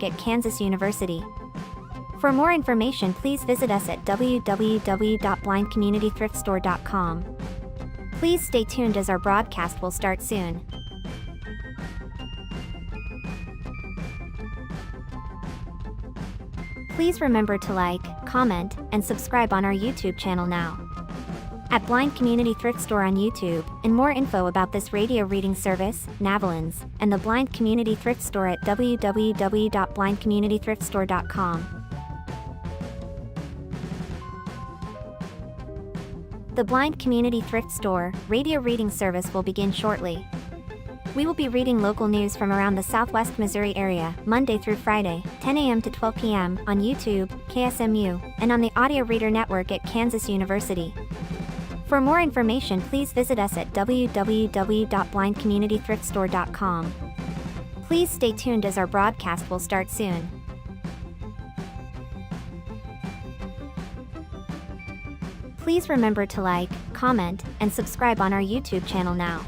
Network at Kansas University. For more information, please visit us at www.blindcommunitythriftstore.com. Please stay tuned as our broadcast will start soon. Please remember to like, comment, and subscribe on our YouTube channel now. At Blind Community Thrift Store on YouTube, and more info about this radio reading service, Navalins, and the Blind Community Thrift Store at www.blindcommunitythriftstore.com. The Blind Community Thrift Store radio reading service will begin shortly. We will be reading local news from around the Southwest Missouri area, Monday through Friday, 10 a.m. to 12 p.m. on YouTube, KSMU, and on the Audio Reader Network at Kansas University. For more information, please visit us at www.blindcommunitythriftstore.com. Please stay tuned as our broadcast will start soon. Please remember to like, comment, and subscribe on our YouTube channel now.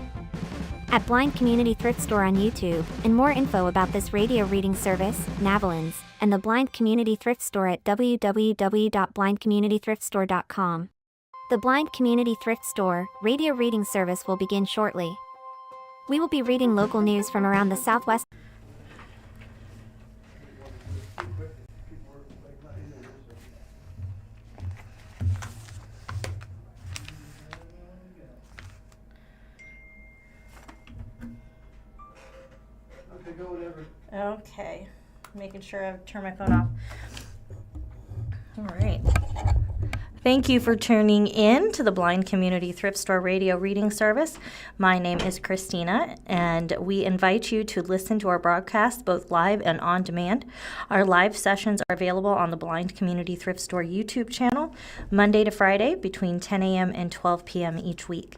At Blind Community Thrift Store on YouTube, and more info about this radio reading service, Navalins, and the Blind Community Thrift Store at www.blindcommunitythriftstore.com. The Blind Community Thrift Store radio reading service will begin shortly. We will be reading local news from around the Southwest. Okay, making sure I've turned my phone off. All right. Thank you for tuning in to the Blind Community Thrift Store radio reading service. My name is Christina, and we invite you to listen to our broadcast both live and on demand. Our live sessions are available on the Blind Community Thrift Store YouTube channel, Monday to Friday between 10 a.m. and 12 p.m. each week.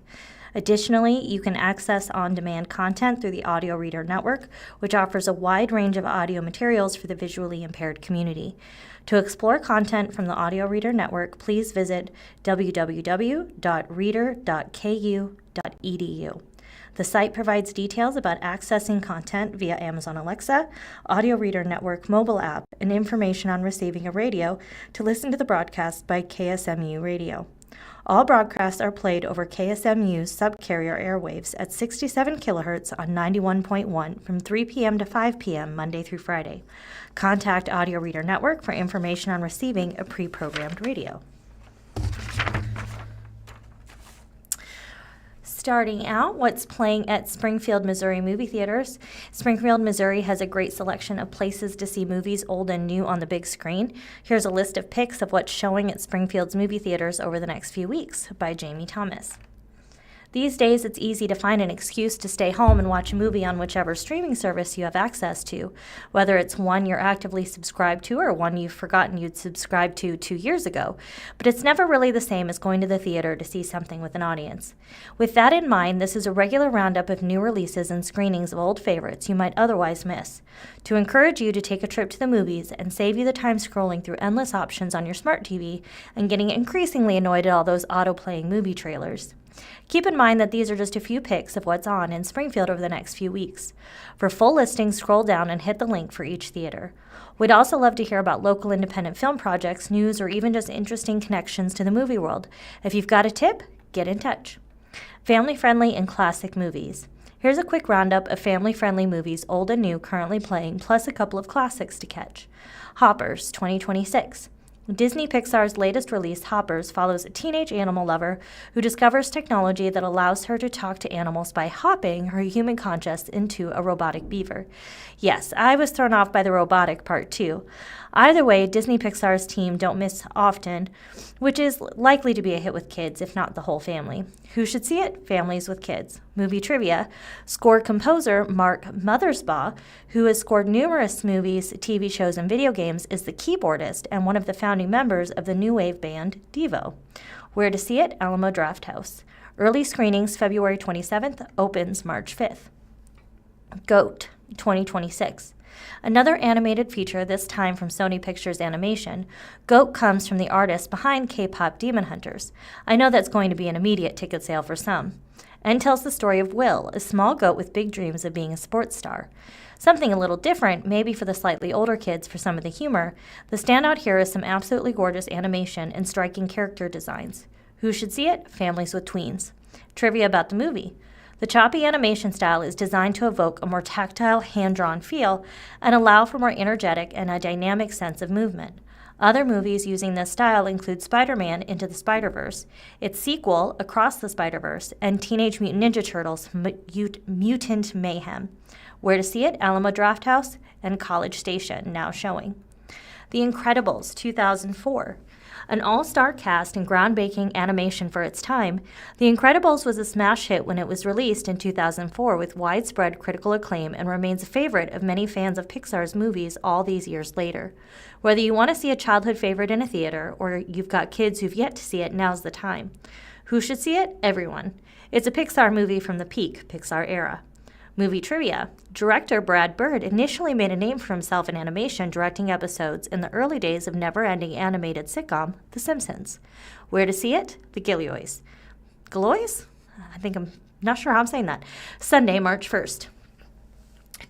Additionally, you can access on-demand content through the Audio Reader Network, which offers a wide range of audio materials for the visually impaired community. To explore content from the Audio Reader Network, please visit www.reader.ku.edu. The site provides details about accessing content via Amazon Alexa, Audio Reader Network mobile app, and information on receiving a radio to listen to the broadcast by KSMU Radio. All broadcasts are played over KSMU's subcarrier airwaves at 67 kHz on 91.1 from 3 p.m. to 5 p.m. Monday through Friday. Contact Audio Reader Network for information on receiving a pre-programmed radio. Starting out, what's playing at Springfield, Missouri movie theaters. Springfield, Missouri has a great selection of places to see movies old and new on the big screen. Here's a list of picks of what's showing at Springfield's movie theaters over the next few weeks by Jamie Thomas. These days, it's easy to find an excuse to stay home and watch a movie on whichever streaming service you have access to, whether it's one you're actively subscribed to or one you've forgotten you'd subscribed to 2 years ago. But it's never really the same as going to the theater to see something with an audience. With that in mind, this is a regular roundup of new releases and screenings of old favorites you might otherwise miss, to encourage you to take a trip to the movies and save you the time scrolling through endless options on your smart TV and getting increasingly annoyed at all those auto-playing movie trailers. Keep in mind that these are just a few picks of what's on in Springfield over the next few weeks. For full listings, scroll down and hit the link for each theater. We'd also love to hear about local independent film projects, news, or even just interesting connections to the movie world. If you've got a tip, get in touch. Family-friendly and classic movies. Here's a quick roundup of family-friendly movies, old and new, currently playing, plus a couple of classics to catch. Hoppers, 2026. Disney Pixar's latest release, Hoppers, follows a teenage animal lover who discovers technology that allows her to talk to animals by hopping her human conscious into a robotic beaver. Yes, I was thrown off by the robotic part too. Either way, Disney Pixar's team don't miss often, which is likely to be a hit with kids, if not the whole family. Who should see it? Families with kids. Movie trivia. Score composer Mark Mothersbaugh, who has scored numerous movies, TV shows, and video games, is the keyboardist and one of the founding members of the new wave band Devo. Where to see it? Alamo Drafthouse. Early screenings February 27th, opens March 5th. Goat, 2026. Another animated feature, this time from Sony Pictures Animation. Goat comes from the artist behind K-pop Demon Hunters. I know that's going to be an immediate ticket sale for some. And tells the story of Will, a small goat with big dreams of being a sports star. Something a little different, maybe for the slightly older kids for some of the humor, the standout here is some absolutely gorgeous animation and striking character designs. Who should see it? Families with tweens. Trivia about the movie. The choppy animation style is designed to evoke a more tactile, hand-drawn feel and allow for more energetic and a dynamic sense of movement. Other movies using this style include Spider-Man Into the Spider-Verse, its sequel, Across the Spider-Verse, and Teenage Mutant Ninja Turtles Mutant Mayhem. Where to see it? Alamo Drafthouse and College Station, now showing. The Incredibles, 2004. An all-star cast and groundbreaking animation for its time, The Incredibles was a smash hit when it was released in 2004 with widespread critical acclaim and remains a favorite of many fans of Pixar's movies all these years later. Whether you want to see a childhood favorite in a theater or you've got kids who've yet to see it, now's the time. Who should see it? Everyone. It's a Pixar movie from the peak Pixar era. Movie trivia. Director Brad Bird initially made a name for himself in animation, directing episodes in the early days of never-ending animated sitcom The Simpsons. Where to see it? The Gilroys. Gilroys? I'm not sure how I'm saying that. Sunday, March 1st.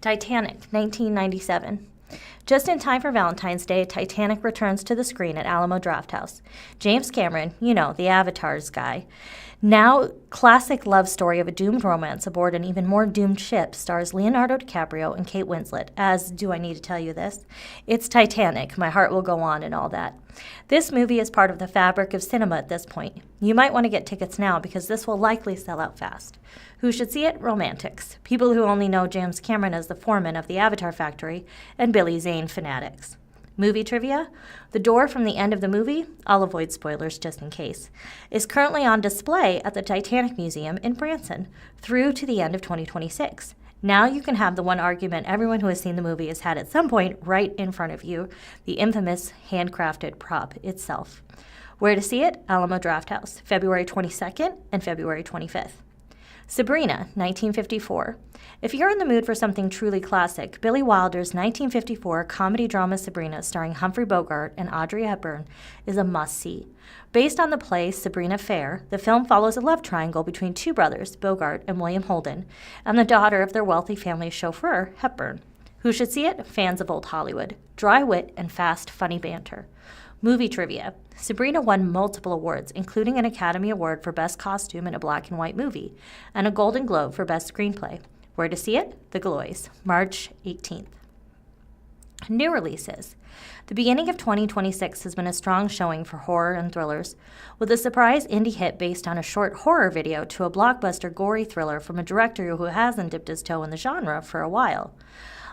Titanic, 1997. Just in time for Valentine's Day, Titanic returns to the screen at Alamo Drafthouse. James Cameron, the Avatar's guy. Now, classic love story of a doomed romance aboard an even more doomed ship stars Leonardo DiCaprio and Kate Winslet, as do I need to tell you this? It's Titanic, my heart will go on and all that. This movie is part of the fabric of cinema at this point. You might want to get tickets now because this will likely sell out fast. Who should see it? Romantics. People who only know James Cameron as the foreman of the Avatar factory, and Billy Zane fanatics. Movie trivia. The door from the end of the movie, I'll avoid spoilers just in case, is currently on display at the Titanic Museum in Branson through to the end of 2026. Now you can have the one argument everyone who has seen the movie has had at some point right in front of you, the infamous handcrafted prop itself. Where to see it? Alamo Drafthouse, February 22nd and February 25th. Sabrina, 1954. If you're in the mood for something truly classic, Billy Wilder's 1954 comedy drama Sabrina, starring Humphrey Bogart and Audrey Hepburn, is a must-see. Based on the play Sabrina Fair, the film follows a love triangle between two brothers, Bogart and William Holden, and the daughter of their wealthy family's chauffeur, Hepburn. Who should see it? Fans of old Hollywood. Dry wit and fast, funny banter. Movie trivia. Sabrina won multiple awards, including an Academy Award for Best Costume in a Black and White Movie, and a Golden Globe for Best Screenplay. Where to see it? The Gilroys, March 18th. New releases. The beginning of 2026 has been a strong showing for horror and thrillers, with a surprise indie hit based on a short horror video to a blockbuster gory thriller from a director who hasn't dipped his toe in the genre for a while.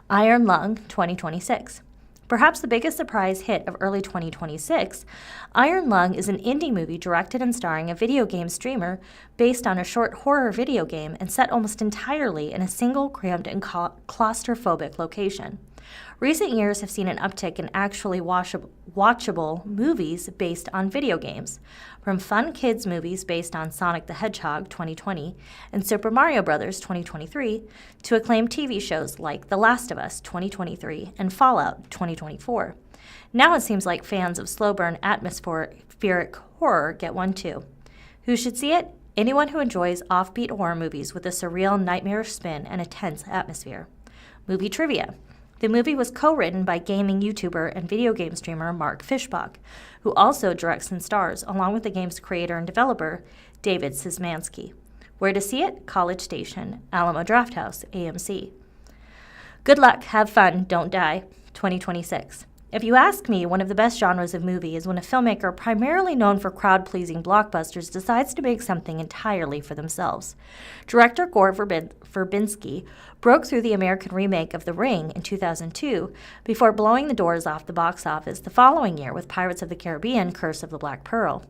Iron Lung, 2026. Perhaps the biggest surprise hit of early 2026, Iron Lung is an indie movie directed and starring a video game streamer based on a short horror video game and set almost entirely in a single cramped and claustrophobic location. Recent years have seen an uptick in actually watchable movies based on video games, from fun kids movies based on Sonic the Hedgehog 2020 and Super Mario Bros. 2023, to acclaimed TV shows like The Last of Us 2023 and Fallout 2024. Now it seems like fans of slow burn atmospheric horror get one too. Who should see it? Anyone who enjoys offbeat horror movies with a surreal, nightmarish spin and a tense atmosphere. Movie trivia. The movie was co-written by gaming YouTuber and video game streamer Mark Fishbach, who also directs and stars, along with the game's creator and developer, David Szymanski. Where to see it? College Station, Alamo Drafthouse, AMC. Good luck, have fun, don't die, 2026. If you ask me, one of the best genres of movie is when a filmmaker primarily known for crowd-pleasing blockbusters decides to make something entirely for themselves. Director Gore Verbinski broke through the American remake of The Ring in 2002 before blowing the doors off the box office the following year with Pirates of the Caribbean: Curse of the Black Pearl.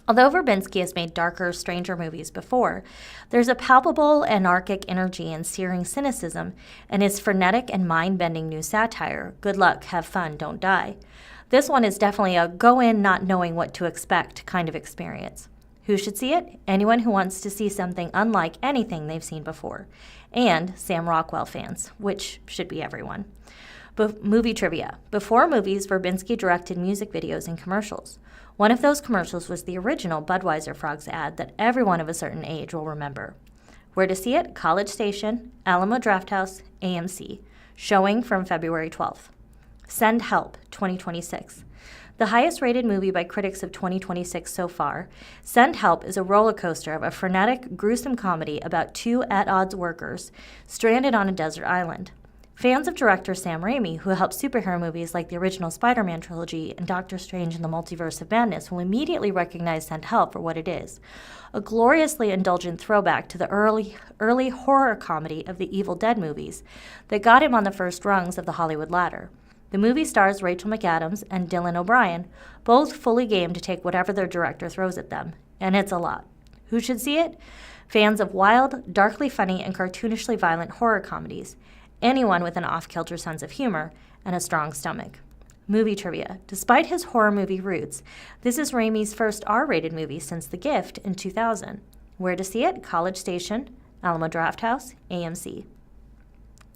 Although Verbinski has made darker, stranger movies before, there's a palpable anarchic energy and searing cynicism in his frenetic and mind-bending new satire, Good Luck, Have Fun, Don't Die. This one is definitely a go in not knowing what to expect kind of experience. Who should see it? Anyone who wants to see something unlike anything they've seen before. And Sam Rockwell fans, which should be everyone. Movie trivia. Before movies, Verbinski directed music videos and commercials. One of those commercials was the original Budweiser Frogs ad that everyone of a certain age will remember. Where to see it? College Station, Alamo Drafthouse, AMC. Showing from February 12th. Send Help, 2026. The highest-rated movie by critics of 2026 so far, Send Help is a roller coaster of a frenetic, gruesome comedy about two at-odds workers stranded on a desert island. Fans of director Sam Raimi, who helped superhero movies like the original Spider-Man trilogy and Doctor Strange in the Multiverse of Madness, will immediately recognize Send Help for what it is, a gloriously indulgent throwback to the early horror comedy of the Evil Dead movies that got him on the first rungs of the Hollywood ladder. The movie stars Rachel McAdams and Dylan O'Brien, both fully game to take whatever their director throws at them, and it's a lot. Who should see it? Fans of wild, darkly funny, and cartoonishly violent horror comedies, anyone with an off-kilter sense of humor and a strong stomach. Movie trivia. Despite his horror movie roots, this is Raimi's first R-rated movie since The Gift in 2000. Where to see it? College Station, Alamo Drafthouse, AMC.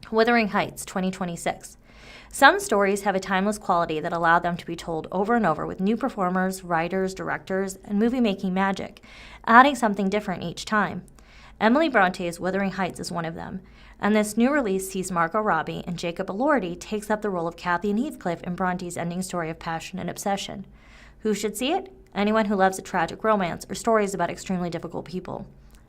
Wuthering Heights, 2026. Some stories have a timeless quality that allow them to be told over and over with new performers, writers, directors, and movie-making magic, adding something different each time. Emily Bronte's Wuthering Heights is one of them, and this new release sees Margot Robbie and Jacob Elordi takes up the role of Kathy and Heathcliff in Bronte's ending story of passion and obsession. Who should see it? Anyone who loves a tragic romance or stories about extremely difficult people.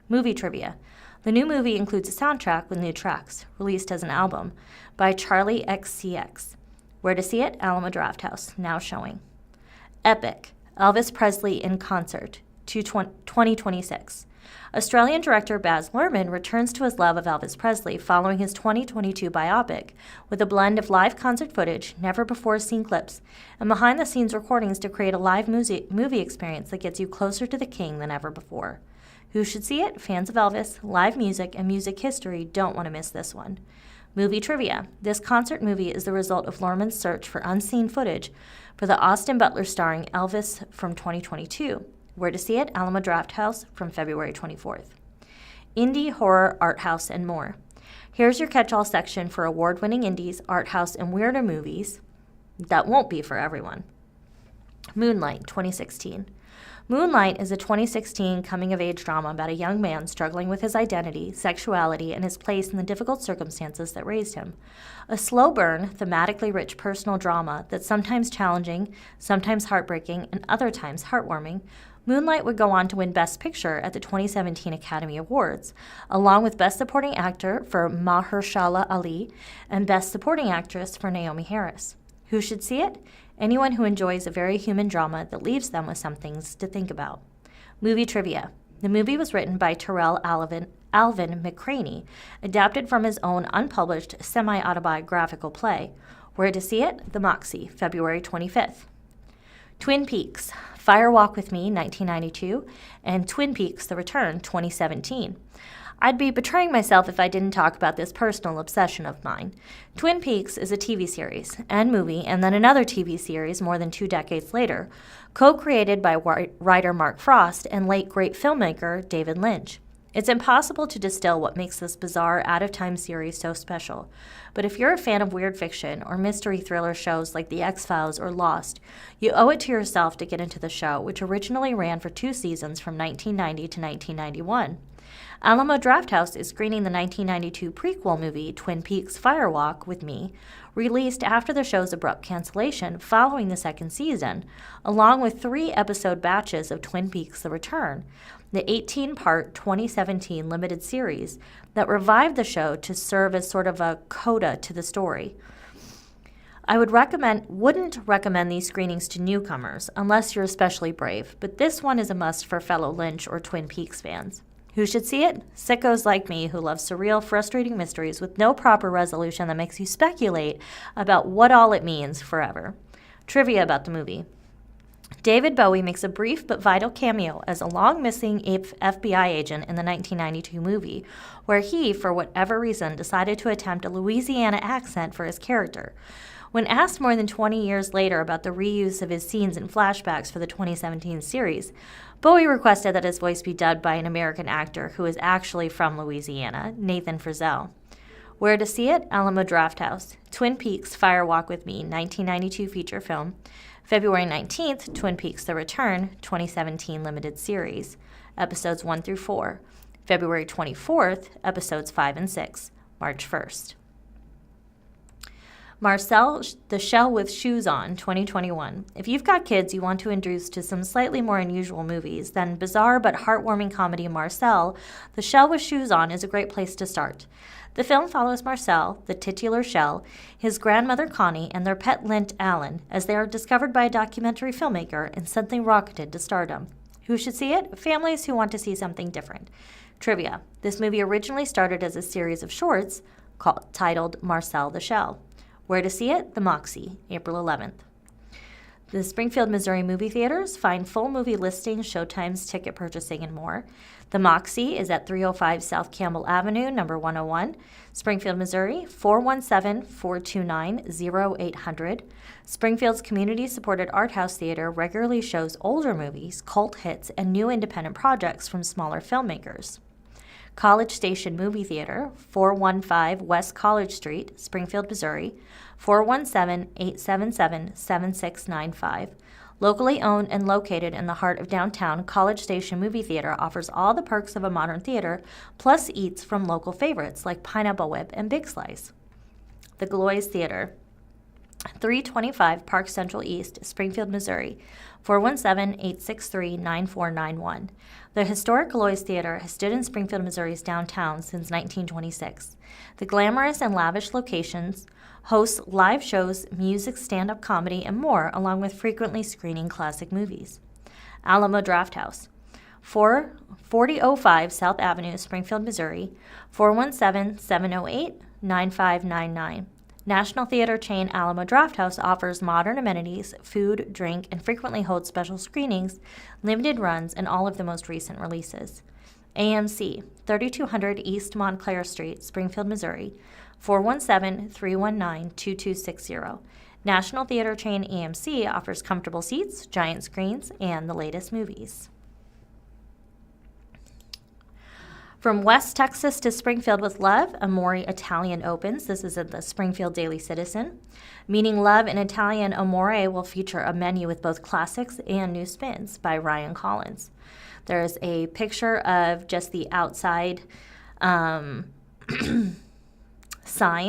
Movie trivia. The new movie includes a soundtrack with new tracks, released as an album, by Charlie XCX. Where to see it? Alamo Drafthouse, now showing. Epic. Elvis Presley in Concert, 2026. Australian director Baz Luhrmann returns to his love of Elvis Presley following his 2022 biopic, with a blend of live concert footage, never-before-seen clips, and behind-the-scenes recordings to create a live movie experience that gets you closer to the king than ever before. Who should see it? Fans of Elvis, live music, and music history don't want to miss this one. Movie trivia. This concert movie is the result of Luhrmann's search for unseen footage for the Austin Butler starring Elvis from 2022. Where to see it? Alamo Drafthouse from February 24th. Indie, horror, art house, and more. Here's your catch-all section for award-winning indies, art house, and weirder movies that won't be for everyone. Moonlight, 2016. Moonlight is a 2016 coming-of-age drama about a young man struggling with his identity, sexuality, and his place in the difficult circumstances that raised him. A slow-burn, thematically rich personal drama that's sometimes challenging, sometimes heartbreaking, and other times heartwarming, Moonlight would go on to win Best Picture at the 2017 Academy Awards, along with Best Supporting Actor for Mahershala Ali and Best Supporting Actress for Naomi Harris. Who should see it? Anyone who enjoys a very human drama that leaves them with some things to think about. Movie trivia. The movie was written by Terrell Alvin McCraney, adapted from his own unpublished semi-autobiographical play. Where to see it? The Moxie, February 25th. Twin Peaks, Fire Walk with Me, 1992, and Twin Peaks: The Return, 2017. I'd be betraying myself if I didn't talk about this personal obsession of mine. Twin Peaks is a TV series and movie, and then another TV series more than 2 decades later, co-created by writer Mark Frost and late great filmmaker David Lynch. It's impossible to distill what makes this bizarre, out-of-time series so special. But if you're a fan of weird fiction or mystery thriller shows like The X-Files or Lost, you owe it to yourself to get into the show, which originally ran for 2 seasons from 1990 to 1991. Alamo Drafthouse is screening the 1992 prequel movie Twin Peaks: Fire Walk with Me, released after the show's abrupt cancellation following the 2nd season, along with 3-episode batches of Twin Peaks: The Return, the 18-part 2017 limited series that revived the show to serve as sort of a coda to the story. I wouldn't recommend these screenings to newcomers unless you're especially brave, but this one is a must for fellow Lynch or Twin Peaks fans. Who should see it? Sickos like me who love surreal, frustrating mysteries with no proper resolution that makes you speculate about what all it means forever. Trivia about the movie. David Bowie makes a brief but vital cameo as a long-missing FBI agent in the 1992 movie, where he, for whatever reason, decided to attempt a Louisiana accent for his character. When asked more than 20 years later about the reuse of his scenes and flashbacks for the 2017 series, Bowie requested that his voice be dubbed by an American actor who is actually from Louisiana, Nathan Frizzell. Where to see it? Alamo Drafthouse. Twin Peaks: Fire Walk with Me, 1992 feature film. February 19th, Twin Peaks: The Return, 2017 limited series. Episodes 1 through 4. February 24th, episodes 5 and 6, March 1st. Marcel the Shell with Shoes On, 2021. If you've got kids you want to introduce to some slightly more unusual movies, then bizarre but heartwarming comedy Marcel the Shell with Shoes On is a great place to start. The film follows Marcel, the titular shell, his grandmother Connie, and their pet Lint Allen as they are discovered by a documentary filmmaker and suddenly rocketed to stardom. Who should see it? Families who want to see something different. Trivia. This movie originally started as a series of shorts titled Marcel the Shell. Where to see it? The Moxie, April 11th. The Springfield, Missouri movie theaters find full movie listings, showtimes, ticket purchasing, and more. The Moxie is at 305 South Campbell Avenue, number 101, Springfield, Missouri, 417-429-0800. Springfield's community-supported art house theater regularly shows older movies, cult hits, and new independent projects from smaller filmmakers. College Station Movie Theater, 415 West College Street, Springfield, Missouri, 417-877-7695. Locally owned and located in the heart of downtown, College Station Movie Theater offers all the perks of a modern theater, plus eats from local favorites like Pineapple Whip and Big Slice. The Gloys Theater, 325 Park Central East, Springfield, Missouri, 417-863-9491. The historic Gloys Theater has stood in Springfield, Missouri's downtown since 1926. The glamorous and lavish locations hosts live shows, music, stand-up comedy, and more, along with frequently screening classic movies. Alamo Drafthouse, 4005 South Avenue, Springfield, Missouri, 417-708-9599. National theater chain Alamo Drafthouse offers modern amenities, food, drink, and frequently holds special screenings, limited runs, and all of the most recent releases. AMC, 3200 East Montclair Street, Springfield, Missouri, 417-319-2260. National theater chain AMC offers comfortable seats, giant screens, and the latest movies. From West Texas to Springfield with Love, Amore Italian opens. This is at the Springfield Daily Citizen. Meaning Love in Italian, Amore will feature a menu with both classics and new spins by Ryan Collins. There's a picture of just the outside sign.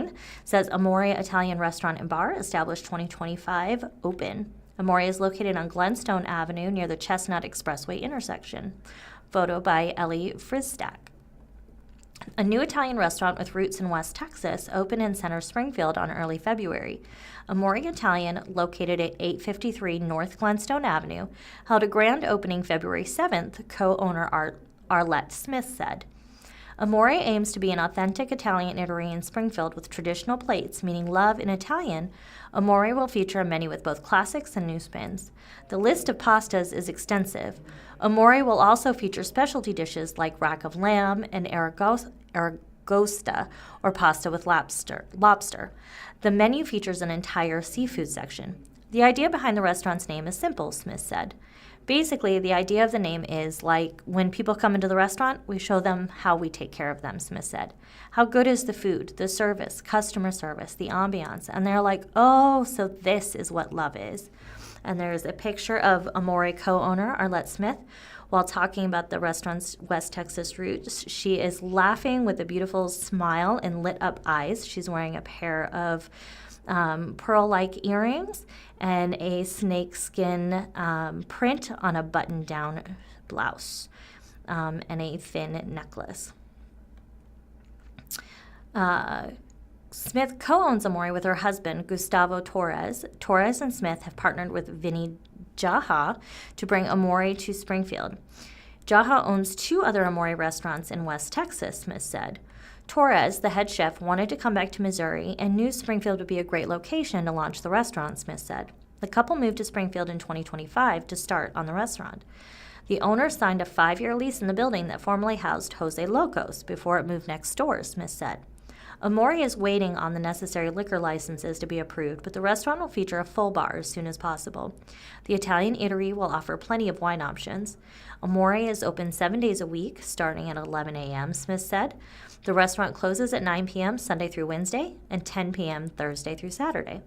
It says Amore Italian Restaurant and Bar, established 2025, open. Amore is located on Glenstone Avenue near the Chestnut Expressway intersection. Photo by Ellie Frisstack. A new Italian restaurant with roots in West Texas opened in Center Springfield on early February. Amore Italian, located at 853 North Glenstone Avenue, held a grand opening February 7th, co-owner Arlette Smith said. Amore aims to be an authentic Italian eatery in Springfield with traditional plates, meaning Love in Italian. Amore will feature a menu with both classics and new spins. The list of pastas is extensive. Amore will also feature specialty dishes like rack of lamb and aragosta, or pasta with lobster. The menu features an entire seafood section. The idea behind the restaurant's name is simple, Smith said. Basically, the idea of the name is like when people come into the restaurant, we show them how we take care of them, Smith said. How good is the food, the service, customer service, the ambiance? And they're like, oh, so this is what love is. And there's a picture of Amore co-owner Arlette Smith. While talking about the restaurant's West Texas roots, she is laughing with a beautiful smile and lit up eyes. She's wearing a pair of pearl-like earrings and a snakeskin print on a button-down blouse and a thin necklace. Smith co-owns Amore with her husband, Gustavo Torres. Torres and Smith have partnered with Vinny Jaha to bring Amore to Springfield. Jaha owns 2 other Amore restaurants in West Texas, Smith said. Torres, the head chef, wanted to come back to Missouri and knew Springfield would be a great location to launch the restaurant, Smith said. The couple moved to Springfield in 2025 to start on the restaurant. The owner signed a 5-year lease in the building that formerly housed Jose Locos before it moved next door, Smith said. Amore is waiting on the necessary liquor licenses to be approved, but the restaurant will feature a full bar as soon as possible. The Italian eatery will offer plenty of wine options. Amore is open 7 days a week, starting at 11 a.m., Smith said. The restaurant closes at 9 p.m. Sunday through Wednesday and 10 p.m. Thursday through Saturday.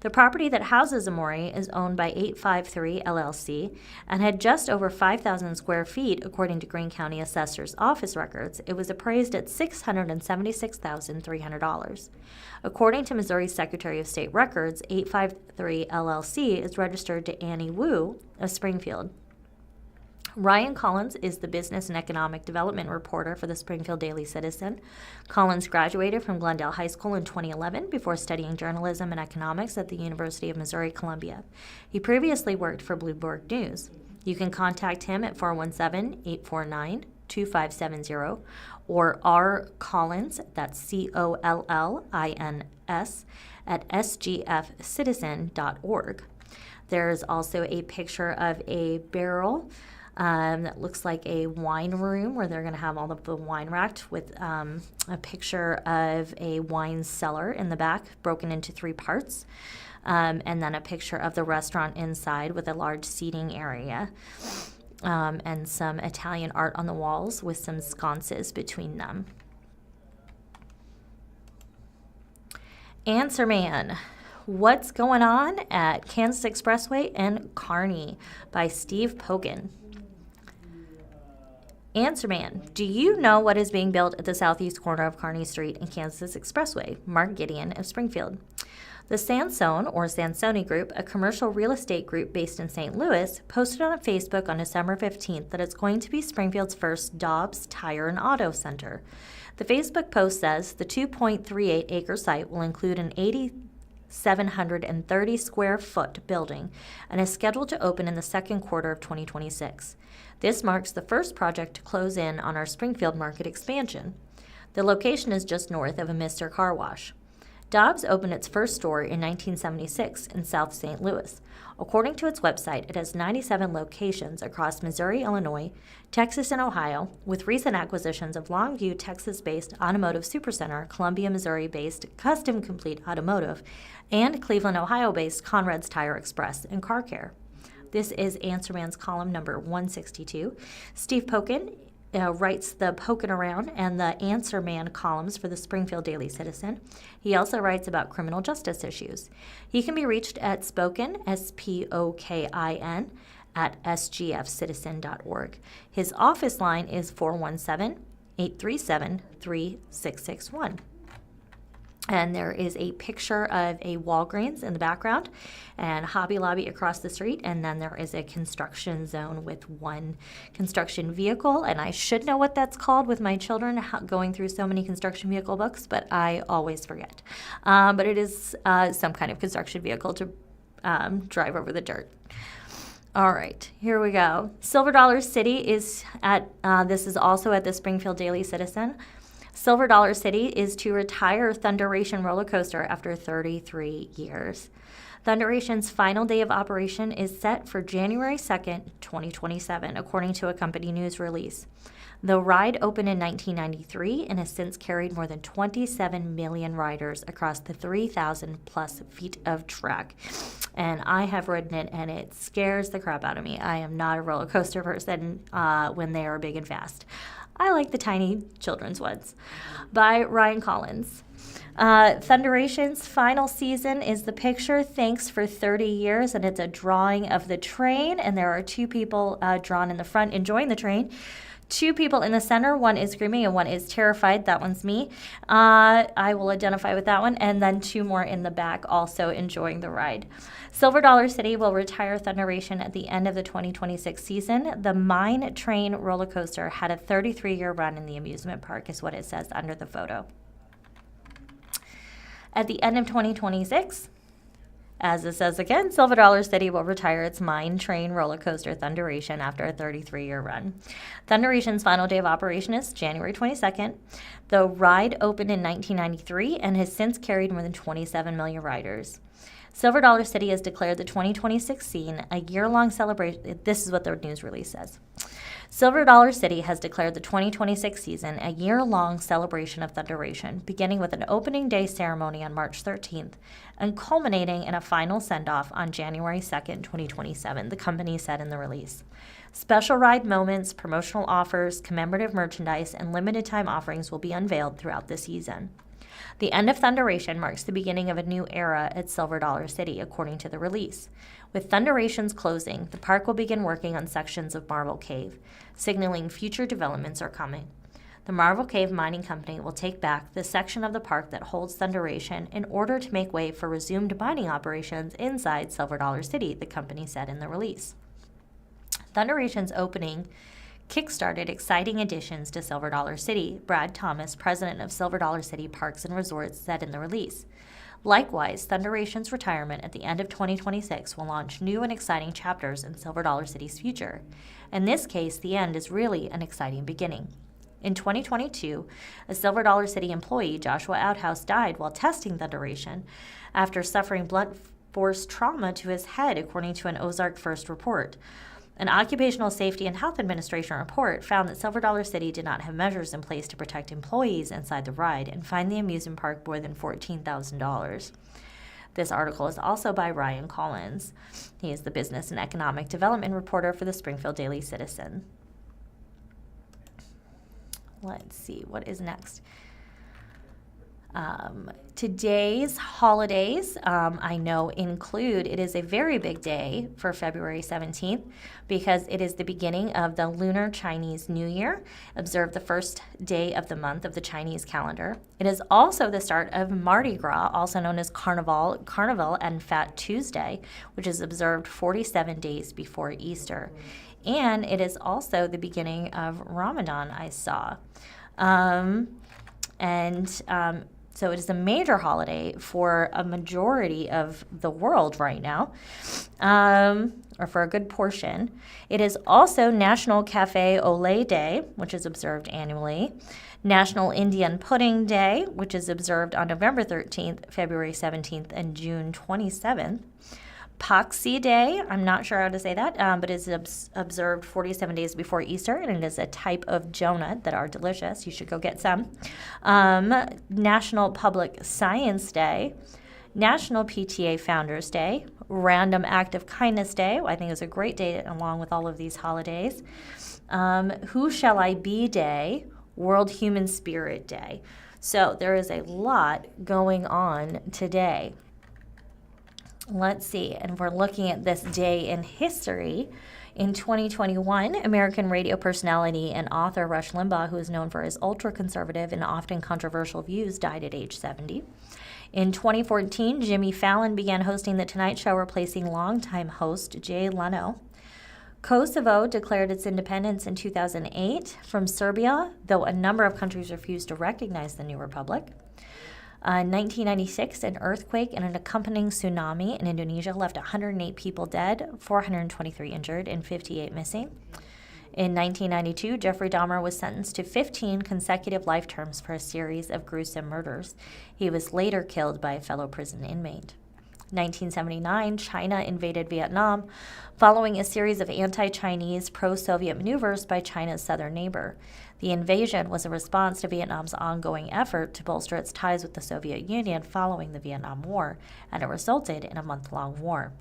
The property that houses Amore is owned by 853 LLC and had just over 5,000 square feet, according to Greene County Assessor's Office records. It was appraised at $676,300. According to Missouri Secretary of State records, 853 LLC is registered to Annie Wu of Springfield. Ryan Collins is the business and economic development reporter for the Springfield Daily Citizen. Collins graduated from Glendale High School in 2011 before studying journalism and economics at the University of Missouri-Columbia. He previously worked for Bloomberg News. You can contact him at 417-849-2570 or rcollins, that's COLLINS, at sgfcitizen.org. There's also a picture of a barrel that looks like a wine room where they're going to have all of the wine racked with a picture of a wine cellar in the back broken into 3 parts, and then a picture of the restaurant inside with a large seating area, and some Italian art on the walls with some sconces between them. Answer Man. What's Going On at Kansas Expressway and Kearney by Steve Pokin. Answer Man, do you know what is being built at the southeast corner of Kearney Street and Kansas Expressway? Mark Gideon of Springfield. The Sansone, or Sansoni Group, a commercial real estate group based in St. Louis, posted on Facebook on December 15th that it's going to be Springfield's first Dobbs Tire and Auto Center. The Facebook post says the 2.38-acre site will include an 8,730 square foot building and is scheduled to open in the second quarter of 2026. This marks the first project to close in on our Springfield market expansion. The location is just north of a Mr. Car Wash. Dobbs opened its first store in 1976 in South St. Louis. According to its website, it has 97 locations across Missouri, Illinois, Texas, and Ohio, with recent acquisitions of Longview, Texas-based Automotive Supercenter, Columbia, Missouri-based Custom Complete Automotive, and Cleveland, Ohio-based Conrad's Tire Express and Car Care. This is Answer Man's column number 162. Steve Pokin writes the Pokin' Around and the Answer Man columns for the Springfield Daily Citizen. He also writes about criminal justice issues. He can be reached at Spokin, S-P-O-K-I-N, at sgfcitizen.org. His office line is 417-837-3661. And there is a picture of a Walgreens in the background and Hobby Lobby across the street. And then there is a construction zone with one construction vehicle. And I should know what that's called with my children going through so many construction vehicle books, but I always forget. But it is some kind of construction vehicle to drive over the dirt. All right, here we go. Silver Dollar City is at, this is also at the Springfield Daily Citizen. Silver Dollar City is to retire Thunderation roller coaster after 33 years. Thunderation's final day of operation is set for January 2nd, 2027, according to a company news release. The ride opened in 1993 and has since carried more than 27 million riders across the 3,000 plus feet of track. And I have ridden it, and it scares the crap out of me. I am not a roller coaster person when they are big and fast. I like the tiny children's ones. By Ryan Collins. Thunderation's final season is the picture, Thanks for 30 Years, and it's a drawing of the train, and there are 2 people drawn in the front enjoying the train. 2 people in the center, one is screaming and one is terrified. That one's me. I will identify with that one. And then 2 more in the back also enjoying the ride. Silver Dollar City will retire Thunderation at the end of the 2026 season. The Mine Train roller coaster had a 33-year run in the amusement park, is what it says under the photo. At the end of 2026, as it says again, Silver Dollar City will retire its Mine Train roller coaster Thunderation after a 33-year run. Thunderation's final day of operation is January 22nd. The ride opened in 1993 and has since carried more than 27 million riders. Silver Dollar City has declared the 2026 scene a year-long celebration. This is what the news release says. Silver Dollar City has declared the 2026 season a year-long celebration of Thunderation, beginning with an opening day ceremony on March 13th and culminating in a final send-off on January 2nd, 2027, the company said in the release. Special ride moments, promotional offers, commemorative merchandise, and limited-time offerings will be unveiled throughout the season. The end of Thunderation marks the beginning of a new era at Silver Dollar City, according to the release. With Thunderation's closing, the park will begin working on sections of Marble Cave, signaling future developments are coming. The Marble Cave Mining Company will take back the section of the park that holds Thunderation in order to make way for resumed mining operations inside Silver Dollar City, the company said in the release. Thunderation's opening kickstarted exciting additions to Silver Dollar City, Brad Thomas, president of Silver Dollar City Parks and Resorts, said in the release. Likewise, Thunderation's retirement at the end of 2026 will launch new and exciting chapters in Silver Dollar City's future. In this case, the end is really an exciting beginning. In 2022, a Silver Dollar City employee, Joshua Outhouse, died while testing Thunderation after suffering blunt force trauma to his head, according to an Ozarks First report. An Occupational Safety and Health Administration report found that Silver Dollar City did not have measures in place to protect employees inside the ride and fined the amusement park more than $14,000. This article is also by Ryan Collins. He is the business and economic development reporter for the Springfield Daily Citizen. Let's see, what is next? Today's holidays, I know, include, it is a very big day for February 17th because it is the beginning of the Lunar Chinese New Year, observed the first day of the month of the Chinese calendar. It is also the start of Mardi Gras, also known as Carnival and Fat Tuesday, which is observed 47 days before Easter. And it is also the beginning of Ramadan, I saw. So it is a major holiday for a majority of the world right now, or for a good portion. It is also National Cafe au Lait Day, which is observed annually, National Indian Pudding Day, which is observed on November 13th, February 17th, and June 27th. Poxy Day, I'm not sure how to say that, but it's observed 47 days before Easter, and it is a type of donut that are delicious. You should go get some. National Public Science Day, National PTA Founders Day, Random Act of Kindness Day. I think it's a great day along with all of these holidays. Who Shall I Be Day, World Human Spirit Day. So there is a lot going on today. Let's see, and we're looking at this day in history. In 2021, American radio personality and author Rush Limbaugh, who is known for his ultra-conservative and often controversial views, died at age 70. In 2014, Jimmy Fallon began hosting The Tonight Show, replacing longtime host Jay Leno. Kosovo declared its independence in 2008 from Serbia, though a number of countries refused to recognize the new republic. In 1996, an earthquake and an accompanying tsunami in Indonesia left 108 people dead, 423 injured, and 58 missing. In 1992, Jeffrey Dahmer was sentenced to 15 consecutive life terms for a series of gruesome murders. He was later killed by a fellow prison inmate. 1979, China invaded Vietnam following a series of anti-Chinese, pro-Soviet maneuvers by China's southern neighbor. The invasion was a response to Vietnam's ongoing effort to bolster its ties with the Soviet Union following the Vietnam War, and it resulted in a month-long war.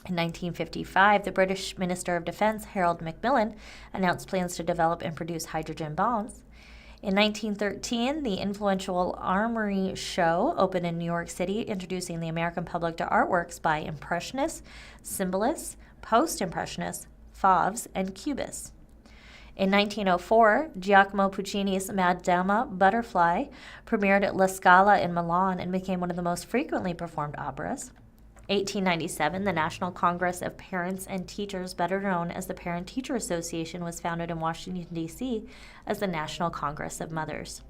In 1955, the British Minister of Defense, Harold Macmillan, announced plans to develop and produce hydrogen bombs. In 1913, the influential Armory Show opened in New York City, introducing the American public to artworks by Impressionists, Symbolists, Post-Impressionists, Fauves, and Cubists. In 1904, Giacomo Puccini's Madama Butterfly premiered at La Scala in Milan and became one of the most frequently performed operas. 1897, the National Congress of Parents and Teachers, better known as the Parent-Teacher Association, was founded in Washington, D.C. as the National Congress of Mothers.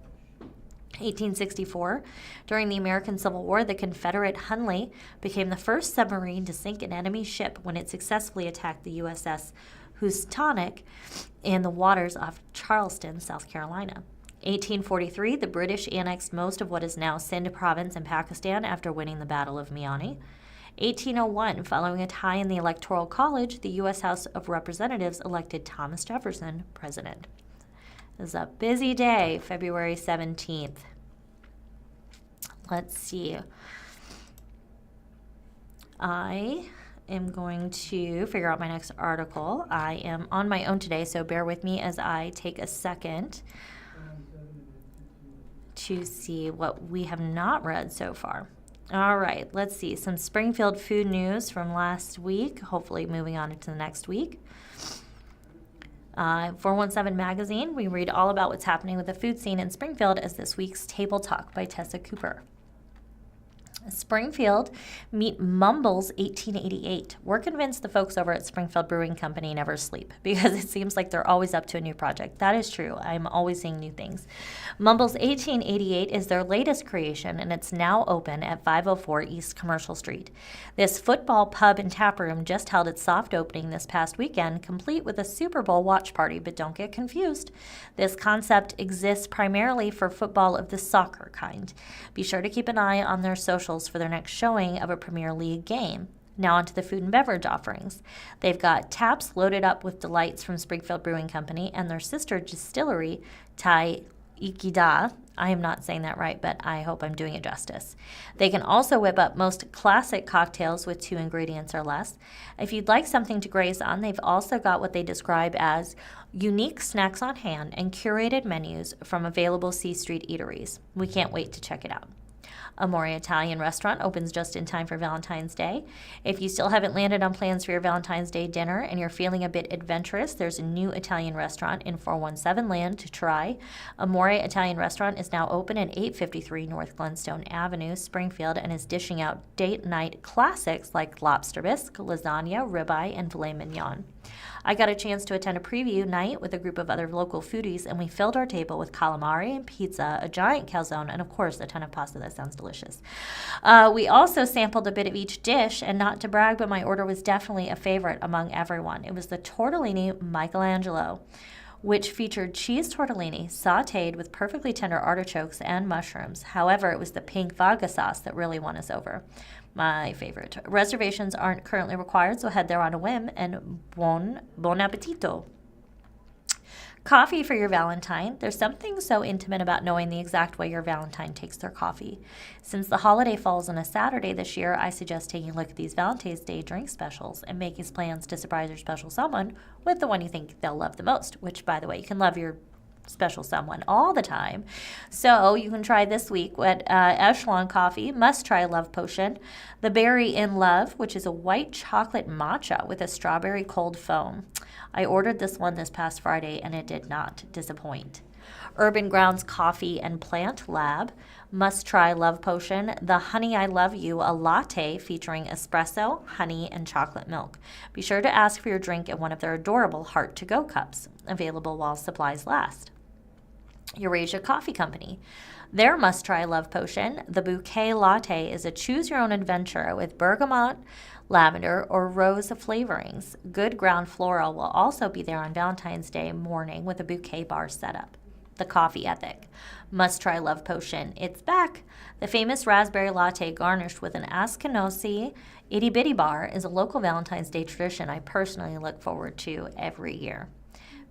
1864, during the American Civil War, the Confederate Hunley became the first submarine to sink an enemy ship when it successfully attacked the USS Housatonic in the waters off Charleston, South Carolina. 1843, the British annexed most of what is now Sindh province in Pakistan after winning the Battle of Miani. 1801, following a tie in the Electoral College, the U.S. House of Representatives elected Thomas Jefferson president. It was a busy day, February 17th. Let's see. I am going to figure out my next article. I am on my own today, so bear with me as I take a second to see what we have not read so far. All right, let's see. Some Springfield food news from last week, hopefully moving on into the next week. 417 Magazine, we read all about what's happening with the food scene in Springfield as this week's Table Talk by Tessa Cooper. Springfield, meet Mumbles 1888. We're convinced the folks over at Springfield Brewing Company never sleep because it seems like they're always up to a new project. That is true. I'm always seeing new things. Mumbles 1888 is their latest creation, and it's now open at 504 East Commercial Street. This football pub and tap room just held its soft opening this past weekend, complete with a Super Bowl watch party, but don't get confused. This concept exists primarily for football of the soccer kind. Be sure to keep an eye on their socials for their next showing of a Premier League game. Now onto the food and beverage offerings. They've got taps loaded up with delights from Springfield Brewing Company and their sister distillery, Tai Ikeda. I am not saying that right, but I hope I'm doing it justice. They can also whip up most classic cocktails with 2 ingredients or less. If you'd like something to graze on, they've also got what they describe as unique snacks on hand and curated menus from available C Street eateries. We can't wait to check it out. Amore Italian restaurant opens just in time for Valentine's Day. If you still haven't landed on plans for your Valentine's Day dinner and you're feeling a bit adventurous, there's a new Italian restaurant in 417 land to try. Amore Italian restaurant is now open at 853 North Glenstone Avenue, Springfield, and is dishing out date night classics like lobster bisque, lasagna, ribeye, and filet mignon. I got a chance to attend a preview night with a group of other local foodies, and we filled our table with calamari and pizza, a giant calzone, and of course a ton of pasta. That sounds delicious. We also sampled a bit of each dish, and not to brag, but my order was definitely a favorite among everyone. It was the tortellini Michelangelo, which featured cheese tortellini sautéed with perfectly tender artichokes and mushrooms. However, it was the pink vodka sauce that really won us over. My favorite. Reservations aren't currently required, so head there on a whim, and bon appetito. Coffee for your Valentine. There's something so intimate about knowing the exact way your Valentine takes their coffee. Since the holiday falls on a Saturday this year, I suggest taking a look at these Valentine's Day drink specials and making plans to surprise your special someone with the one you think they'll love the most, which, by the way, you can love your special someone all the time. So you can try this week at Echelon Coffee, must try Love Potion, the Berry in Love, which is a white chocolate matcha with a strawberry cold foam. I ordered this one this past Friday and it did not disappoint. Urban Grounds Coffee and Plant Lab, must try Love Potion, the Honey I Love You, a latte featuring espresso, honey, and chocolate milk. Be sure to ask for your drink in one of their adorable Heart to Go cups, available while supplies last. Eurasia Coffee Company. Their must-try Love Potion, the Bouquet Latte, is a choose-your-own adventure with bergamot, lavender, or rose flavorings. Good Ground Floral will also be there on Valentine's Day morning with a bouquet bar setup. The Coffee Ethic. Must-try Love Potion. It's back. The famous raspberry latte garnished with an Askinosi itty-bitty bar is a local Valentine's Day tradition I personally look forward to every year.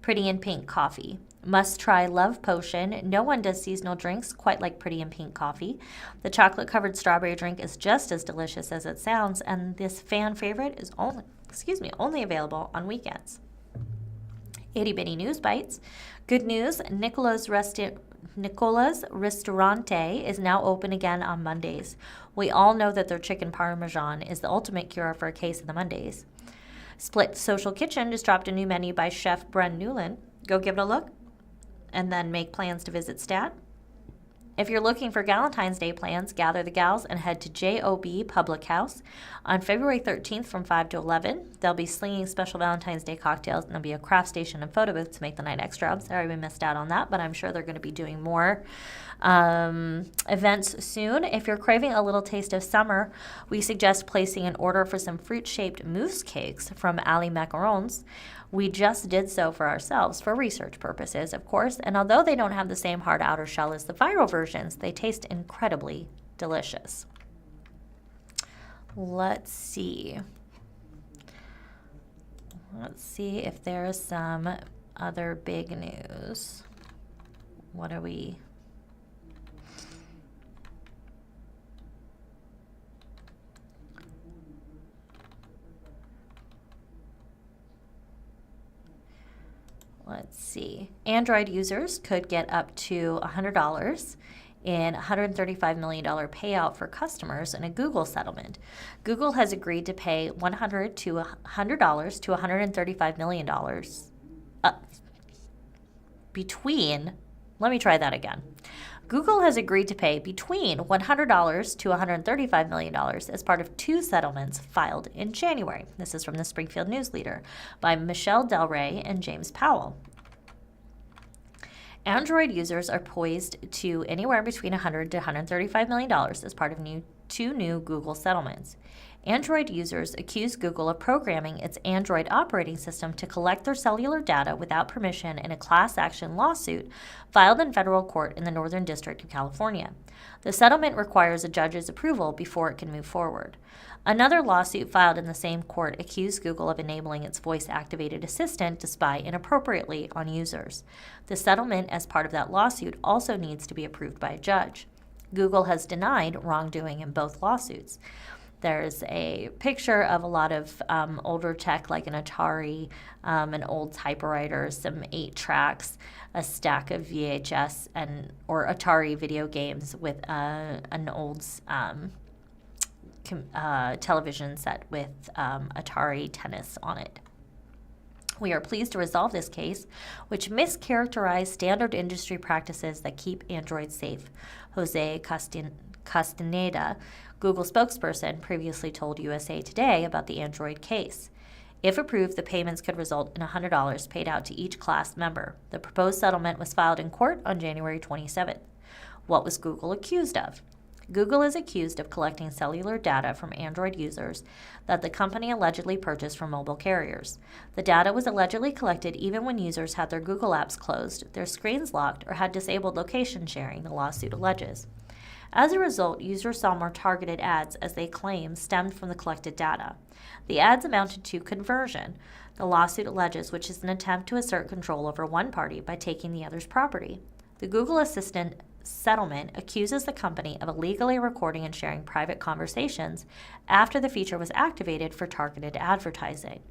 Pretty in Pink Coffee. Must try Love Potion. No one does seasonal drinks quite like Pretty in Pink Coffee. The chocolate-covered strawberry drink is just as delicious as it sounds, and this fan favorite is only available on weekends. Itty Bitty News Bites. Good news, Nicola's Ristorante is now open again on Mondays. We all know that their chicken parmesan is the ultimate cure for a case of the Mondays. Split Social Kitchen just dropped a new menu by Chef Bren Newland. Go give it a look and then make plans to visit Stat. If you're looking for Valentine's Day plans, gather the gals and head to JOB Public House on February 13th from 5 to 11. They'll be slinging special Valentine's Day cocktails, and there'll be a craft station and photo booth to make the night extra. I'm sorry we missed out on that, but I'm sure they're going to be doing more events soon. If you're craving a little taste of summer, we suggest placing an order for some fruit-shaped mousse cakes from Ali Macarons. We just did so for ourselves for research purposes, of course, and although they don't have the same hard outer shell as the viral versions, they taste incredibly delicious. Let's see. Let's see if there is some other big news. What are we? Let's see. Android users could get up to $100 in a $135 million payout for customers in a Google settlement. Google has agreed to pay $100 to $135 million Google has agreed to pay between $100 to $135 million as part of two settlements filed in January. This is from the Springfield News-Leader by Michelle Del Rey and James Powell. Android users are poised to anywhere between $100 to $135 million as part of two new Google settlements. Android users accuse Google of programming its Android operating system to collect their cellular data without permission in a class action lawsuit filed in federal court in the Northern District of California. The settlement requires a judge's approval before it can move forward. Another lawsuit filed in the same court accused Google of enabling its voice-activated assistant to spy inappropriately on users. The settlement as part of that lawsuit also needs to be approved by a judge. Google has denied wrongdoing in both lawsuits. There's a picture of a lot of older tech like an Atari, an old typewriter, some 8-tracks, a stack of VHS or Atari video games with an old television set with Atari tennis on it. We are pleased to resolve this case, which mischaracterized standard industry practices that keep Android safe. Jose Castaneda, Google spokesperson, previously told USA Today about the Android case. If approved, the payments could result in $100 paid out to each class member. The proposed settlement was filed in court on January 27th. What was Google accused of? Google is accused of collecting cellular data from Android users that the company allegedly purchased from mobile carriers. The data was allegedly collected even when users had their Google apps closed, their screens locked, or had disabled location sharing, the lawsuit alleges. As a result, users saw more targeted ads as they claim stemmed from the collected data. The ads amounted to conversion, the lawsuit alleges, which is an attempt to assert control over one party by taking the other's property. The Google Assistant settlement accuses the company of illegally recording and sharing private conversations after the feature was activated for targeted advertising.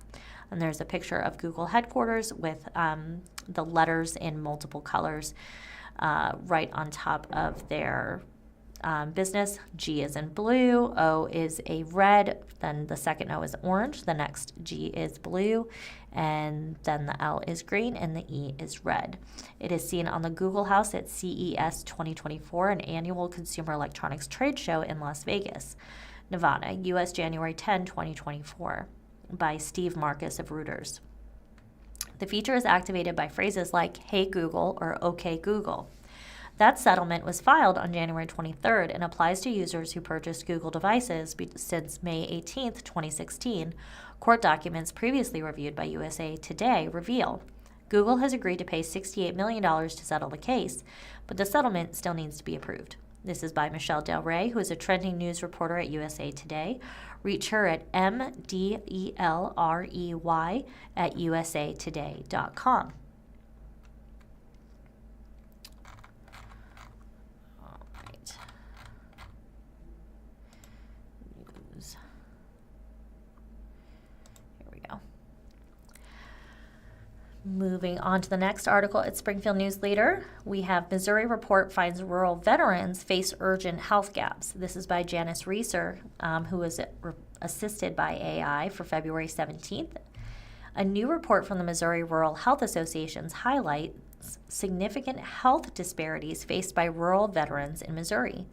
And there's a picture of Google headquarters with the letters in multiple colors right on top of their business. G is in blue, O is a red, then the second O is orange, the next G is blue, and then the L is green, and the E is red. It is seen on the Google House at CES 2024, an annual consumer electronics trade show in Las Vegas, Nevada, U.S. January 10, 2024, by Steve Marcus of Reuters. The feature is activated by phrases like, "Hey Google" or "Okay Google." That settlement was filed on January 23rd and applies to users who purchased Google devices since May 18, 2016. Court documents previously reviewed by USA Today reveal Google has agreed to pay $68 million to settle the case, but the settlement still needs to be approved. This is by Michelle Del Rey, who is a trending news reporter at USA Today. Reach her at mdelrey@usatoday.com. Moving on to the next article at Springfield News-Leader, we have Missouri report finds rural veterans face urgent health gaps. This is by Janice Reeser, who was assisted by AI for February 17th. A new report from the Missouri Rural Health Associations highlights significant health disparities faced by rural veterans in Missouri.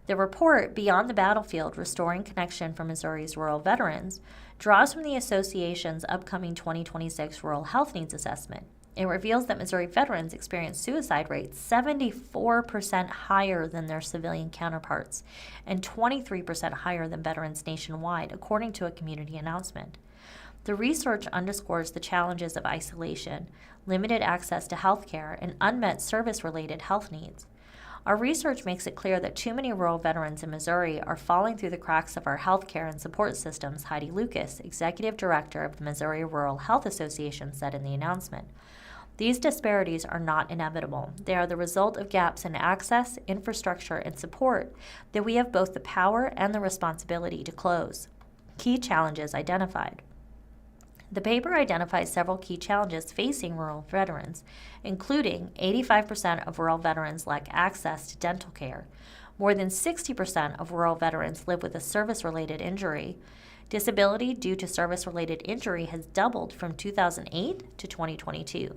The report, Beyond the Battlefield, Restoring Connection for Missouri's Rural Veterans, draws from the association's upcoming 2026 Rural Health Needs Assessment. It reveals that Missouri veterans experience suicide rates 74% higher than their civilian counterparts and 23% higher than veterans nationwide, according to a community announcement. The research underscores the challenges of isolation, limited access to health care, and unmet service-related health needs. Our research makes it clear that too many rural veterans in Missouri are falling through the cracks of our health care and support systems, Heidi Lucas, executive director of the Missouri Rural Health Association, said in the announcement. These disparities are not inevitable. They are the result of gaps in access, infrastructure, and support that we have both the power and the responsibility to close. Key challenges identified. The paper identifies several key challenges facing rural veterans, including 85% of rural veterans lack access to dental care. More than 60% of rural veterans live with a service-related injury. Disability due to service-related injury has doubled from 2008 to 2022.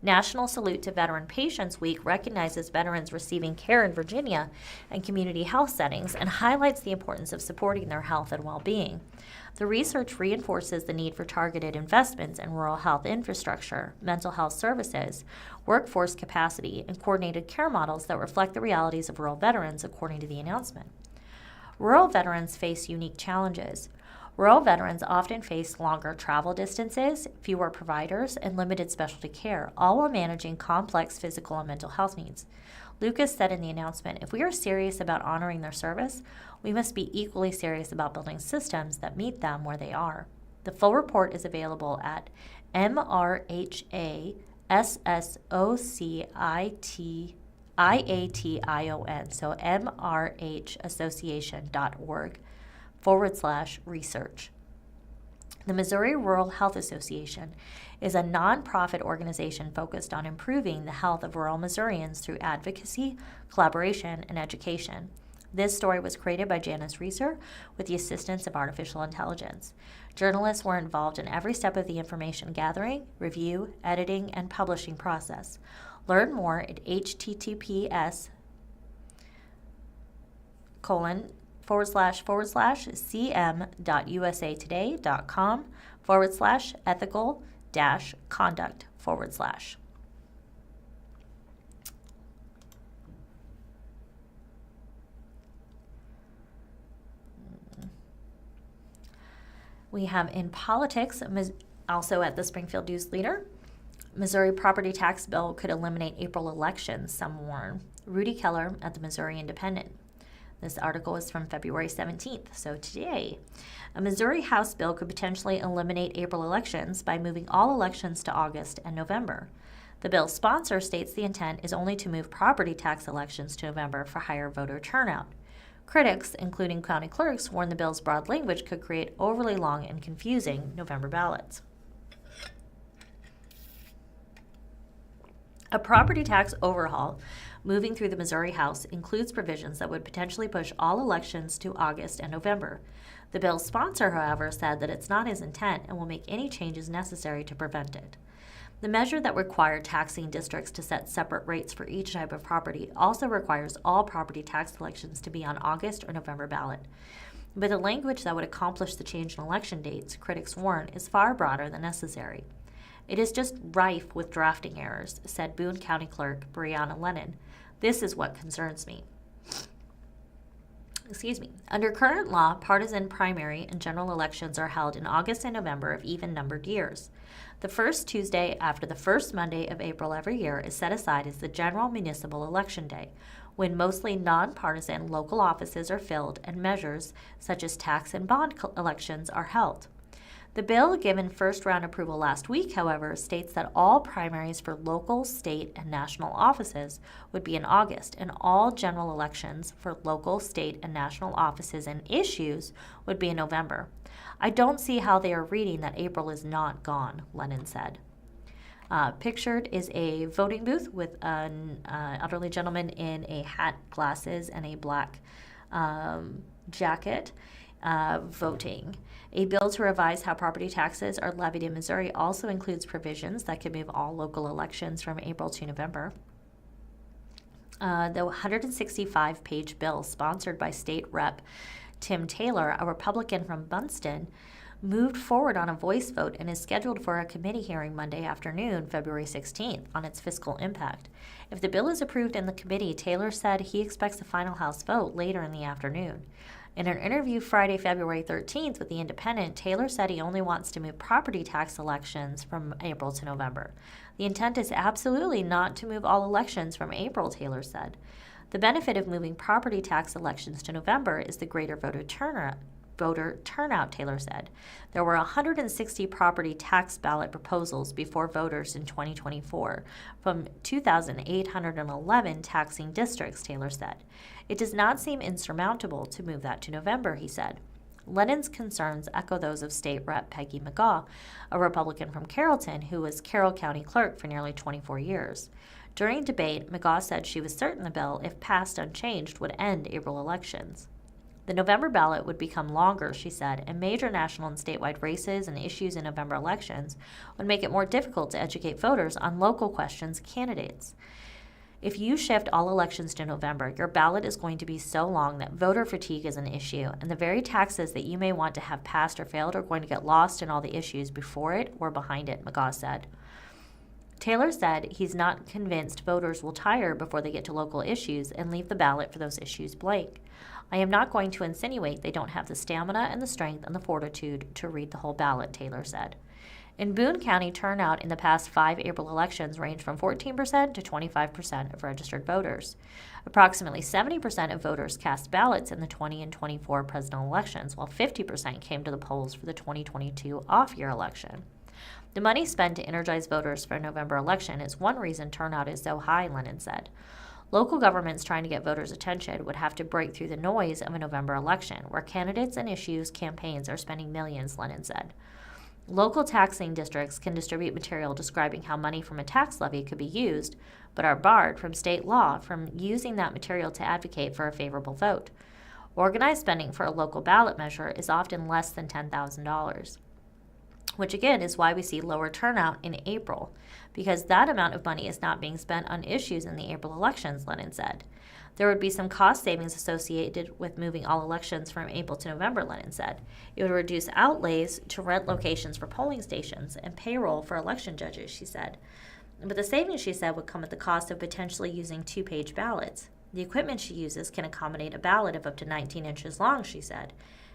National Salute to Veteran Patients Week recognizes veterans receiving care in Virginia and community health settings and highlights the importance of supporting their health and well-being. The research reinforces the need for targeted investments in rural health infrastructure, mental health services, workforce capacity, and coordinated care models that reflect the realities of rural veterans, according to the announcement. Rural veterans face unique challenges. Rural veterans often face longer travel distances, fewer providers, and limited specialty care, all while managing complex physical and mental health needs. Lucas said in the announcement, if we are serious about honoring their service, we must be equally serious about building systems that meet them where they are. The full report is available at MRHASSOCIATION, so mrhassociation.org/research. The Missouri Rural Health Association is a nonprofit organization focused on improving the health of rural Missourians through advocacy, collaboration, and education. This story was created by Janice Reeser with the assistance of artificial intelligence. Journalists were involved in every step of the information gathering, review, editing, and publishing process. Learn more at https://cm.usatoday.com/ethical-conduct/. We have in politics, also at the Springfield News-Leader, Missouri property tax bill could eliminate April elections, some warn. Rudy Keller at the Missouri Independent. This article is from February 17th, so today. A Missouri House bill could potentially eliminate April elections by moving all elections to August and November. The bill's sponsor states the intent is only to move property tax elections to November for higher voter turnout. Critics, including county clerks, warn the bill's broad language could create overly long and confusing November ballots. A property tax overhaul moving through the Missouri House includes provisions that would potentially push all elections to August and November. The bill's sponsor, however, said that it's not his intent and will make any changes necessary to prevent it. The measure that required taxing districts to set separate rates for each type of property also requires all property tax elections to be on August or November ballot. But the language that would accomplish the change in election dates, critics warn, is far broader than necessary. It is just rife with drafting errors, said Boone County Clerk Brianna Lennon. This is what concerns me. Under current law, partisan primary and general elections are held in August and November of even-numbered years. The first Tuesday after the first Monday of April every year is set aside as the general municipal election day, when mostly nonpartisan local offices are filled and measures such as tax and bond elections are held. The bill, given first-round approval last week, however, states that all primaries for local, state, and national offices would be in August, and all general elections for local, state, and national offices and issues would be in November. I don't see how they are reading that April is not gone, Lennon said. Pictured is a voting booth with an elderly gentleman in a hat, glasses, and a black jacket voting. A bill to revise how property taxes are levied in Missouri also includes provisions that could move all local elections from April to November. The 165-page bill, sponsored by State Rep. Tim Taylor, a Republican from Bunston, moved forward on a voice vote and is scheduled for a committee hearing Monday afternoon, February 16th, on its fiscal impact. If the bill is approved in the committee, Taylor said he expects a final House vote later in the afternoon. In an interview Friday, February 13th with The Independent, Taylor said he only wants to move property tax elections from April to November. The intent is absolutely not to move all elections from April, Taylor said. The benefit of moving property tax elections to November is the greater voter turnout, Taylor said. There were 160 property tax ballot proposals before voters in 2024 from 2,811 taxing districts, Taylor said. It does not seem insurmountable to move that to November, he said. Lennon's concerns echo those of State Rep. Peggy McGaugh, a Republican from Carrollton who was Carroll County Clerk for nearly 24 years. During debate, McGaugh said she was certain the bill, if passed unchanged, would end April elections. The November ballot would become longer, she said, and major national and statewide races and issues in November elections would make it more difficult to educate voters on local questions and candidates. If you shift all elections to November, your ballot is going to be so long that voter fatigue is an issue, and the very taxes that you may want to have passed or failed are going to get lost in all the issues before it or behind it, McGaugh said. Taylor said he's not convinced voters will tire before they get to local issues and leave the ballot for those issues blank. I am not going to insinuate they don't have the stamina and the strength and the fortitude to read the whole ballot, Taylor said. In Boone County, turnout in the past 5 April elections ranged from 14% to 25% of registered voters. Approximately 70% of voters cast ballots in the 20 and 24 presidential elections, while 50% came to the polls for the 2022 off-year election. The money spent to energize voters for a November election is one reason turnout is so high, Lennon said. Local governments trying to get voters' attention would have to break through the noise of a November election, where candidates and issues campaigns are spending millions, Lennon said. Local taxing districts can distribute material describing how money from a tax levy could be used, but are barred from state law from using that material to advocate for a favorable vote. Organized spending for a local ballot measure is often less than $10,000, which again is why we see lower turnout in April, because that amount of money is not being spent on issues in the April elections, Lennon said. There would be some cost savings associated with moving all elections from April to November, Lennon said. It would reduce outlays to rent locations for polling stations and payroll for election judges, she said. But the savings, she said, would come at the cost of potentially using 2-page ballots. The equipment she uses can accommodate a ballot of up to 19 inches long, she said.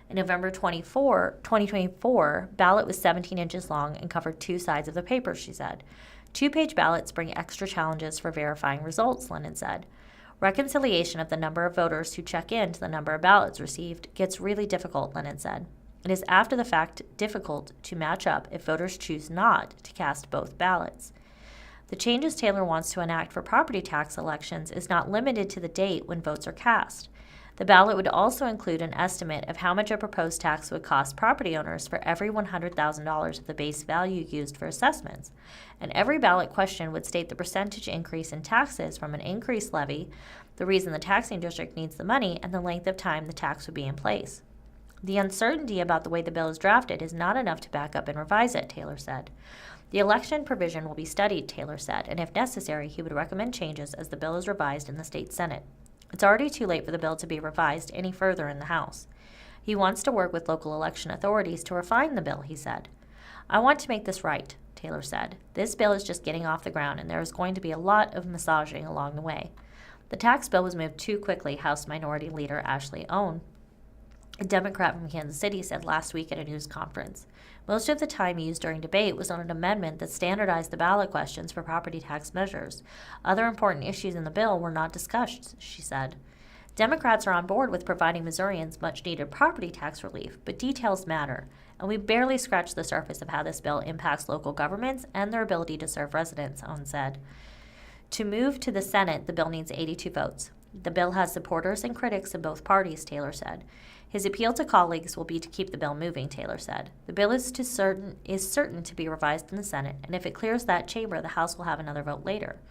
In November 2024, ballot was 17 inches long and covered 2 sides of the paper, she said. 2-page ballots bring extra challenges for verifying results, Lennon said. Reconciliation of the number of voters who check in to the number of ballots received gets really difficult, Lennon said. It is after the fact difficult to match up if voters choose not to cast both ballots. The changes Taylor wants to enact for property tax elections is not limited to the date when votes are cast. The ballot would also include an estimate of how much a proposed tax would cost property owners for every $100,000 of the base value used for assessments, and every ballot question would state the percentage increase in taxes from an increased levy, the reason the taxing district needs the money, and the length of time the tax would be in place. The uncertainty about the way the bill is drafted is not enough to back up and revise it, Taylor said. The election provision will be studied, Taylor said, and if necessary, he would recommend changes as the bill is revised in the state Senate. It's already too late for the bill to be revised any further in the House. He wants to work with local election authorities to refine the bill, he said. I want to make this right, Taylor said. This bill is just getting off the ground, and there is going to be a lot of massaging along the way. The tax bill was moved too quickly, House Minority Leader Ashley Owen, a Democrat from Kansas City, said last week at a news conference. Most of the time used during debate was on an amendment that standardized the ballot questions for property tax measures. Other important issues in the bill were not discussed, she said. Democrats are on board with providing Missourians much-needed property tax relief, but details matter, and we barely scratched the surface of how this bill impacts local governments and their ability to serve residents, Owen said. To move to the Senate, the bill needs 82 votes. The bill has supporters and critics in both parties, Taylor said. His appeal to colleagues will be to keep the bill moving, Taylor said. The bill is certain to be revised in the Senate, and if it clears that chamber, the House will have another vote later.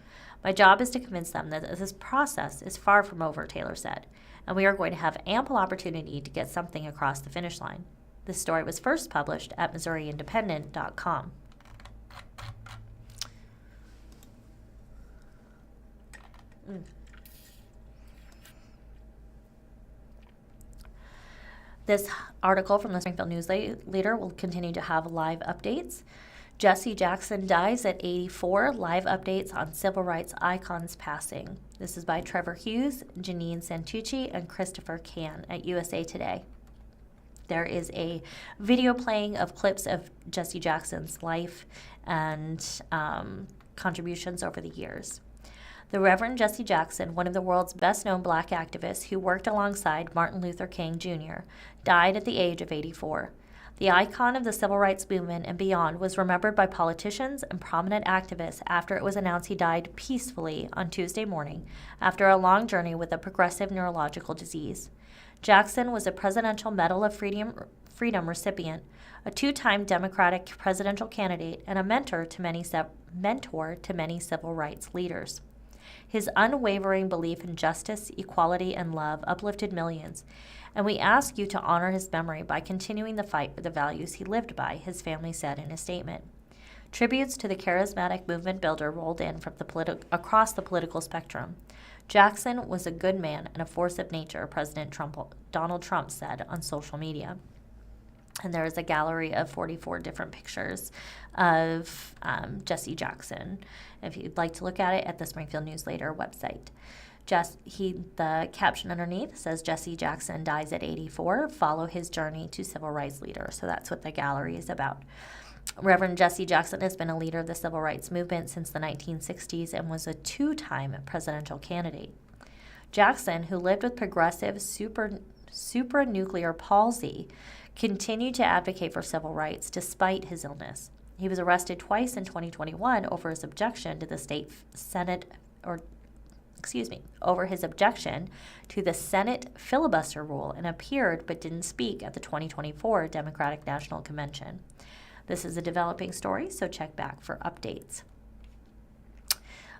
My job is to convince them that this process is far from over, Taylor said, and we are going to have ample opportunity to get something across the finish line. This story was first published at MissouriIndependent.com. This article from the Springfield News-Leader will continue to have live updates. Jesse Jackson dies at 84, live updates on civil rights icons passing. This is by Trevor Hughes, Janine Santucci, and Christopher Can at USA Today. There is a video playing of clips of Jesse Jackson's life and contributions over the years. The Reverend Jesse Jackson, one of the world's best-known black activists who worked alongside Martin Luther King Jr., died at the age of 84. The icon of the civil rights movement and beyond was remembered by politicians and prominent activists after it was announced he died peacefully on Tuesday morning after a long journey with a progressive neurological disease. Jackson was a Presidential Medal of Freedom recipient, a two-time Democratic presidential candidate, and a mentor to many civil rights leaders. His unwavering belief in justice, equality, and love uplifted millions, and we ask you to honor his memory by continuing the fight for the values he lived by, his family said in a statement. Tributes to the charismatic movement builder rolled in from across the political spectrum. Jackson was a good man and a force of nature, President Donald Trump said on social media. And there is a gallery of 44 different pictures of Jesse Jackson, if you'd like to look at it, at the Springfield News-Leader website. The caption underneath says, Jesse Jackson dies at 84, follow his journey to civil rights leader. So that's what the gallery is about. Reverend Jesse Jackson has been a leader of the civil rights movement since the 1960s and was a two-time presidential candidate. Jackson, who lived with progressive supranuclear palsy, continued to advocate for civil rights despite his illness. He was arrested twice in 2021 over his objection to the Senate filibuster rule and appeared but didn't speak at the 2024 Democratic National Convention. This is a developing story, so check back for updates.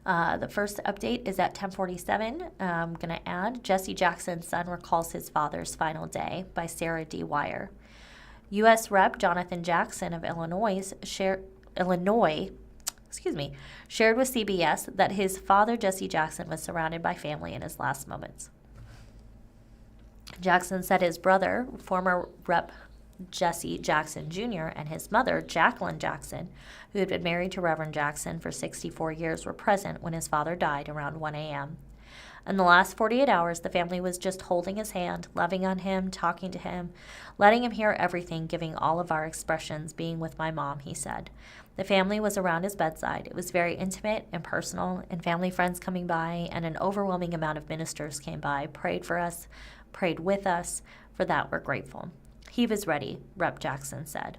The first update is at 10:47. I'm going to add Jesse Jackson's son recalls his father's final day by Sarah D. Wire. U.S. Rep. Jonathan Jackson of Illinois shared with CBS that his father, Jesse Jackson, was surrounded by family in his last moments. Jackson said his brother, former Rep. Jesse Jackson Jr., and his mother, Jacqueline Jackson, who had been married to Reverend Jackson for 64 years, were present when his father died around 1 a.m. In the last 48 hours, the family was just holding his hand, loving on him, talking to him, letting him hear everything, giving all of our expressions, being with my mom, he said. The family was around his bedside. It was very intimate and personal, and family friends coming by, and an overwhelming amount of ministers came by, prayed for us, prayed with us. For that, we're grateful. He was ready, Rep. Jackson said.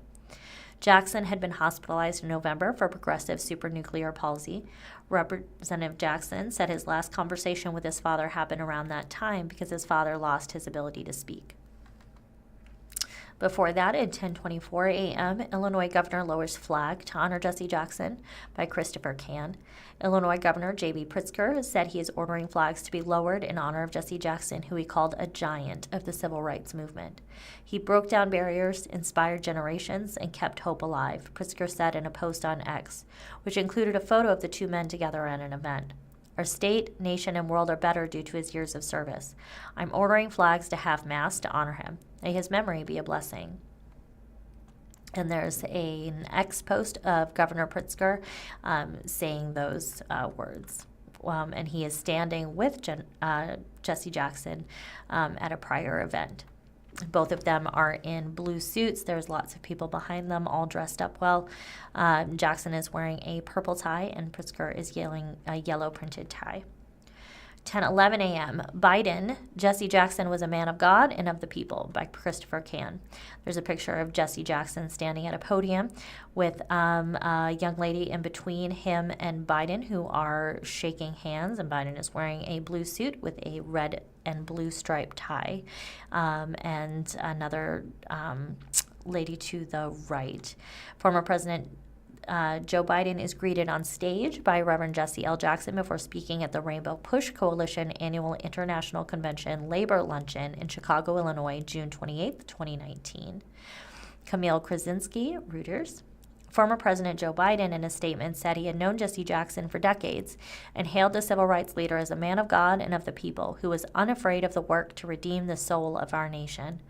Jackson had been hospitalized in November for progressive supranuclear palsy. Representative Jackson said his last conversation with his father happened around that time because his father lost his ability to speak. Before that, at 10:24 a.m., Illinois Governor lowers flag to honor Jesse Jackson by Christopher Can. Illinois Governor J.B. Pritzker said he is ordering flags to be lowered in honor of Jesse Jackson, who he called a giant of the civil rights movement. He broke down barriers, inspired generations, and kept hope alive, Pritzker said in a post on X, which included a photo of the two men together at an event. Our state, nation, and world are better due to his years of service. I'm ordering flags to half-mast to honor him. May his memory be a blessing. And there's an X post of Governor Pritzker saying those words. And he is standing with Jesse Jackson at a prior event. Both of them are in blue suits. There's lots of people behind them, all dressed up well. Jackson is wearing a purple tie, and Pritzker is yelling a yellow printed tie. 10:11 a.m. Biden, Jesse Jackson was a man of God and of the people by Christopher Can. There's a picture of Jesse Jackson standing at a podium with a young lady in between him and Biden who are shaking hands, and Biden is wearing a blue suit with a red and blue striped tie, and another lady to the right. Former President Joe Biden is greeted on stage by Reverend Jesse L. Jackson before speaking at the Rainbow Push Coalition Annual International Convention Labor Luncheon in Chicago, Illinois, June 28, 2019. Camille Krasinski, Reuters. Former President Joe Biden, in a statement, said he had known Jesse Jackson for decades and hailed the civil rights leader as a man of God and of the people who was unafraid of the work to redeem the soul of our nation.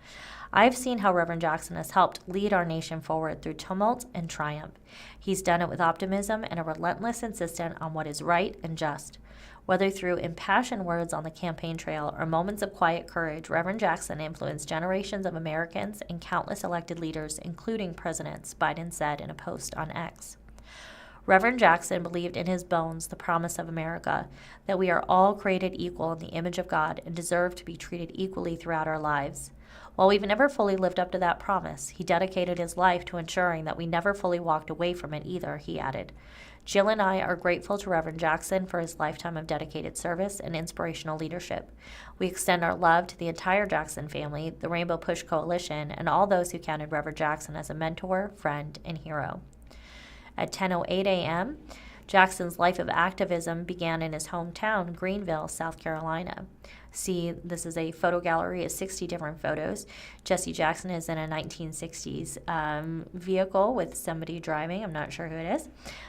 I've seen how Reverend Jackson has helped lead our nation forward through tumult and triumph. He's done it with optimism and a relentless insistence on what is right and just. Whether through impassioned words on the campaign trail or moments of quiet courage, Reverend Jackson influenced generations of Americans and countless elected leaders, including presidents, Biden said in a post on X. Reverend Jackson believed in his bones the promise of America, that we are all created equal in the image of God and deserve to be treated equally throughout our lives. While we've never fully lived up to that promise, he dedicated his life to ensuring that we never fully walked away from it either, he added. Jill and I are grateful to Reverend Jackson for his lifetime of dedicated service and inspirational leadership. We extend our love to the entire Jackson family, the Rainbow Push Coalition, and all those who counted Reverend Jackson as a mentor, friend, and hero. At 10:08 a.m., Jackson's life of activism began in his hometown, Greenville, South Carolina. See, this is a photo gallery of 60 different photos. Jesse Jackson is in a 1960s vehicle with somebody driving. I'm not sure who it is.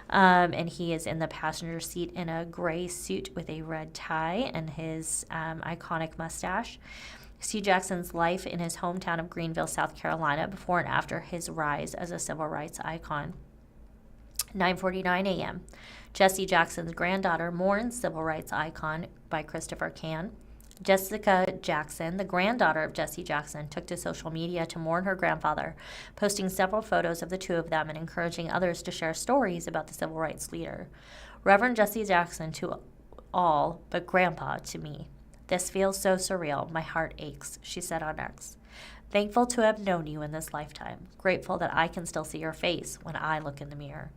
And he is in the passenger seat in a gray suit with a red tie and his iconic mustache. See Jackson's life in his hometown of Greenville, South Carolina, before and after his rise as a civil rights icon. 9:49 a.m. Jesse Jackson's granddaughter mourns civil rights icon by Christopher Can. Jessica Jackson, the granddaughter of Jesse Jackson, took to social media to mourn her grandfather, posting several photos of the two of them and encouraging others to share stories about the civil rights leader. Reverend Jesse Jackson to all, but Grandpa to me. This feels so surreal. My heart aches, she said on X. Thankful to have known you in this lifetime. Grateful that I can still see your face when I look in the mirror.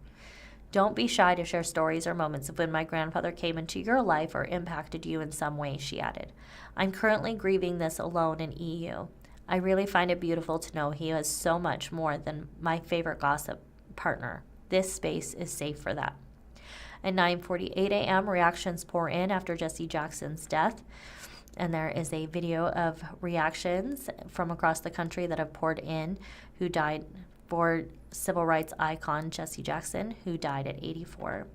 Don't be shy to share stories or moments of when my grandfather came into your life or impacted you in some way, she added. I'm currently grieving this alone in EU. I really find it beautiful to know he is so much more than my favorite gossip partner. This space is safe for that. At 9:48 a.m., reactions pour in after Jesse Jackson's death. And there is a video of reactions from across the country that have poured in who died for civil rights icon Jesse Jackson, who died at 84.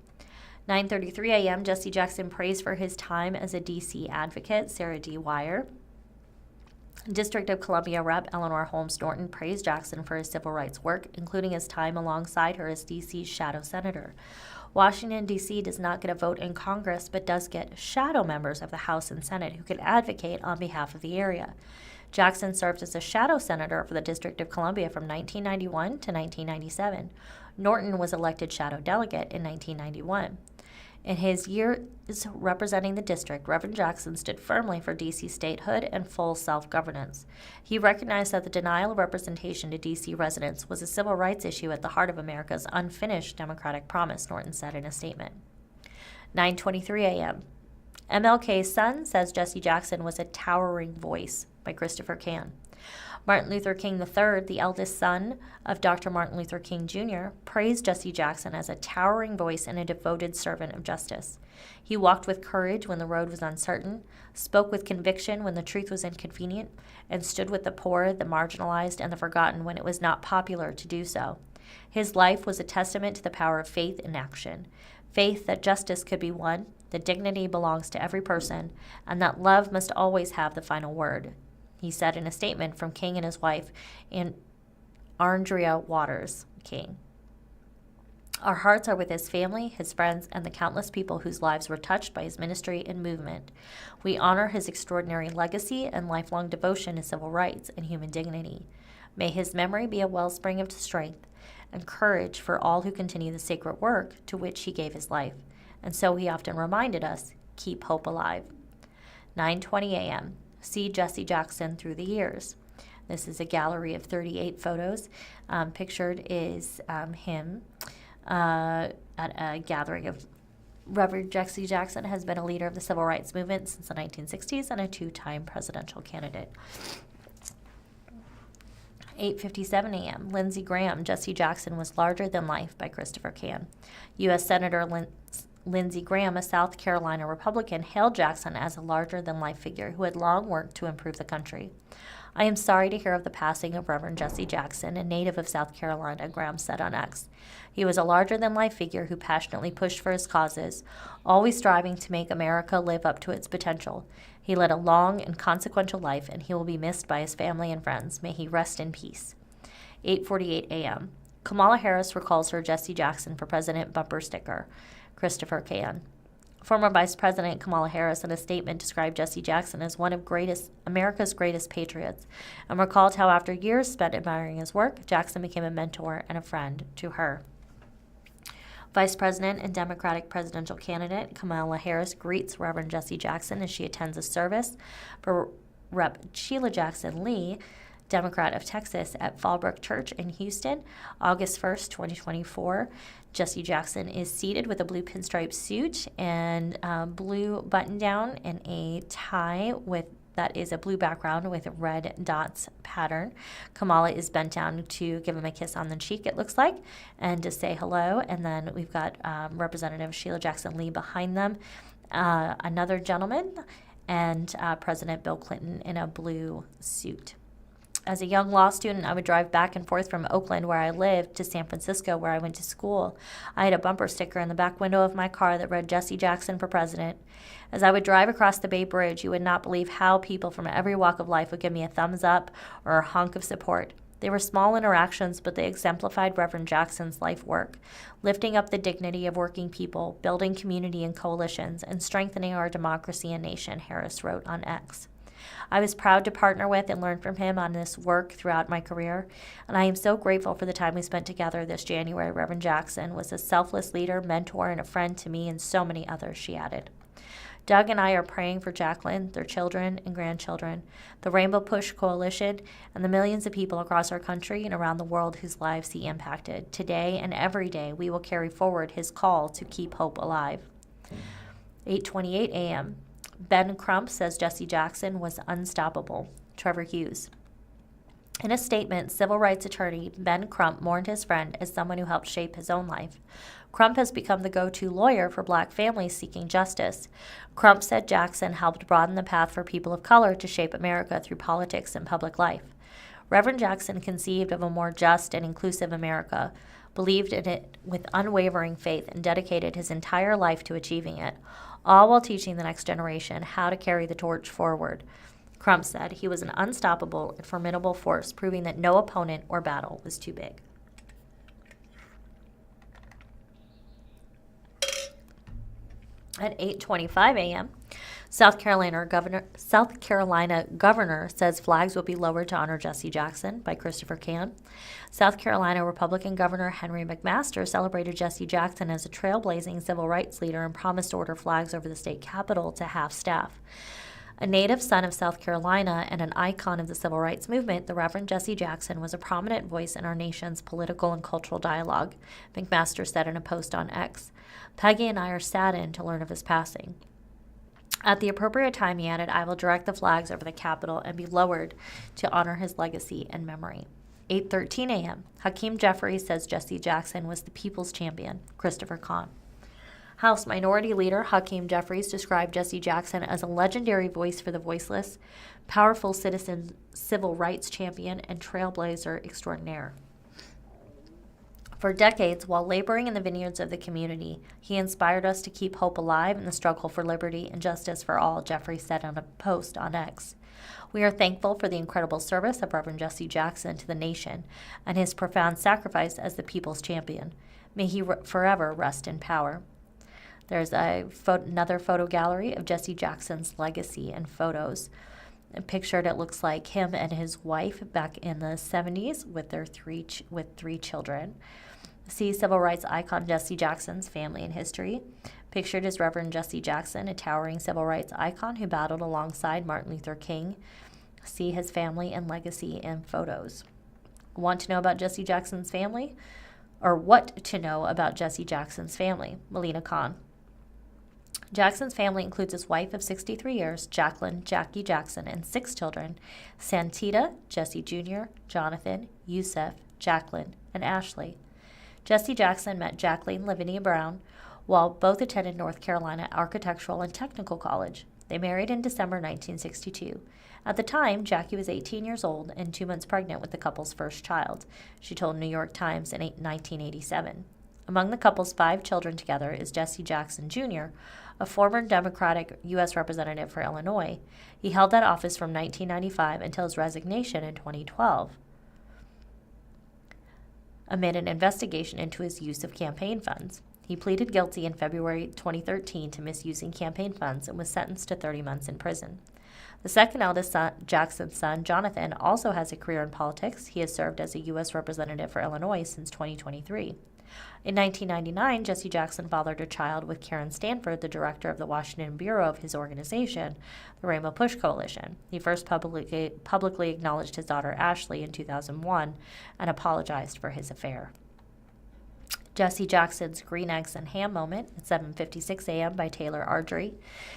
9:33 a.m., Jesse Jackson praised for his time as a D.C. advocate, Sarah D. Wire. District of Columbia Rep. Eleanor Holmes Norton praised Jackson for his civil rights work, including his time alongside her as D.C.'s shadow senator. Washington, D.C. does not get a vote in Congress, but does get shadow members of the House and Senate who can advocate on behalf of the area. Jackson served as a shadow senator for the District of Columbia from 1991 to 1997. Norton was elected shadow delegate in 1991. In his years representing the district, Reverend Jackson stood firmly for D.C. statehood and full self-governance. He recognized that the denial of representation to D.C. residents was a civil rights issue at the heart of America's unfinished democratic promise, Norton said in a statement. 9:23 a.m. MLK's son says Jesse Jackson was a towering voice by Christopher Can. Martin Luther King III, the eldest son of Dr. Martin Luther King Jr., praised Jesse Jackson as a towering voice and a devoted servant of justice. He walked with courage when the road was uncertain, spoke with conviction when the truth was inconvenient, and stood with the poor, the marginalized, and the forgotten when it was not popular to do so. His life was a testament to the power of faith in action, faith that justice could be won, that dignity belongs to every person, and that love must always have the final word, he said in a statement from King and his wife, Andrea Waters King. Our hearts are with his family, his friends, and the countless people whose lives were touched by his ministry and movement. We honor his extraordinary legacy and lifelong devotion to civil rights and human dignity. May his memory be a wellspring of strength and courage for all who continue the sacred work to which he gave his life. And so he often reminded us, keep hope alive. 9:20 a.m. See Jesse Jackson through the years. This is a gallery of 38 photos. Pictured is him at a gathering of Reverend Jesse Jackson has been a leader of the civil rights movement since the 1960s and a two-time presidential candidate. 8:57 a.m. Lindsey Graham, Jesse Jackson was larger than life by Christopher Can. U.S. Senator Lindsey Graham, a South Carolina Republican, hailed Jackson as a larger-than-life figure who had long worked to improve the country. I am sorry to hear of the passing of Reverend Jesse Jackson, a native of South Carolina, Graham said on X. He was a larger-than-life figure who passionately pushed for his causes, always striving to make America live up to its potential. He led a long and consequential life, and he will be missed by his family and friends. May he rest in peace. 8:48 a.m. Kamala Harris recalls her Jesse Jackson for President bumper sticker. Christopher Can. Former Vice President Kamala Harris in a statement described Jesse Jackson as one of America's greatest patriots and recalled how after years spent admiring his work, Jackson became a mentor and a friend to her. Vice President and Democratic presidential candidate Kamala Harris greets Reverend Jesse Jackson as she attends a service for Rep. Sheila Jackson Lee, Democrat of Texas, at Fallbrook Church in Houston, August 1st, 2024. Jesse Jackson is seated with a blue pinstripe suit and blue button-down and a tie that is a blue background with red dots pattern. Kamala is bent down to give him a kiss on the cheek, it looks like, and to say hello. And then we've got Representative Sheila Jackson Lee behind them, another gentleman, and President Bill Clinton in a blue suit. As a young law student, I would drive back and forth from Oakland, where I lived, to San Francisco, where I went to school. I had a bumper sticker in the back window of my car that read Jesse Jackson for president. As I would drive across the Bay Bridge, you would not believe how people from every walk of life would give me a thumbs up or a honk of support. They were small interactions, but they exemplified Reverend Jackson's life work, lifting up the dignity of working people, building community and coalitions, and strengthening our democracy and nation, Harris wrote on X. I was proud to partner with and learn from him on this work throughout my career, and I am so grateful for the time we spent together this January. Reverend Jackson was a selfless leader, mentor, and a friend to me and so many others, she added. Doug and I are praying for Jacqueline, their children and grandchildren, the Rainbow Push Coalition, and the millions of people across our country and around the world whose lives he impacted. Today and every day, we will carry forward his call to keep hope alive. 8:28 a.m. Ben Crump says Jesse Jackson was unstoppable. Trevor Hughes. In a statement, civil rights attorney Ben Crump mourned his friend as someone who helped shape his own life. Crump has become the go-to lawyer for black families seeking justice. Crump said Jackson helped broaden the path for people of color to shape America through politics and public life. Reverend Jackson conceived of a more just and inclusive America, believed in it with unwavering faith, and dedicated his entire life to achieving it, all while teaching the next generation how to carry the torch forward. Crump said he was an unstoppable and formidable force, proving that no opponent or battle was too big. At 8:25 a.m., South Carolina governor says flags will be lowered to honor Jesse Jackson, by Christopher Cann. South Carolina Republican Governor Henry McMaster celebrated Jesse Jackson as a trailblazing civil rights leader and promised to order flags over the state capitol to half staff. A native son of South Carolina and an icon of the civil rights movement, the Reverend Jesse Jackson was a prominent voice in our nation's political and cultural dialogue, McMaster said in a post on X. Peggy and I are saddened to learn of his passing. At the appropriate time, he added, I will direct the flags over the Capitol and be lowered to honor his legacy and memory. 8:13 a.m. Hakeem Jeffries says Jesse Jackson was the people's champion, Christopher Kahn. House Minority Leader Hakeem Jeffries described Jesse Jackson as a legendary voice for the voiceless, powerful citizen, civil rights champion, and trailblazer extraordinaire. For decades, while laboring in the vineyards of the community, he inspired us to keep hope alive in the struggle for liberty and justice for all, Jeffrey said on a post on X. We are thankful for the incredible service of Reverend Jesse Jackson to the nation and his profound sacrifice as the people's champion. May he forever rest in power. There's another photo gallery of Jesse Jackson's legacy and photos. And pictured, it looks like him and his wife back in the 70s with their three children. See civil rights icon Jesse Jackson's family and history. Pictured is Reverend Jesse Jackson, a towering civil rights icon who battled alongside Martin Luther King. See his family and legacy in photos. Want to know about Jesse Jackson's family? Or what to know about Jesse Jackson's family? Melina Kahn. Jackson's family includes his wife of 63 years, Jackie Jackson, and 6 children, Santita, Jesse Jr., Jonathan, Yusef, Jacqueline, and Ashley. Jesse Jackson met Jacqueline Lavinia Brown while both attended North Carolina Architectural and Technical College. They married in December 1962. At the time, Jackie was 18 years old and 2 months pregnant with the couple's first child, she told New York Times in 1987. Among the couple's 5 children together is Jesse Jackson Jr., a former Democratic U.S. representative for Illinois. He held that office from 1995 until his resignation in 2012, amid an investigation into his use of campaign funds. He pleaded guilty in February 2013 to misusing campaign funds and was sentenced to 30 months in prison. The second eldest son, Jackson's son, Jonathan, also has a career in politics. He has served as a U.S. representative for Illinois since 2023. In 1999, Jesse Jackson fathered a child with Karen Stanford, the director of the Washington bureau of his organization, the Rainbow Push Coalition. He first publicly acknowledged his daughter Ashley in 2001 and apologized for his affair. Jesse Jackson's Green Eggs and Ham moment at 7:56 a.m. by Taylor Ardrey.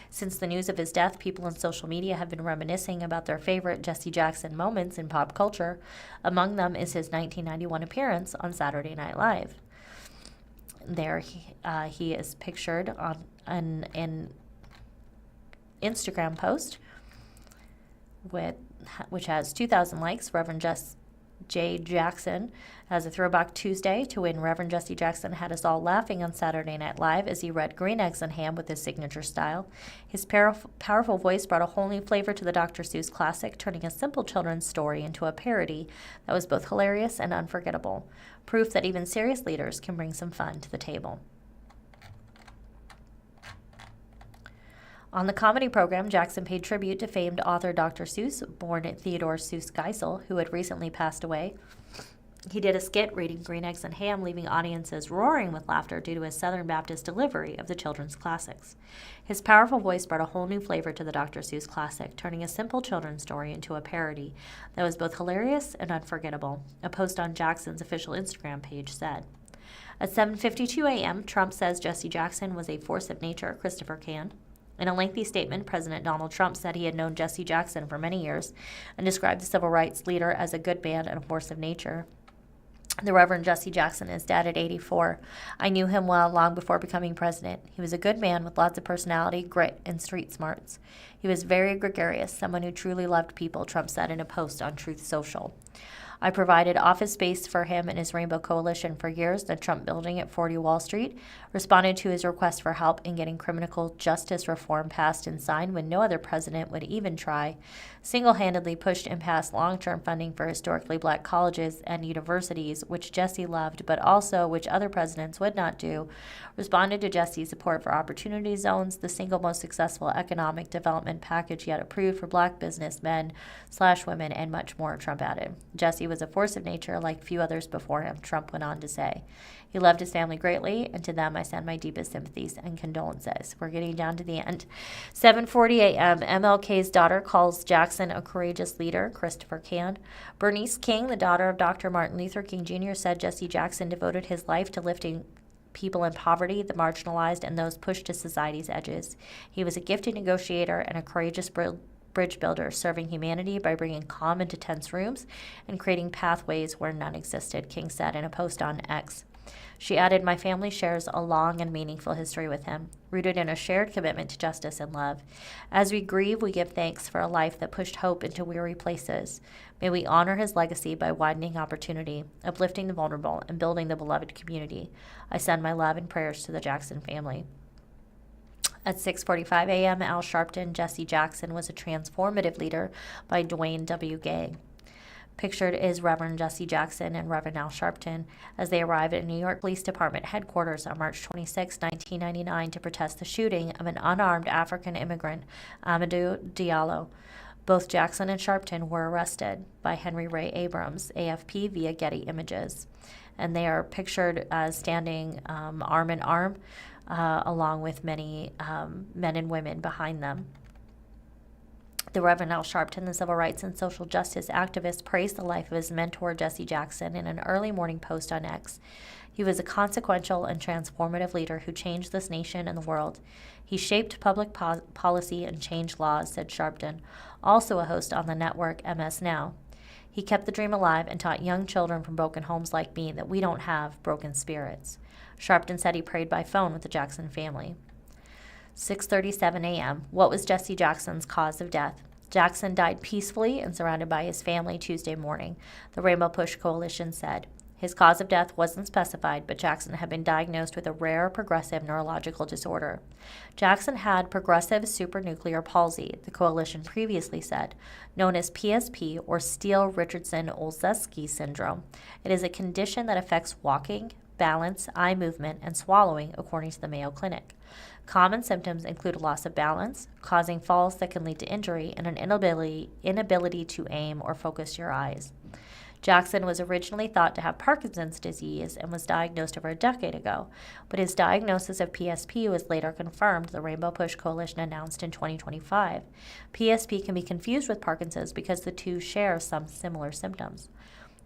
Since the news of his death, people on social media have been reminiscing about their favorite Jesse Jackson moments in pop culture. Among them is his 1991 appearance on Saturday Night Live. There he is pictured on an Instagram post which has 2,000 likes. Reverend J. Jackson as a Throwback Tuesday to when Reverend Jesse Jackson had us all laughing on Saturday Night Live as he read Green Eggs and Ham with his signature style. His powerful voice brought a whole new flavor to the Dr. Seuss classic, turning a simple children's story into a parody that was both hilarious and unforgettable. Proof that even serious leaders can bring some fun to the table. On the comedy program, Jackson paid tribute to famed author Dr. Seuss, born Theodore Seuss Geisel, who had recently passed away. He did a skit reading Green Eggs and Ham, leaving audiences roaring with laughter due to his Southern Baptist delivery of the children's classics. His powerful voice brought a whole new flavor to the Dr. Seuss classic, turning a simple children's story into a parody that was both hilarious and unforgettable, a post on Jackson's official Instagram page said. At 7:52 a.m., Trump says Jesse Jackson was a force of nature, Christopher Can. In a lengthy statement, President Donald Trump said he had known Jesse Jackson for many years and described the civil rights leader as a good man and a force of nature. The Reverend Jesse Jackson is dead at 84. I knew him well long before becoming president. He was a good man with lots of personality, grit, and street smarts. He was very gregarious, someone who truly loved people, Trump said in a post on Truth Social. I provided office space for him and his Rainbow Coalition for years. The Trump building at 40 Wall Street responded to his request for help in getting criminal justice reform passed and signed when no other president would even try. Single-handedly pushed and passed long-term funding for historically black colleges and universities, which Jesse loved, but also which other presidents would not do. Responded to Jesse's support for opportunity zones, the single most successful economic development package yet approved for black businessmen/women, and much more, Trump added. Jesse was a force of nature like few others before him, Trump went on to say. He loved his family greatly, and to them I send my deepest sympathies and condolences. We're getting down to the end. 7:40 a.m., MLK's daughter calls Jackson a courageous leader, Christopher Can. Bernice King, the daughter of Dr. Martin Luther King Jr., said Jesse Jackson devoted his life to lifting people in poverty, the marginalized, and those pushed to society's edges. He was a gifted negotiator and a courageous bridge builder, serving humanity by bringing calm into tense rooms and creating pathways where none existed, King said in a post on X. She added, my family shares a long and meaningful history with him, rooted in a shared commitment to justice and love. As we grieve, we give thanks for a life that pushed hope into weary places. May we honor his legacy by widening opportunity, uplifting the vulnerable, and building the beloved community. I send my love and prayers to the Jackson family. At 6:45 a.m., Al Sharpton, Jesse Jackson was a transformative leader by Dwayne W. Gay. Pictured is Reverend Jesse Jackson and Reverend Al Sharpton as they arrived at New York Police Department headquarters on March 26, 1999 to protest the shooting of an unarmed African immigrant, Amadou Diallo. Both Jackson and Sharpton were arrested by Henry Ray Abrams, AFP, via Getty Images. And they are pictured as standing arm in arm, along with many men and women behind them. The Reverend Al Sharpton, the civil rights and social justice activist, praised the life of his mentor, Jesse Jackson, in an early morning post on X. He was a consequential and transformative leader who changed this nation and the world. He shaped public policy and changed laws, said Sharpton, also a host on the network MS Now. He kept the dream alive and taught young children from broken homes like me that we don't have broken spirits. Sharpton said he prayed by phone with the Jackson family. 6:37 a.m. What was Jesse Jackson's cause of death? Jackson died peacefully and surrounded by his family Tuesday morning, the Rainbow Push Coalition said. His cause of death wasn't specified, but Jackson had been diagnosed with a rare progressive neurological disorder. Jackson had progressive supranuclear palsy, the coalition previously said, known as PSP or Steele-Richardson-Olszewski syndrome. It is a condition that affects walking, balance, eye movement, and swallowing, according to the Mayo Clinic. Common symptoms include a loss of balance, causing falls that can lead to injury, and an inability to aim or focus your eyes. Jackson was originally thought to have Parkinson's disease and was diagnosed over a decade ago, but his diagnosis of PSP was later confirmed, the Rainbow Push Coalition announced in 2025. PSP can be confused with Parkinson's because the two share some similar symptoms.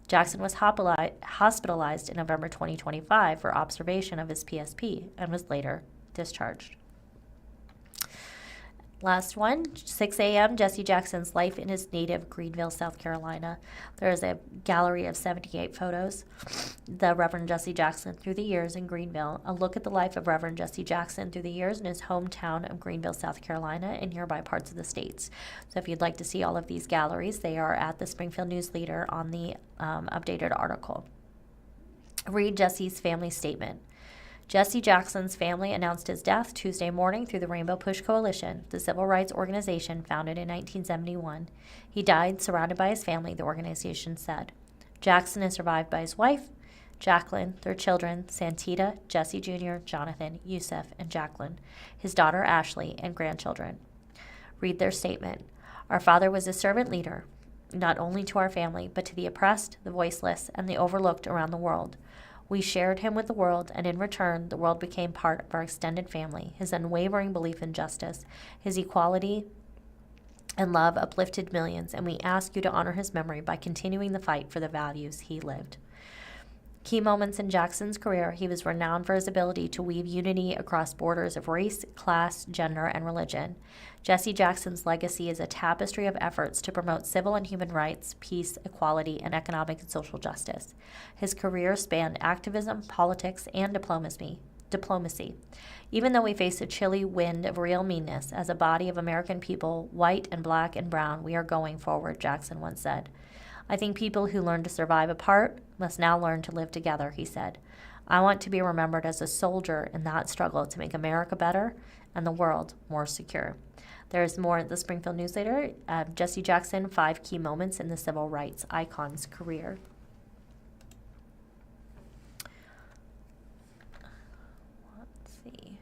Jackson was hospitalized in November 2025 for observation of his PSP and was later discharged. Last one, 6 a.m., Jesse Jackson's life in his native Greenville, South Carolina. There is a gallery of 78 photos. The Reverend Jesse Jackson through the years in Greenville. A look at the life of Reverend Jesse Jackson through the years in his hometown of Greenville, South Carolina, and nearby parts of the states. So if you'd like to see all of these galleries, they are at the Springfield News-Leader on the updated article. Read Jesse's family statement. Jesse Jackson's family announced his death Tuesday morning through the Rainbow Push Coalition, the civil rights organization founded in 1971. He died surrounded by his family, the organization said. Jackson is survived by his wife, Jacqueline, their children, Santita, Jesse Jr., Jonathan, Yusuf, and Jacqueline, his daughter Ashley, and grandchildren. Read their statement. Our father was a servant leader, not only to our family, but to the oppressed, the voiceless, and the overlooked around the world. We shared him with the world, and in return, the world became part of our extended family. His unwavering belief in justice, his equality, and love uplifted millions, and we ask you to honor his memory by continuing the fight for the values he lived. Key moments in Jackson's career, he was renowned for his ability to weave unity across borders of race, class, gender, and religion. Jesse Jackson's legacy is a tapestry of efforts to promote civil and human rights, peace, equality, and economic and social justice. His career spanned activism, politics, and diplomacy. Even though we face a chilly wind of real meanness, as a body of American people, white and black and brown, we are going forward, Jackson once said. I think people who learn to survive apart must now learn to live together, he said. I want to be remembered as a soldier in that struggle to make America better and the world more secure. There is more at the Springfield News-Leader. Jesse Jackson, 5 key moments in the civil rights icon's career. Let's see.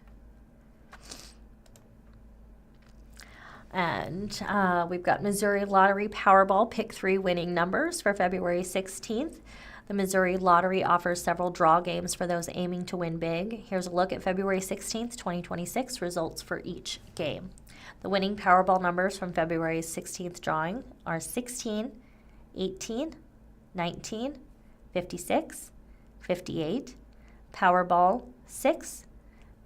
And we've got Missouri Lottery Powerball Pick 3 winning numbers for February 16th. The Missouri Lottery offers several draw games for those aiming to win big. Here's a look at February 16th, 2026 results for each game. The winning Powerball numbers from February's 16th drawing are 16, 18, 19, 56, 58, Powerball 6,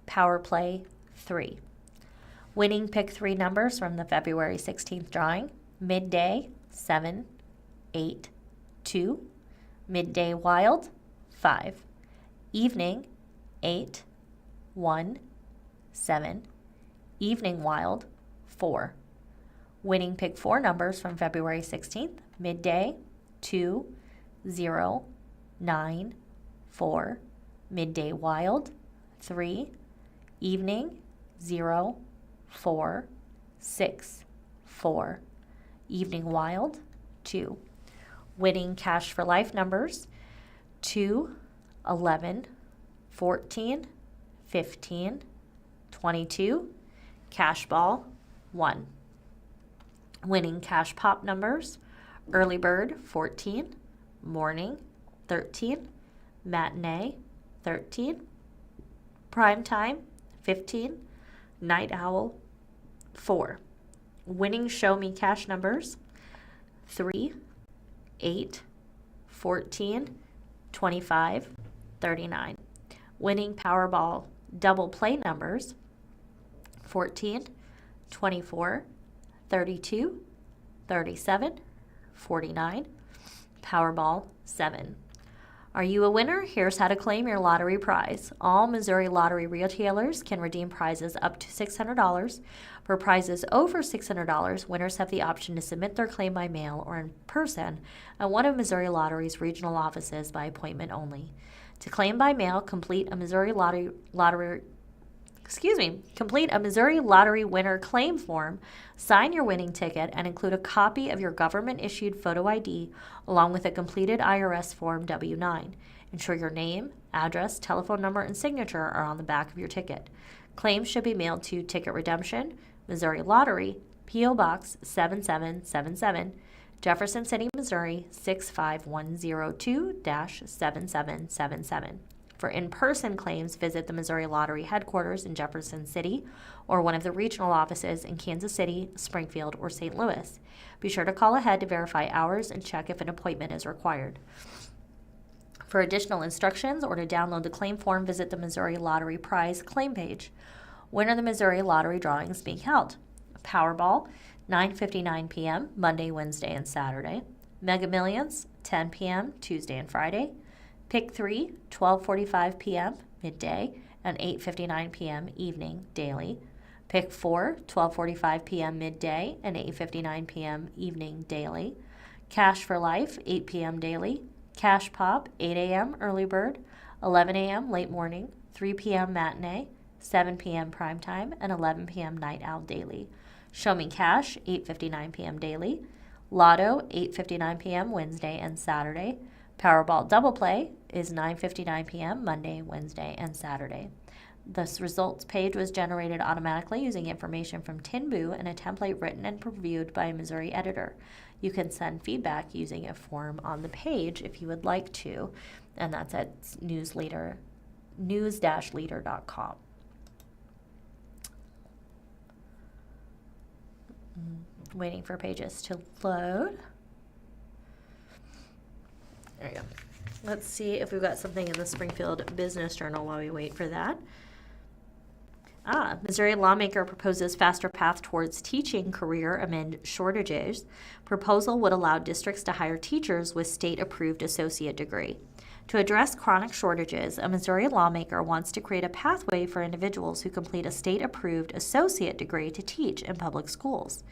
Power Play 3. Winning Pick 3 numbers from the February 16th drawing: Midday 7, 8, 2, Midday Wild 5, Evening 8, 1, 7, Evening Wild 4. Winning Pick 4 numbers from February 16th: Midday 2, 0, 9, 4, Midday Wild 3, Evening 0, 4, 6, 4, Evening Wild 2. Winning Cash for Life numbers: 2, 11, 14, 15, 22, Cash Ball 1. Winning Cash Pop numbers: Early Bird 14, Morning 13, Matinee 13, Prime Time 15, Night Owl 4. Winning Show Me Cash numbers: 3, 8, 14, 25, 39. Winning Powerball Double Play numbers: 14, 24, 32, 37, 49. Powerball 7. Are you a winner? Here's how to claim your lottery prize. All Missouri lottery retailers can redeem prizes up to $600. For prizes over $600, winners have the option to submit their claim by mail or in person at one of Missouri Lottery's regional offices by appointment only. To claim by mail, complete a Missouri Lottery winner claim form, sign your winning ticket, and include a copy of your government-issued photo ID along with a completed IRS Form W-9. Ensure your name, Address, telephone number, and signature are on the back of your ticket. Claims should be mailed to Ticket Redemption, Missouri Lottery, P.O. Box 7777, Jefferson City, Missouri 65102-7777. For in-person claims, visit the Missouri Lottery headquarters in Jefferson City or one of the regional offices in Kansas City, Springfield, or St. Louis. Be sure to call ahead to verify hours and check if an appointment is required. For additional instructions or to download the claim form, visit the Missouri Lottery Prize claim page. When are the Missouri Lottery drawings being held? Powerball, 9:59 p.m., Monday, Wednesday, and Saturday. Mega Millions, 10 p.m., Tuesday and Friday. Pick 3, 12:45 p.m., midday, and 8:59 p.m., evening, daily. Pick 4, 12:45 p.m., midday, and 8:59 p.m., evening, daily. Cash for Life, 8 p.m. daily. Cash Pop, 8 a.m., early bird, 11 a.m., late morning, 3 p.m., matinee, 7 p.m. prime time, and 11 p.m. night owl daily. Show Me Cash, 8:59 p.m. daily. Lotto, 8:59 p.m. Wednesday and Saturday. Powerball Double Play is 9:59 p.m. Monday, Wednesday, and Saturday. This results page was generated automatically using information from Tinboo and a template written and reviewed by a Missouri editor. You can send feedback using a form on the page if you would like to, and that's at news-leader, news-leader.com. Waiting for pages to load. There you go. Let's see if we've got something in the Springfield Business Journal while we wait for that. Missouri lawmaker proposes faster path towards teaching career amid shortages. Proposal would allow districts to hire teachers with state-approved associate degree. To address chronic shortages, a Missouri lawmaker wants to create a pathway for individuals who complete a state-approved associate degree to teach in public schools.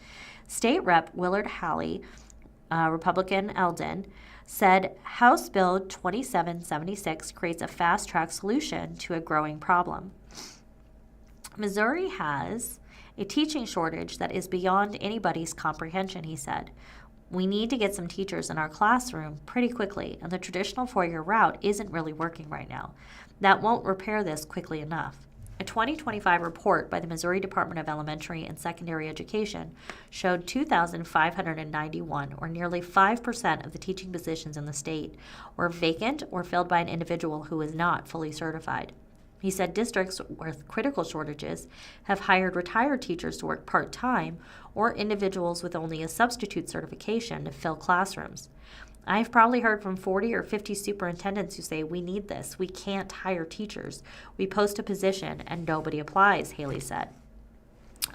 State Rep. Willard Halley, Republican Eldon, said House Bill 2776 creates a fast-track solution to a growing problem. Missouri has a teaching shortage that is beyond anybody's comprehension, he said. We need to get some teachers in our classroom pretty quickly, and the traditional four-year route isn't really working right now. That won't repair this quickly enough. A 2025 report by the Missouri Department of Elementary and Secondary Education showed 2,591, or nearly 5% of the teaching positions in the state, were vacant or filled by an individual who is not fully certified. He said districts with critical shortages have hired retired teachers to work part-time or individuals with only a substitute certification to fill classrooms. I've probably heard from 40 or 50 superintendents who say, we need this, we can't hire teachers. We post a position and nobody applies, Haley said.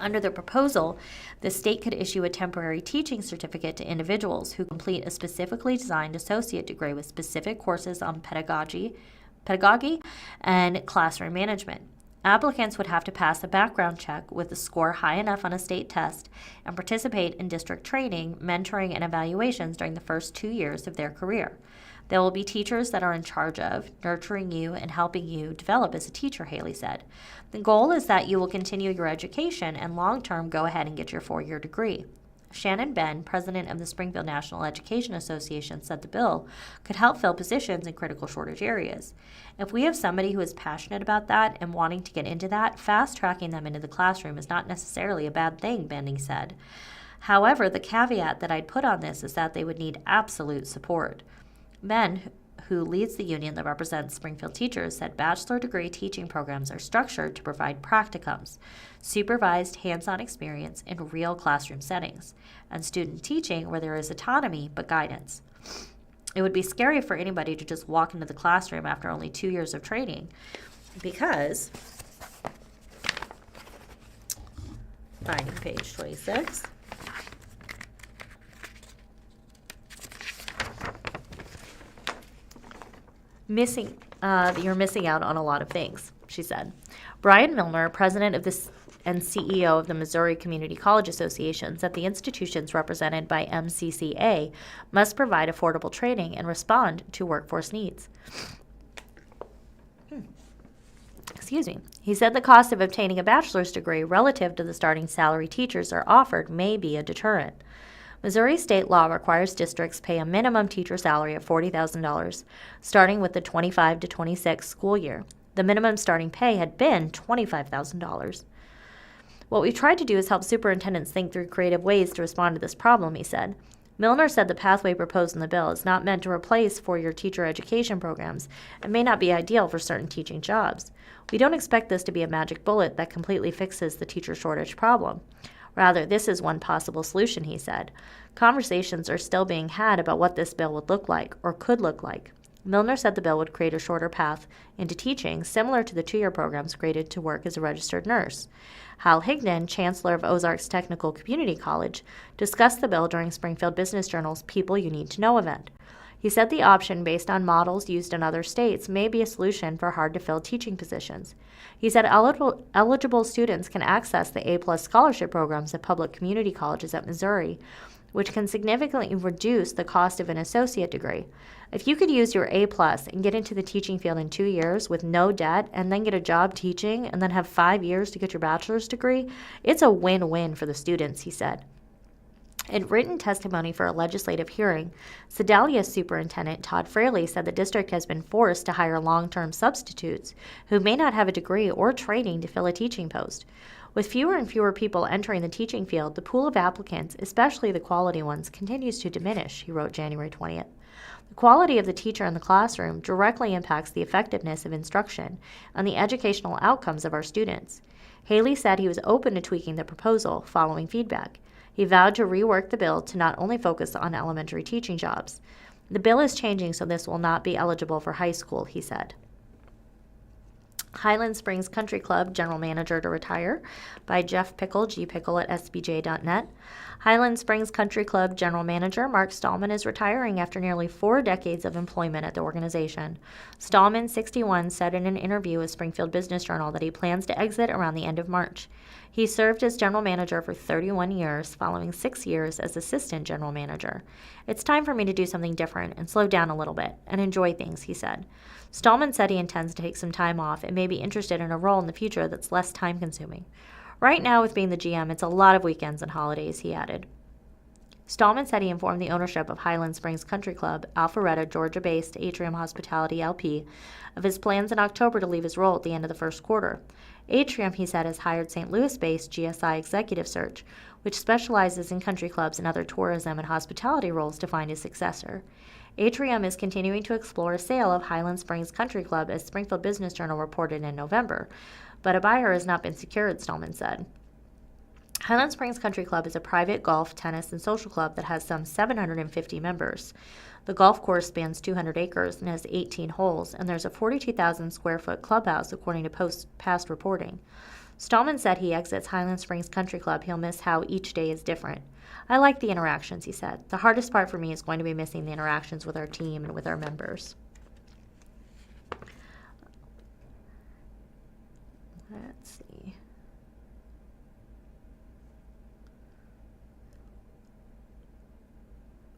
Under the proposal, the state could issue a temporary teaching certificate to individuals who complete a specifically designed associate degree with specific courses on pedagogy and classroom management. Applicants would have to pass a background check with a score high enough on a state test and participate in district training, mentoring, and evaluations during the first 2 years of their career. There will be teachers that are in charge of nurturing you and helping you develop as a teacher, Haley said. The goal is that you will continue your education and long-term go ahead and get your 4-year degree. Shannon Benn, president of the Springfield National Education Association, said the bill could help fill positions in critical shortage areas. If we have somebody who is passionate about that and wanting to get into that, fast-tracking them into the classroom is not necessarily a bad thing, Benning said. However, the caveat that I'd put on this is that they would need absolute support. Benn, who leads the union that represents Springfield teachers, said bachelor degree teaching programs are structured to provide practicums, supervised hands-on experience in real classroom settings, and student teaching where there is autonomy but guidance. It would be scary for anybody to just walk into the classroom after only 2 years of training because, finding page 26, you're missing out on a lot of things, she said. Brian Milner, president of this and CEO of the Missouri Community College Association, said the institutions represented by MCCA must provide affordable training and respond to workforce needs. He said the cost of obtaining a bachelor's degree relative to the starting salary teachers are offered may be a deterrent. Missouri state law requires districts pay a minimum teacher salary of $40,000, starting with the 25 to 26 school year. The minimum starting pay had been $25,000. What we've tried to do is help superintendents think through creative ways to respond to this problem, he said. Milner said the pathway proposed in the bill is not meant to replace four-year teacher education programs and may not be ideal for certain teaching jobs. We don't expect this to be a magic bullet that completely fixes the teacher shortage problem. Rather, this is one possible solution, he said. Conversations are still being had about what this bill would look like or could look like. Milner said the bill would create a shorter path into teaching, similar to the two-year programs created to work as a registered nurse. Hal Higdon, chancellor of Ozarks Technical Community College, discussed the bill during Springfield Business Journal's People You Need to Know event. He said the option, based on models used in other states, may be a solution for hard-to-fill teaching positions. He said eligible students can access the A-plus scholarship programs at public community colleges at Missouri, which can significantly reduce the cost of an associate degree. If you could use your A-plus and get into the teaching field in 2 years with no debt and then get a job teaching and then have 5 years to get your bachelor's degree, it's a win-win for the students, he said. In written testimony for a legislative hearing, Sedalia Superintendent Todd Fraley said the district has been forced to hire long-term substitutes who may not have a degree or training to fill a teaching post. With fewer and fewer people entering the teaching field, the pool of applicants, especially the quality ones, continues to diminish, he wrote January 20th. The quality of the teacher in the classroom directly impacts the effectiveness of instruction and the educational outcomes of our students. Haley said he was open to tweaking the proposal following feedback. He vowed to rework the bill to not only focus on elementary teaching jobs. The bill is changing so this will not be eligible for high school, he said. Highland Springs Country Club General Manager to retire by Jeff Pickle, gpickle at sbj.net. Highland Springs Country Club General Manager Mark Stallman is retiring after nearly 4 decades of employment at the organization. Stallman, 61, said in an interview with Springfield Business Journal that he plans to exit around the end of March. He served as general manager for 31 years, following 6 years as assistant general manager. It's time for me to do something different and slow down a little bit and enjoy things, he said. Stallman said he intends to take some time off and may be interested in a role in the future that's less time-consuming. Right now, with being the GM, it's a lot of weekends and holidays, he added. Stallman said he informed the ownership of Highland Springs Country Club, Alpharetta, Georgia-based Atrium Hospitality LP, of his plans in October to leave his role at the end of the first quarter. Atrium, he said, has hired St. Louis-based GSI Executive Search, which specializes in country clubs and other tourism and hospitality roles, to find his successor. Atrium is continuing to explore a sale of Highland Springs Country Club, as Springfield Business Journal reported in November, but a buyer has not been secured, Stallman said. Highland Springs Country Club is a private golf, tennis, and social club that has some 750 members. The golf course spans 200 acres and has 18 holes, and there's a 42,000 square foot clubhouse, according to past reporting. Stallman said he exits Highland Springs Country Club. He'll miss how each day is different. I like the interactions, he said. The hardest part for me is going to be missing the interactions with our team and with our members. Let's see.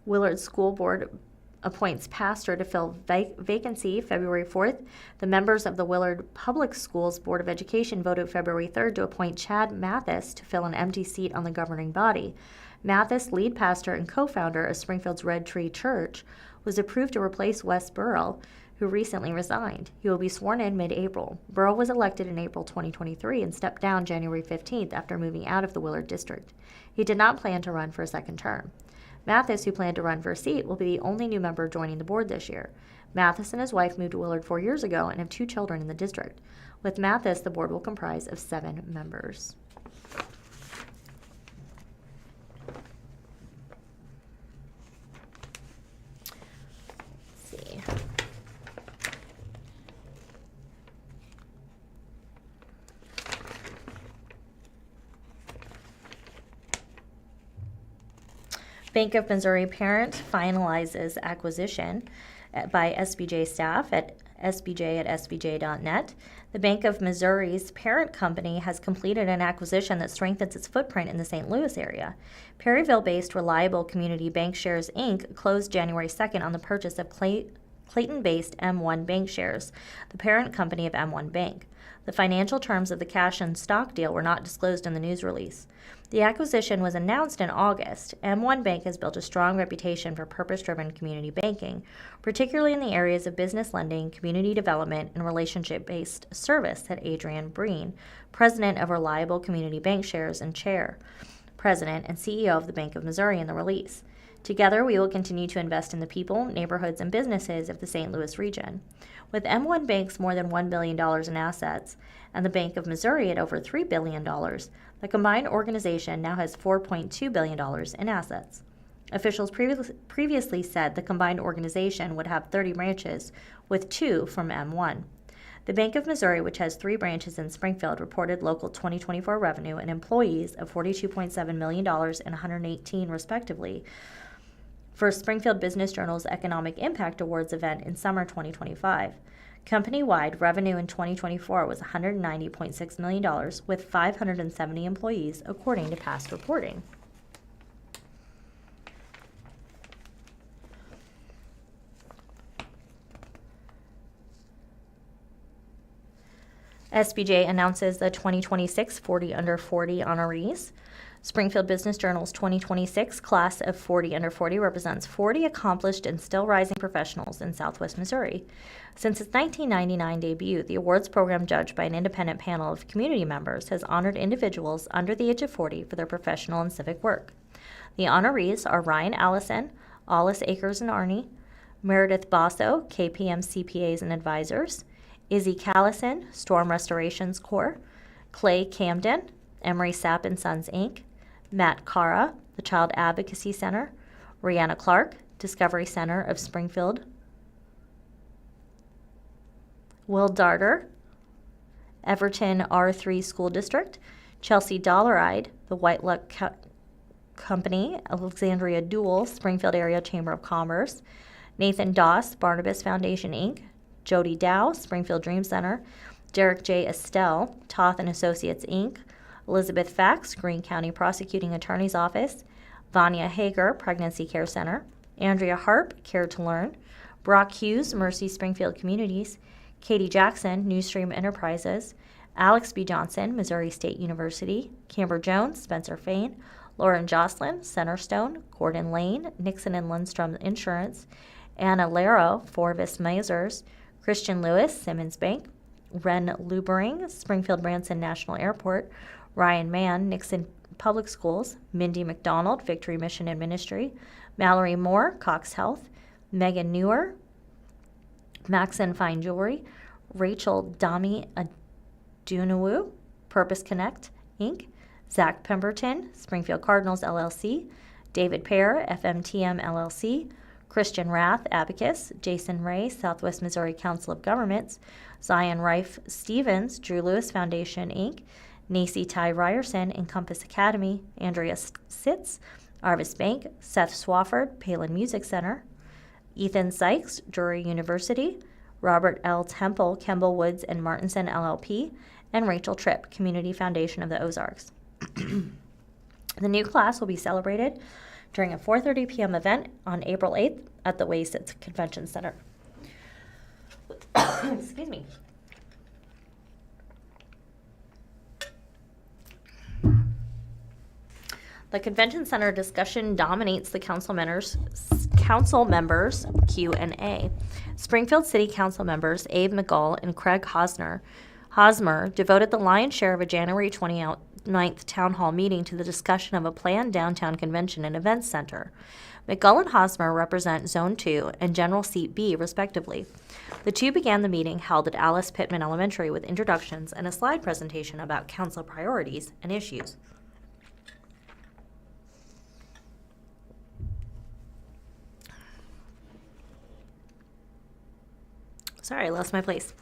Willard School Board appoints pastor to fill vacancy February 4th. The members of the Willard Public Schools Board of Education voted February 3rd to appoint Chad Mathis to fill an empty seat on the governing body. Mathis, lead pastor and co-founder of Springfield's Red Tree Church, was approved to replace Wes Burrell, who recently resigned. He will be sworn in mid-April. Burrell was elected in April 2023 and stepped down January 15th after moving out of the Willard district. He did not plan to run for a second term. Mathis, who planned to run for a seat, will be the only new member joining the board this year. Mathis and his wife moved to Willard 4 years ago and have 2 children in the district. With Mathis, the board will comprise of 7 members. Let's see. Bank of Missouri parent finalizes acquisition by SBJ staff at sbj.net. The Bank of Missouri's parent company has completed an acquisition that strengthens its footprint in the St. Louis area. Perryville-based Reliable Community Bank Shares, Inc. closed January 2nd on the purchase of Clayton-based M1 Bank shares, the parent company of M1 Bank. The financial terms of the cash and stock deal were not disclosed in the news release. The acquisition was announced in August. M1 Bank has built a strong reputation for purpose-driven community banking, particularly in the areas of business lending, community development, and relationship-based service, said Adrian Breen, president of Reliable Community Bank Shares and president and CEO of the Bank of Missouri, in the release. Together, we will continue to invest in the people, neighborhoods, and businesses of the St. Louis region. With M1 Bank's more than $1 billion in assets and the Bank of Missouri at over $3 billion, the combined organization now has $4.2 billion in assets. Officials previously said the combined organization would have 30 branches, with 2 from M1. The Bank of Missouri, which has 3 branches in Springfield, reported local 2024 revenue and employees of $42.7 million and 118 respectively for Springfield Business Journal's Economic Impact Awards event in summer 2025. Company-wide revenue in 2024 was $190.6 million, with 570 employees, according to past reporting. SBJ announces the 2026 40 Under 40 honorees. Springfield Business Journal's 2026 class of 40 Under 40 represents 40 accomplished and still rising professionals in Southwest Missouri. Since its 1999 debut, the awards program, judged by an independent panel of community members, has honored individuals under the age of 40 for their professional and civic work. The honorees are Ryan Allison, Alice Akers and Arnie, Meredith Basso, KPM CPAs and Advisors, Izzy Callison, Storm Restorations Corps, Clay Camden, Emery Sapp and Sons, Inc., Matt Cara, the Child Advocacy Center, Rihanna Clark, Discovery Center of Springfield, Will Darter, Everton R3 School District, Chelsea Dollaride, the White Luck Company, Alexandria Dual, Springfield Area Chamber of Commerce, Nathan Doss, Barnabas Foundation, Inc., Jody Dow, Springfield Dream Center, Derek J. Estelle, Toth and Associates, Inc., Elizabeth Fax, Greene County Prosecuting Attorney's Office, Vanya Hager, Pregnancy Care Center, Andrea Harp, Care to Learn, Brock Hughes, Mercy Springfield Communities, Katie Jackson, Newstream Enterprises, Alex B. Johnson, Missouri State University, Camber Jones, Spencer Fain, Lauren Jocelyn, Centerstone, Gordon Lane, Nixon and Lindstrom Insurance, Anna Laro, Forvis Mazers, Christian Lewis, Simmons Bank, Ren Lubering, Springfield Branson National Airport, Ryan Mann, Nixon Public Schools, Mindy McDonald, Victory Mission and Ministry, Mallory Moore, Cox Health, Megan Newer, Maxon Fine Jewelry, Rachel Dami Adunawu, Purpose Connect, Inc., Zach Pemberton, Springfield Cardinals, LLC, David Pear, FMTM, LLC, Christian Rath, Abacus, Jason Ray, Southwest Missouri Council of Governments, Zion Rife Stevens, Drew Lewis Foundation, Inc., Nacy Ty Ryerson, Encompass Academy, Andrea Sitz, Arvis Bank, Seth Swafford, Palin Music Center, Ethan Sykes, Drury University, Robert L. Temple, Kemble Woods and Martinson LLP, and Rachel Tripp, Community Foundation of the Ozarks. The new class will be celebrated during a 4:30 p.m. event on April 8th at the Waysitz Convention Center. Excuse me. The Convention Center discussion dominates the council members' Q&A. Springfield City Council members Abe McGull and Craig Hosmer devoted the lion's share of a January 29th town hall meeting to the discussion of a planned downtown convention and events center. McGull and Hosmer represent Zone 2 and General Seat B, respectively. The two began the meeting held at Alice Pittman Elementary with introductions and a slide presentation about council priorities and issues. Sorry, I lost my place.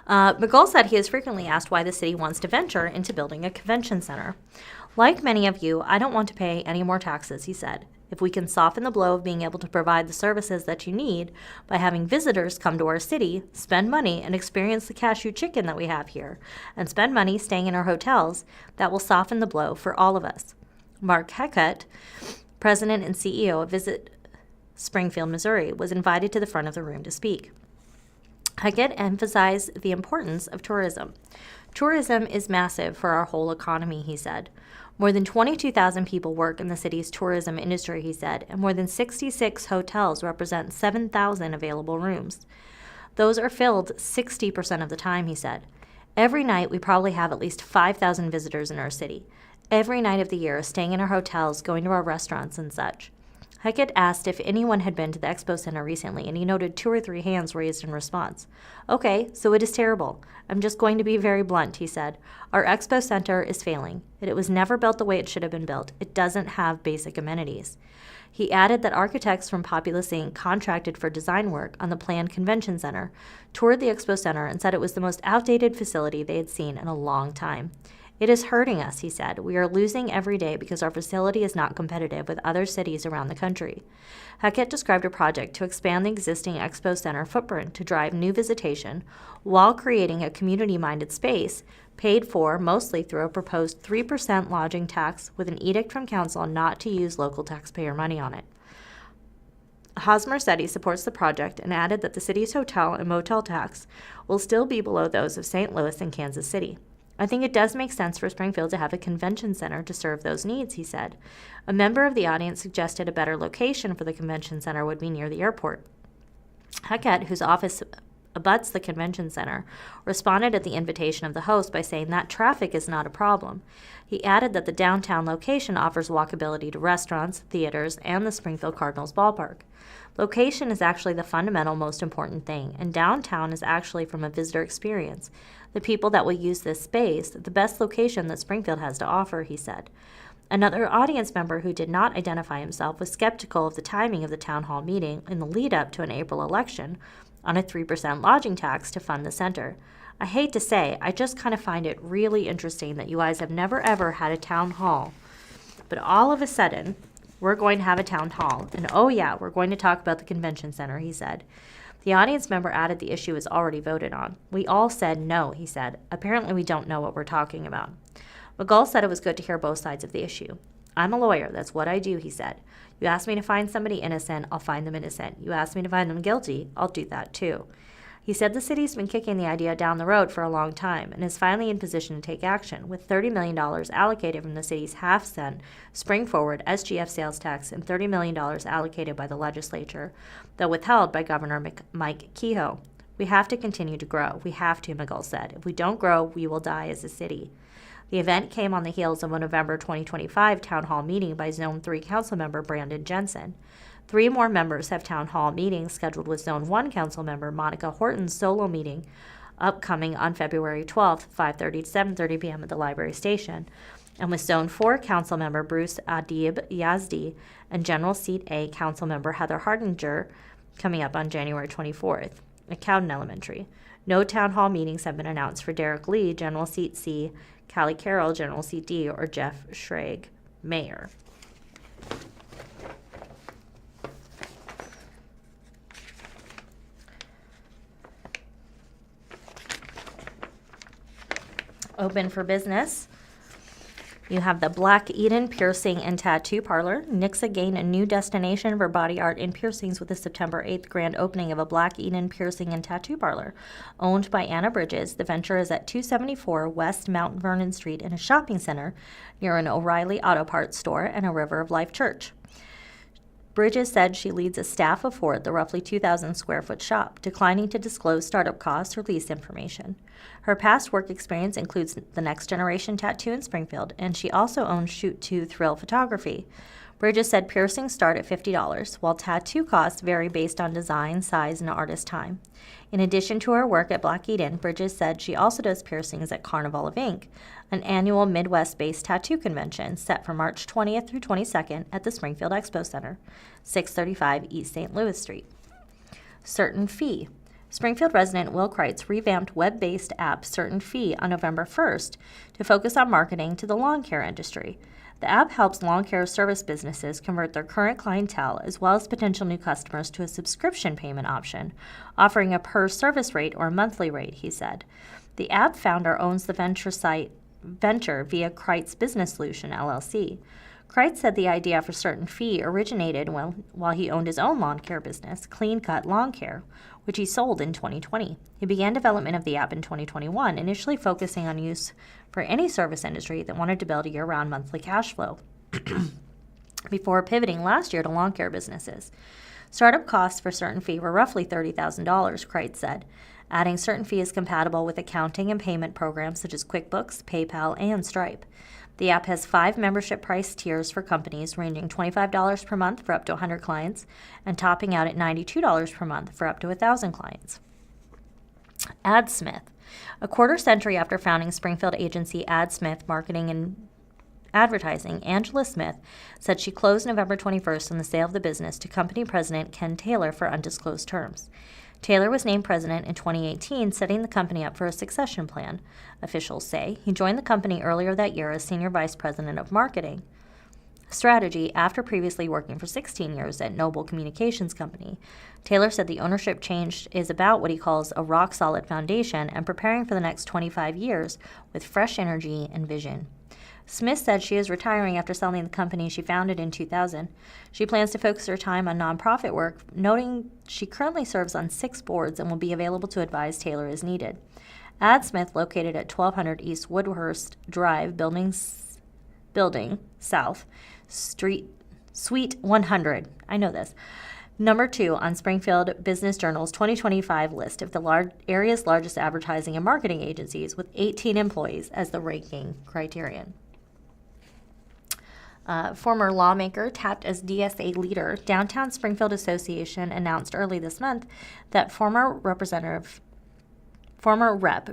McGull said he is frequently asked why the city wants to venture into building a convention center. Like many of you, I don't want to pay any more taxes, he said. If we can soften the blow of being able to provide the services that you need by having visitors come to our city, spend money, and experience the cashew chicken that we have here, and spend money staying in our hotels, that will soften the blow for all of us. Mark Heckett, president and CEO of Visit Springfield, Missouri, was invited to the front of the room to speak. Hackett emphasized the importance of tourism. Tourism is massive for our whole economy, he said. More than 22,000 people work in the city's tourism industry, he said, and more than 66 hotels represent 7,000 available rooms. Those are filled 60% of the time, he said. Every night, we probably have at least 5,000 visitors in our city. Every night of the year, staying in our hotels, going to our restaurants and such. Hackett asked if anyone had been to the Expo Center recently, and he noted 2 or 3 hands raised in response. Okay, so it is terrible. I'm just going to be very blunt, he said. Our Expo Center is failing. It was never built the way it should have been built. It doesn't have basic amenities. He added that architects from Populous Inc. contracted for design work on the planned convention center, toured the Expo Center, and said it was the most outdated facility they had seen in a long time. It is hurting us, he said. We are losing every day because our facility is not competitive with other cities around the country. Hackett described a project to expand the existing Expo Center footprint to drive new visitation while creating a community-minded space paid for mostly through a proposed 3% lodging tax with an edict from council not to use local taxpayer money on it. Hosmer said he supports the project and added that the city's hotel and motel tax will still be below those of St. Louis and Kansas City. I think it does make sense for Springfield to have a convention center to serve those needs, he said. A member of the audience suggested a better location for the convention center would be near the airport. Hackett, whose office abuts the convention center, responded at the invitation of the host by saying that traffic is not a problem. He added that the downtown location offers walkability to restaurants, theaters, and the Springfield Cardinals ballpark. Location is actually the fundamental most important thing, and downtown is actually from a visitor experience. The people that will use this space, the best location that Springfield has to offer, he said. Another audience member who did not identify himself was skeptical of the timing of the town hall meeting in the lead-up to an April election on a 3% lodging tax to fund the center. I hate to say, I just kind of find it really interesting that you guys have never ever had a town hall, but all of a sudden, we're going to have a town hall, and oh yeah, we're going to talk about the convention center, he said. The audience member added the issue is already voted on. We all said no, he said. Apparently we don't know what we're talking about. McGull said it was good to hear both sides of the issue. I'm a lawyer, that's what I do, he said. You ask me to find somebody innocent, I'll find them innocent. You ask me to find them guilty, I'll do that too. He said the city's been kicking the idea down the road for a long time and is finally in position to take action, with $30 million allocated from the city's half-cent spring-forward SGF sales tax and $30 million allocated by the legislature, though withheld by Governor Mike Kehoe. We have to continue to grow. We have to, McGull said. If we don't grow, we will die as a city. The event came on the heels of a November 2025 town hall meeting by Zone 3 Councilmember Brandon Jensen. 3 more members have town hall meetings scheduled with Zone 1 Councilmember Monica Horton's solo meeting upcoming on February 12th, 5:30 to 7:30 p.m. at the library station, and with Zone 4 Councilmember Bruce Adib Yazdi and General Seat A Councilmember Heather Hardinger coming up on January 24th at Cowden Elementary. No town hall meetings have been announced for Derek Lee, General Seat C, Callie Carroll, General Seat D, or Jeff Schrag, Mayor. Open for business. You have the Black Eden Piercing and Tattoo Parlor. Nixa gained a new destination for body art and piercings with the September 8th grand opening of a Black Eden Piercing and Tattoo Parlor. Owned by Anna Bridges, the venture is at 274 West Mount Vernon Street in a shopping center near an O'Reilly Auto Parts store and a River of Life church. Bridges said she leads a staff of 4 at the roughly 2,000 square foot shop, declining to disclose startup costs or lease information. Her past work experience includes the Next Generation Tattoo in Springfield, and she also owns Shoot 2 Thrill Photography. Bridges said piercings start at $50, while tattoo costs vary based on design, size, and artist time. In addition to her work at Black Eden, Bridges said she also does piercings at Carnival of Ink, an annual Midwest-based tattoo convention set for March 20th through 22nd at the Springfield Expo Center, 635 East St. Louis Street. Certain Fee. Springfield resident Will Kreitz revamped web-based app Certain Fee on November 1st to focus on marketing to the lawn care industry. The app helps lawn care service businesses convert their current clientele as well as potential new customers to a subscription payment option, offering a per-service rate or monthly rate, he said. The app founder owns the venture via Kreitz Business Solution, LLC. Kreitz said the idea for Certain Fee originated while he owned his own lawn care business, Clean Cut Lawn Care, which he sold in 2020. He began development of the app in 2021, initially focusing on use for any service industry that wanted to build a year-round monthly cash flow, before pivoting last year to lawn care businesses. Startup costs for Certain Fee were roughly $30,000, Kreitz said. Adding Certain Fee is compatible with accounting and payment programs such as QuickBooks, PayPal, and Stripe. The app has 5 membership price tiers for companies, ranging $25 per month for up to 100 clients and topping out at $92 per month for up to 1,000 clients. AdSmith. A quarter century after founding Springfield agency AdSmith Marketing and Advertising, Angela Smith said she closed November 21st on the sale of the business to company president Ken Taylor for undisclosed terms. Taylor was named president in 2018, setting the company up for a succession plan. Officials say he joined the company earlier that year as senior vice president of marketing strategy after previously working for 16 years at Noble Communications Company. Taylor said the ownership change is about what he calls a rock-solid foundation and preparing for the next 25 years with fresh energy and vision. Smith said she is retiring after selling the company she founded in 2000. She plans to focus her time on nonprofit work, noting she currently serves on 6 boards and will be available to advise Taylor as needed. AdSmith, located at 1200 East Woodhurst Drive, Building South, Suite 100. I know this. Number 2 on Springfield Business Journal's 2025 list of the area's largest advertising and marketing agencies, with 18 employees as the ranking criterion. Former lawmaker tapped as DSA leader. Downtown Springfield Association announced early this month that former Rep.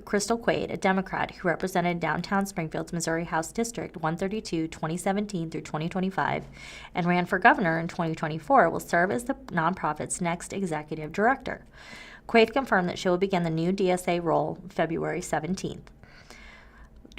Crystal Quaid, a Democrat who represented downtown Springfield's Missouri House District 132 2017 through 2025 and ran for governor in 2024, will serve as the nonprofit's next executive director. Quaid confirmed that she will begin the new DSA role February 17th.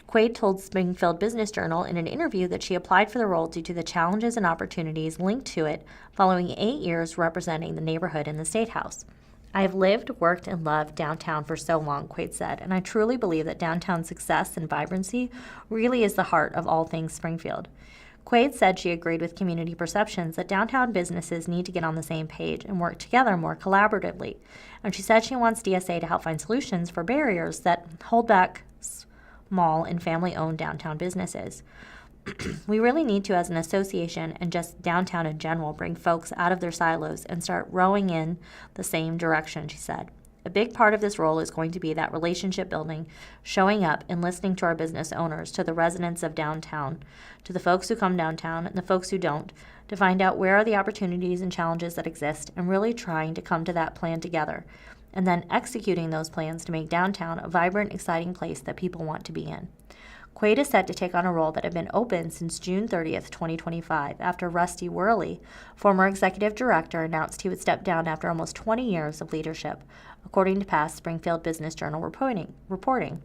Quaid told Springfield Business Journal in an interview that she applied for the role due to the challenges and opportunities linked to it following 8 years representing the neighborhood in the State House. I have lived, worked, and loved downtown for so long, Quaid said, and I truly believe that downtown success and vibrancy really is the heart of all things Springfield. Quaid said she agreed with community perceptions that downtown businesses need to get on the same page and work together more collaboratively, and she said she wants DSA to help find solutions for barriers that hold back small and family-owned downtown businesses. We really need to, as an association and just downtown in general, bring folks out of their silos and start rowing in the same direction, she said. A big part of this role is going to be that relationship building, showing up and listening to our business owners, to the residents of downtown, to the folks who come downtown and the folks who don't, to find out where are the opportunities and challenges that exist and really trying to come to that plan together, and then executing those plans to make downtown a vibrant, exciting place that people want to be in. Quaid is set to take on a role that had been open since June 30th, 2025, after Rusty Worley, former executive director, announced he would step down after almost 20 years of leadership, according to past Springfield Business Journal reporting.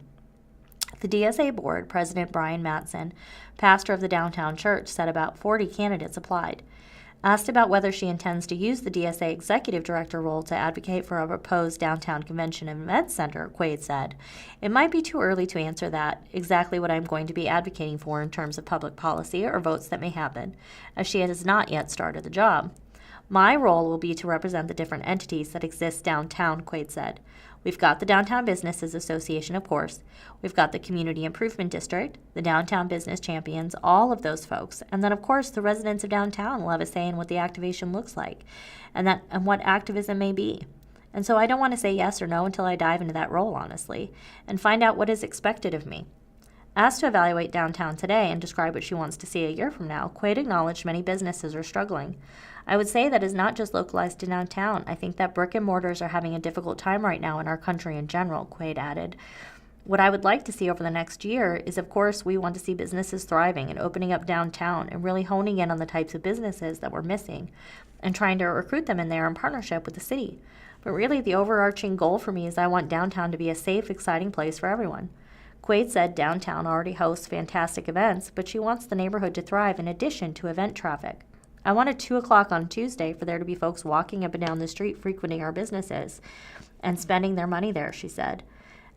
The DSA board, President Brian Matson, pastor of the downtown church, said about 40 candidates applied. Asked about whether she intends to use the DSA executive director role to advocate for a proposed downtown convention and event center, Quaid said, "It might be too early to answer that, exactly what I'm going to be advocating for in terms of public policy or votes that may happen, as she has not yet started the job. My role will be to represent the different entities that exist downtown," Quaid said. "We've got the Downtown Businesses Association, of course. We've got the Community Improvement District, the Downtown Business Champions, all of those folks. And then, of course, the residents of downtown will have a say in what the activation looks like and what activism may be. And so I don't want to say yes or no until I dive into that role, honestly, and find out what is expected of me." Asked to evaluate downtown today and describe what she wants to see a year from now, Quaid acknowledged many businesses are struggling. "I would say that is not just localized to downtown. I think that brick and mortars are having a difficult time right now in our country in general," Quaid added. "What I would like to see over the next year is, of course, we want to see businesses thriving and opening up downtown and really honing in on the types of businesses that we're missing and trying to recruit them in there in partnership with the city. But really, the overarching goal for me is I want downtown to be a safe, exciting place for everyone." Quaid said downtown already hosts fantastic events, but she wants the neighborhood to thrive in addition to event traffic. "I wanted 2 o'clock on Tuesday for there to be folks walking up and down the street frequenting our businesses and spending their money there," she said.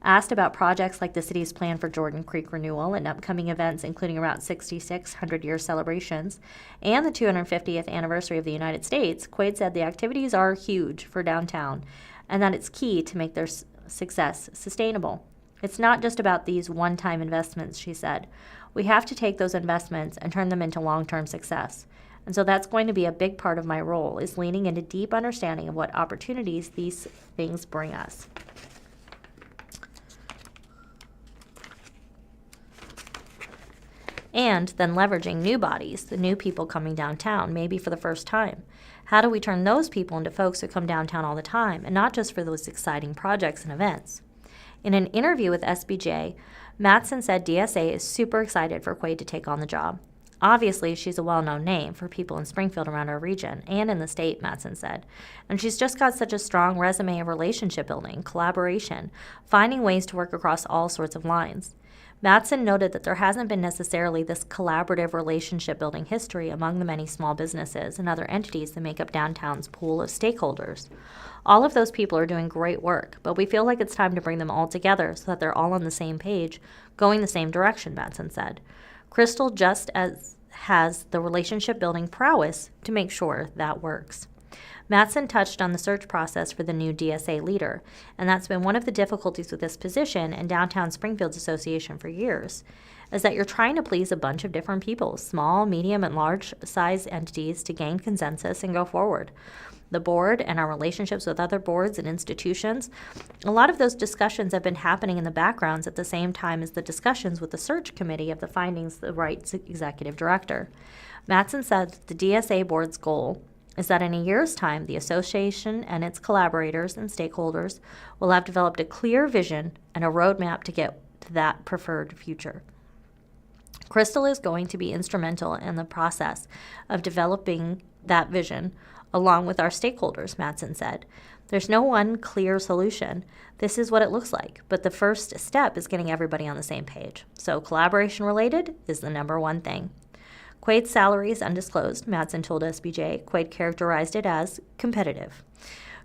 Asked about projects like the city's plan for Jordan Creek renewal and upcoming events including Route 66 100-year celebrations and the 250th anniversary of the United States, Quaid said the activities are huge for downtown and that it's key to make their success sustainable. It's not just about these one-time investments, she said. We have to take those investments and turn them into long-term success. And so that's going to be a big part of my role, is leaning into deep understanding of what opportunities these things bring us. And then leveraging new bodies, the new people coming downtown, maybe for the first time. How do we turn those people into folks who come downtown all the time, and not just for those exciting projects and events? In an interview with SBJ, Mattson said DSA is super excited for Quaid to take on the job. Obviously, she's a well-known name for people in Springfield around our region and in the state, Mattson said. And she's just got such a strong resume of relationship building, collaboration, finding ways to work across all sorts of lines. Mattson noted that there hasn't been necessarily this collaborative relationship-building history among the many small businesses and other entities that make up downtown's pool of stakeholders. All of those people are doing great work, but we feel like it's time to bring them all together so that they're all on the same page, going the same direction, Mattson said. Crystal just as has the relationship-building prowess to make sure that works. Mattson touched on the search process for the new DSA leader, and that's been one of the difficulties with this position and Downtown Springfield's association for years, is that you're trying to please a bunch of different people, small, medium, and large-size entities, to gain consensus and go forward. The board and our relationships with other boards and institutions, a lot of those discussions have been happening in the backgrounds at the same time as the discussions with the search committee of the findings of the right executive director. Mattson said that the DSA board's goal is that in a year's time, the association and its collaborators and stakeholders will have developed a clear vision and a roadmap to get to that preferred future. Crystal is going to be instrumental in the process of developing that vision along with our stakeholders, Mattson said. There's no one clear solution. This is what it looks like, but the first step is getting everybody on the same page. So collaboration related is the number one thing. Quaid's salary is undisclosed, Mattson told SBJ. Quaid characterized it as competitive.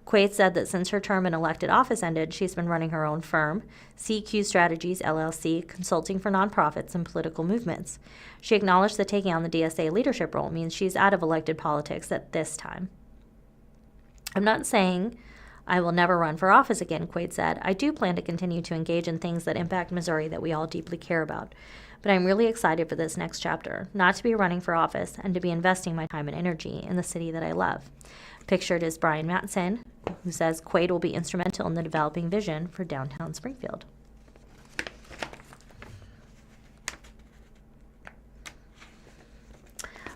Quaid said that since her term in elected office ended, she's been running her own firm, CQ Strategies, LLC, consulting for nonprofits and political movements. She acknowledged that taking on the DSA leadership role means she's out of elected politics at this time. I'm not saying I will never run for office again, Quaid said. I do plan to continue to engage in things that impact Missouri that we all deeply care about. But I'm really excited for this next chapter, not to be running for office and to be investing my time and energy in the city that I love. Pictured is Brian Mattson, who says Quaid will be instrumental in the developing vision for downtown Springfield.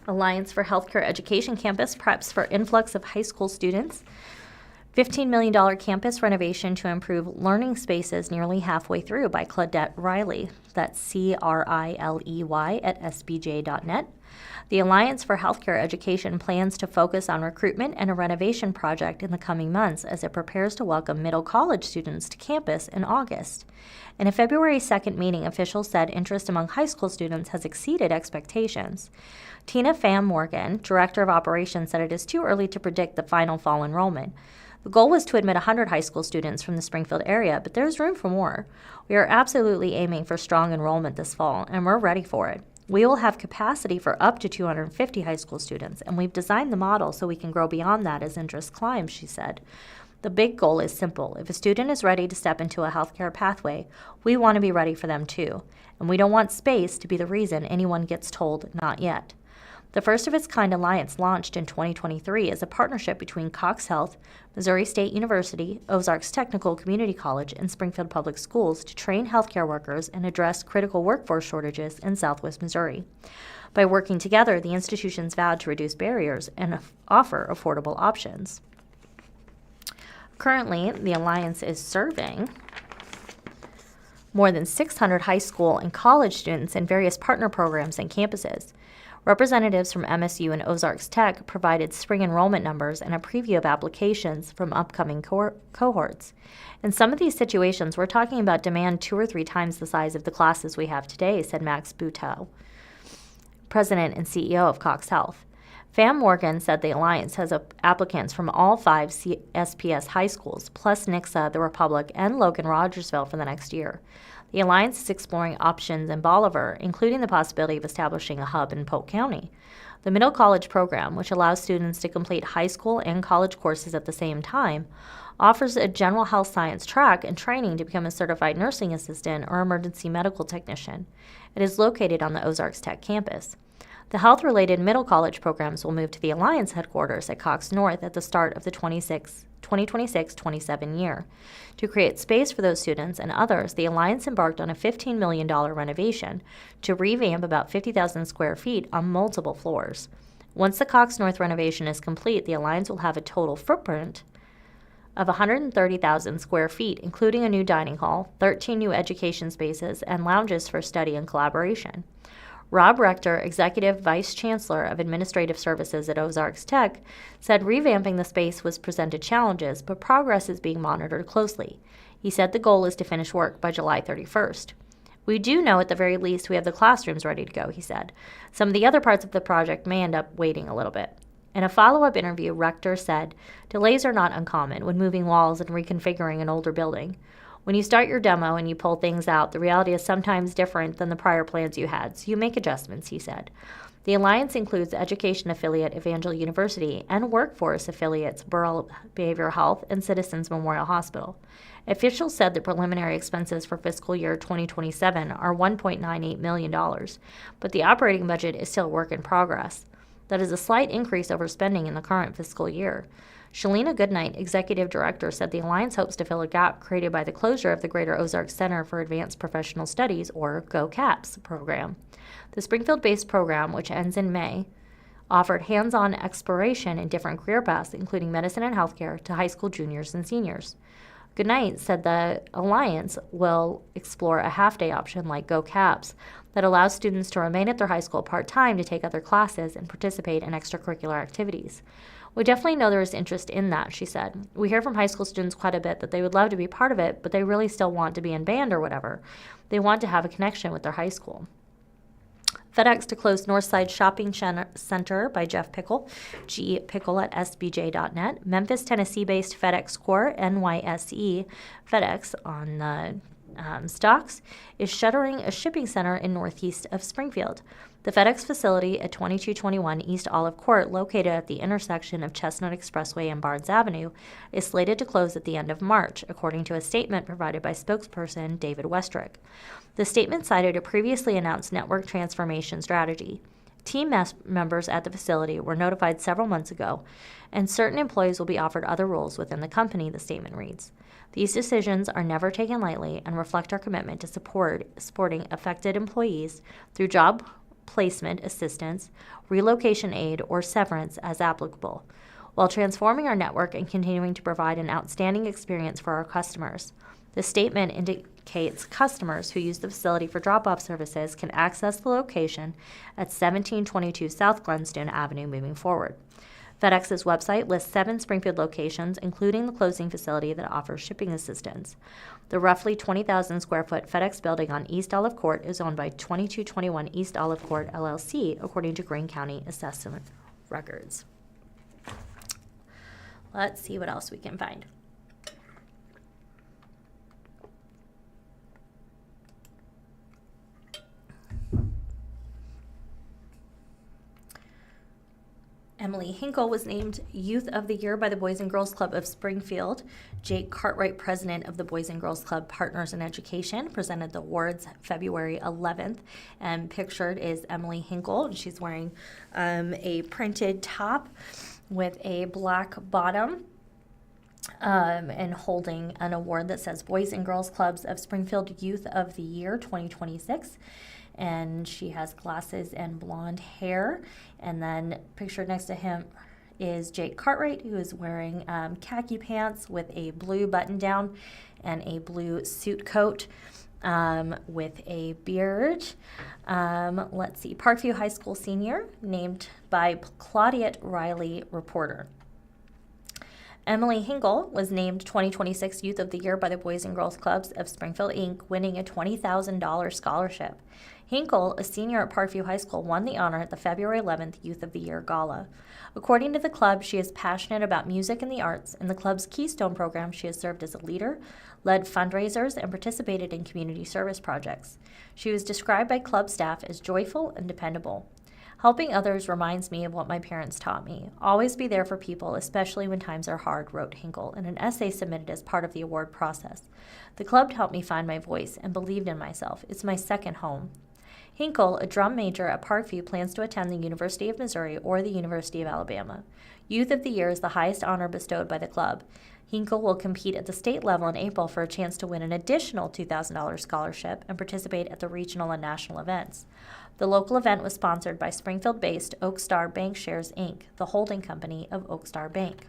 Alliance for Healthcare Education Campus preps for influx of high school students. $15 million campus renovation to improve learning spaces nearly halfway through by Claudette Riley. That's CRILEY at sbj.net. The Alliance for Healthcare Education plans to focus on recruitment and a renovation project in the coming months as it prepares to welcome middle college students to campus in August. In a February 2nd meeting, officials said interest among high school students has exceeded expectations. Tina Pham Morgan, Director of Operations, said it is too early to predict the final fall enrollment. The goal was to admit 100 high school students from the Springfield area, but there's room for more. We are absolutely aiming for strong enrollment this fall, and we're ready for it. We will have capacity for up to 250 high school students, and we've designed the model so we can grow beyond that as interest climbs, she said. The big goal is simple. If a student is ready to step into a healthcare pathway, we want to be ready for them too, and we don't want space to be the reason anyone gets told not yet. The first-of-its-kind alliance launched in 2023 is a partnership between Cox Health, Missouri State University, Ozarks Technical Community College, and Springfield Public Schools to train healthcare workers and address critical workforce shortages in southwest Missouri. By working together, the institutions vowed to reduce barriers and offer affordable options. Currently, the alliance is serving more than 600 high school and college students in various partner programs and campuses. Representatives from MSU and Ozarks Tech provided spring enrollment numbers and a preview of applications from upcoming cohorts. In some of these situations, we're talking about demand 2 or 3 times the size of the classes we have today, said Max Butow, President and CEO of Cox Health. Fam Morgan said the Alliance has applicants from all 5 SPS high schools, plus Nixa, the Republic, and Logan Rogersville for the next year. The Alliance is exploring options in Bolivar, including the possibility of establishing a hub in Polk County. The Middle College program, which allows students to complete high school and college courses at the same time, offers a general health science track and training to become a certified nursing assistant or emergency medical technician. It is located on the Ozarks Tech campus. The health-related middle college programs will move to the Alliance headquarters at Cox North at the start of the 2026-27 year. To create space for those students and others, the Alliance embarked on a $15 million renovation to revamp about 50,000 square feet on multiple floors. Once the Cox North renovation is complete, the Alliance will have a total footprint of 130,000 square feet, including a new dining hall, 13 new education spaces, and lounges for study and collaboration. Rob Rector, Executive Vice Chancellor of Administrative Services at Ozarks Tech, said revamping the space was presented challenges, but progress is being monitored closely. He said the goal is to finish work by July 31st. We do know at the very least we have the classrooms ready to go, he said. Some of the other parts of the project may end up waiting a little bit. In a follow-up interview, Rector said, delays are not uncommon when moving walls and reconfiguring an older building. When you start your demo and you pull things out, the reality is sometimes different than the prior plans you had, so you make adjustments, he said. The Alliance includes education affiliate Evangel University and workforce affiliates Burrell Behavioral Health and Citizens Memorial Hospital. Officials said the preliminary expenses for fiscal year 2027 are $1.98 million, but the operating budget is still a work in progress. That is a slight increase over spending in the current fiscal year. Shalina Goodnight, Executive Director, said the Alliance hopes to fill a gap created by the closure of the Greater Ozarks Center for Advanced Professional Studies, or GO-CAPS, program. The Springfield-based program, which ends in May, offered hands-on exploration in different career paths, including medicine and healthcare, to high school juniors and seniors. Goodnight said the Alliance will explore a half-day option like GO-CAPS that allows students to remain at their high school part-time to take other classes and participate in extracurricular activities. We definitely know there is interest in that, she said. We hear from high school students quite a bit that they would love to be part of it, but they really still want to be in band or whatever. They want to have a connection with their high school. FedEx to close Northside Shopping Center by Jeff Pickle, gpickle@sbj.net. Memphis, Tennessee-based FedEx Corp, NYSE FedEx on the stocks, is shuttering a shipping center in northeast of Springfield. The FedEx facility at 2221 East Olive Court, located at the intersection of Chestnut Expressway and Barnes Avenue, is slated to close at the end of March, according to a statement provided by spokesperson David Westrick. The statement cited a previously announced network transformation strategy. Team members at the facility were notified several months ago, and certain employees will be offered other roles within the company, the statement reads. These decisions are never taken lightly and reflect our commitment to supporting affected employees through job placement assistance, relocation aid, or severance as applicable, while transforming our network and continuing to provide an outstanding experience for our customers. The statement indicates customers who use the facility for drop-off services can access the location at 1722 South Glenstone Avenue moving forward. FedEx's website lists 7 Springfield locations, including the closing facility that offers shipping assistance. The roughly 20,000 square foot FedEx building on East Olive Court is owned by 2221 East Olive Court, LLC, according to Greene County Assessment records. Let's see what else we can find. Emily Hinkle was named Youth of the Year by the Boys and Girls Club of Springfield. Jake Cartwright, president of the Boys and Girls Club Partners in Education, presented the awards February 11th. And pictured is Emily Hinkle. She's wearing a printed top with a black bottom and holding an award that says Boys and Girls Clubs of Springfield Youth of the Year 2026. And she has glasses and blonde hair. And then pictured next to him is Jake Cartwright, who is wearing khaki pants with a blue button down and a blue suit coat with a beard. Let's see, Parkview High School senior, named by Claudette Riley, reporter. Emily Hinkle was named 2026 Youth of the Year by the Boys and Girls Clubs of Springfield, Inc., winning a $20,000 scholarship. Hinkle, a senior at Parkview High School, won the honor at the February 11th Youth of the Year Gala. According to the club, she is passionate about music and the arts. In the club's Keystone program, she has served as a leader, led fundraisers, and participated in community service projects. She was described by club staff as joyful and dependable. Helping others reminds me of what my parents taught me. Always be there for people, especially when times are hard, wrote Hinkle in an essay submitted as part of the award process. The club helped me find my voice and believed in myself. It's my second home. Hinkle, a drum major at Parkview, plans to attend the University of Missouri or the University of Alabama. Youth of the Year is the highest honor bestowed by the club. Hinkle will compete at the state level in April for a chance to win an additional $2,000 scholarship and participate at the regional and national events. The local event was sponsored by Springfield-based Oakstar Bankshares, Inc., the holding company of Oakstar Bank.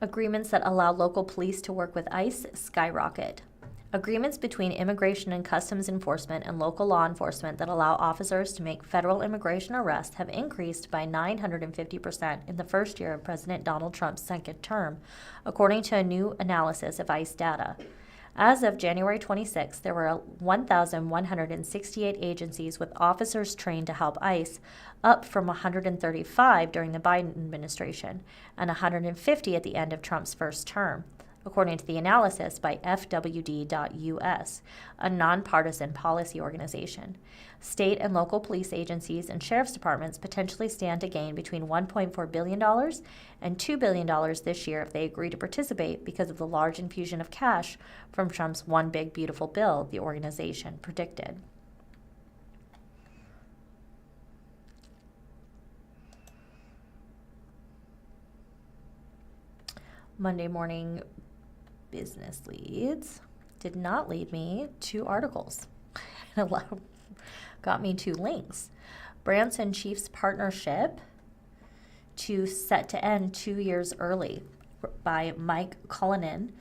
Agreements that allow local police to work with ICE skyrocket. Agreements between Immigration and Customs Enforcement and local law enforcement that allow officers to make federal immigration arrests have increased by 950% in the first year of President Donald Trump's second term, according to a new analysis of ICE data. As of January 26, there were 1,168 agencies with officers trained to help ICE, up from 135 during the Biden administration and 150 at the end of Trump's first term, according to the analysis by FWD.US, a nonpartisan policy organization. State and local police agencies and sheriff's departments potentially stand to gain between $1.4 billion and $2 billion this year if they agree to participate because of the large infusion of cash from Trump's One Big Beautiful Bill, the organization predicted. Monday morning business leads did not lead me to articles. Got me to links. Branson Chiefs partnership set to end 2 years early by Mike Cullinan.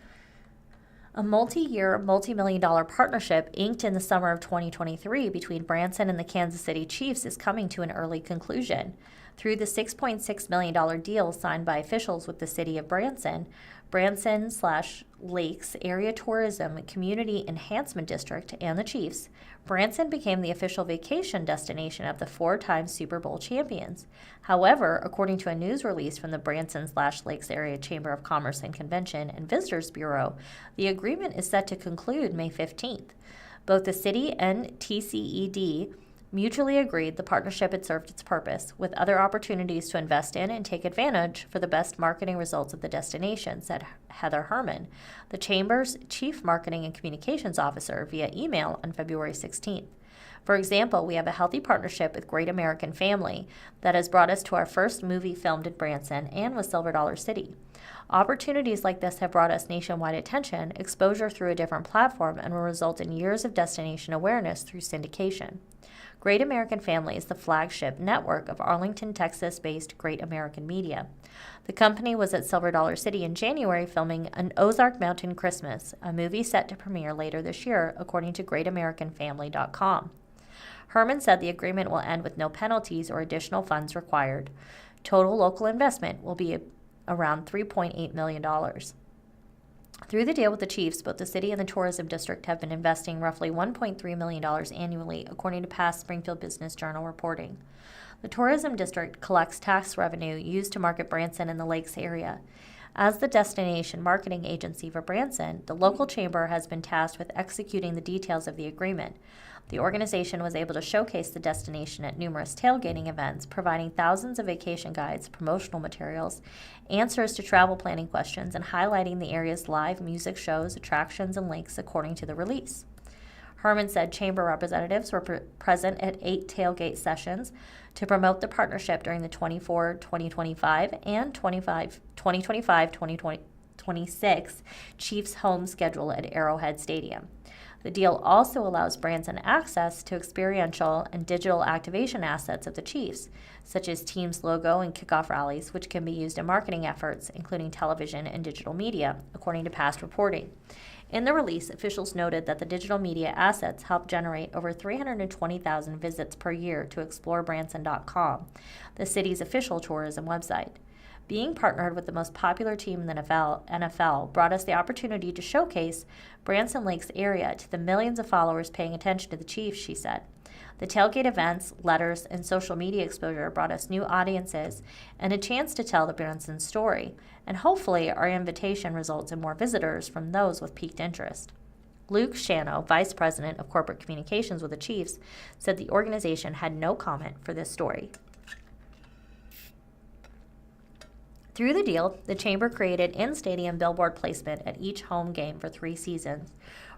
A multi-year, multi-million-dollar partnership inked in the summer of 2023 between Branson and the Kansas City Chiefs is coming to an early conclusion. Through the $6.6 million deal signed by officials with the city of Branson, Branson/Lakes Area Tourism Community Enhancement District, and the Chiefs, Branson became the official vacation destination of the four-time Super Bowl champions. However, according to a news release from the Branson/Lakes Area Chamber of Commerce and Convention and Visitors Bureau, the agreement is set to conclude May 15th. Both the city and TCED mutually agreed the partnership had served its purpose, with other opportunities to invest in and take advantage for the best marketing results of the destination, said Heather Herman, the Chamber's Chief Marketing and Communications Officer, via email on February 16th. For example, we have a healthy partnership with Great American Family that has brought us to our first movie filmed in Branson and with Silver Dollar City. Opportunities like this have brought us nationwide attention, exposure through a different platform, and will result in years of destination awareness through syndication. Great American Family is the flagship network of Arlington, Texas-based Great American Media. The company was at Silver Dollar City in January filming An Ozark Mountain Christmas, a movie set to premiere later this year, according to GreatAmericanFamily.com. Herman said the agreement will end with no penalties or additional funds required. Total local investment will be around $3.8 million. Through the deal with the Chiefs, both the city and the tourism district have been investing roughly $1.3 million annually, according to past Springfield Business Journal reporting. The tourism district collects tax revenue used to market Branson and the Lakes area. As the destination marketing agency for Branson, the local chamber has been tasked with executing the details of the agreement. The organization was able to showcase the destination at numerous tailgating events, providing thousands of vacation guides, promotional materials, answers to travel planning questions, and highlighting the area's live music shows, attractions, and links according to the release. Herman said chamber representatives were present at 8 tailgate sessions to promote the partnership during the 2025 and 2026 Chiefs home schedule at Arrowhead Stadium. The deal also allows Branson access to experiential and digital activation assets of the Chiefs, such as team's logo and kickoff rallies, which can be used in marketing efforts, including television and digital media, according to past reporting. In the release, officials noted that the digital media assets helped generate over 320,000 visits per year to explorebranson.com, the city's official tourism website. Being partnered with the most popular team in the NFL brought us the opportunity to showcase Branson Lake's area to the millions of followers paying attention to the Chiefs, she said. The tailgate events, letters, and social media exposure brought us new audiences and a chance to tell the Branson story, and hopefully our invitation results in more visitors from those with piqued interest. Luke Shano, Vice President of Corporate Communications with the Chiefs, said the organization had no comment for this story. Through the deal, the Chamber created in-stadium billboard placement at each home game for 3 seasons,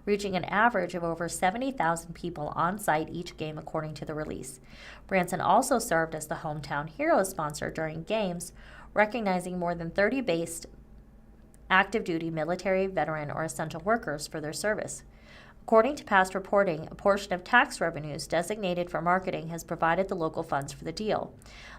reaching an average of over 70,000 people on site each game according to the release. Branson also served as the Hometown Heroes sponsor during games, recognizing more than 30 based active-duty military, veteran, or essential workers for their service. According to past reporting, a portion of tax revenues designated for marketing has provided the local funds for the deal.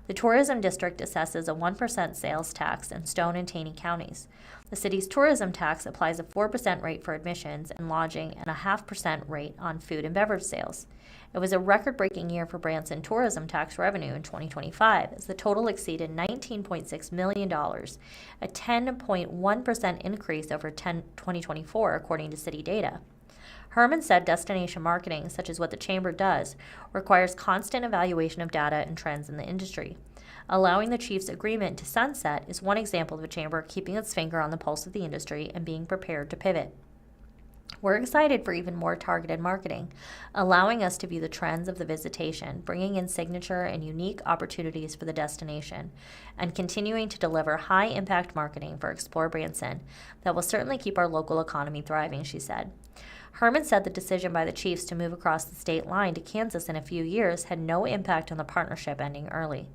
The tourism district assesses a 1% sales tax in Stone and Taney counties. The city's tourism tax applies a 4% rate for admissions and lodging and a 0.5% rate on food and beverage sales. It was a record-breaking year for Branson tourism tax revenue in 2025, as the total exceeded $19.6 million, a 10.1% increase over 2024, according to city data. Herman said destination marketing, such as what the Chamber does, requires constant evaluation of data and trends in the industry. Allowing the Chiefs' agreement to sunset is one example of the Chamber keeping its finger on the pulse of the industry and being prepared to pivot. We're excited for even more targeted marketing, allowing us to view the trends of the visitation, bringing in signature and unique opportunities for the destination, and continuing to deliver high-impact marketing for Explore Branson that will certainly keep our local economy thriving, she said. Herman said the decision by the Chiefs to move across the state line to Kansas in a few years had no impact on the partnership ending early.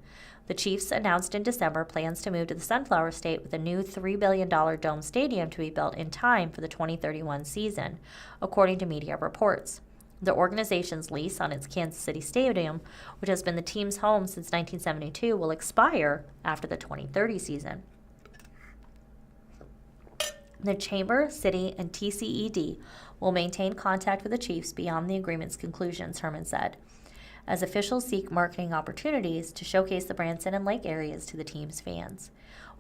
The Chiefs announced in December plans to move to the Sunflower State with a new $3 billion dome stadium to be built in time for the 2031 season, according to media reports. The organization's lease on its Kansas City Stadium, which has been the team's home since 1972, will expire after the 2030 season. The Chamber, City, and TCED will maintain contact with the Chiefs beyond the agreement's conclusions, Herman said, as officials seek marketing opportunities to showcase the Branson and Lake areas to the team's fans.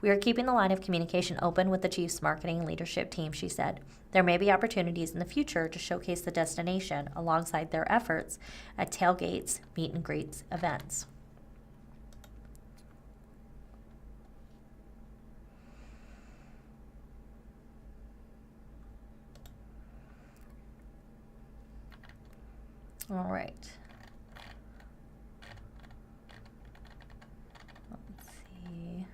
We are keeping the line of communication open with the Chiefs' marketing leadership team, she said. There may be opportunities in the future to showcase the destination alongside their efforts at tailgates, meet and greets, events. All right. Let's see.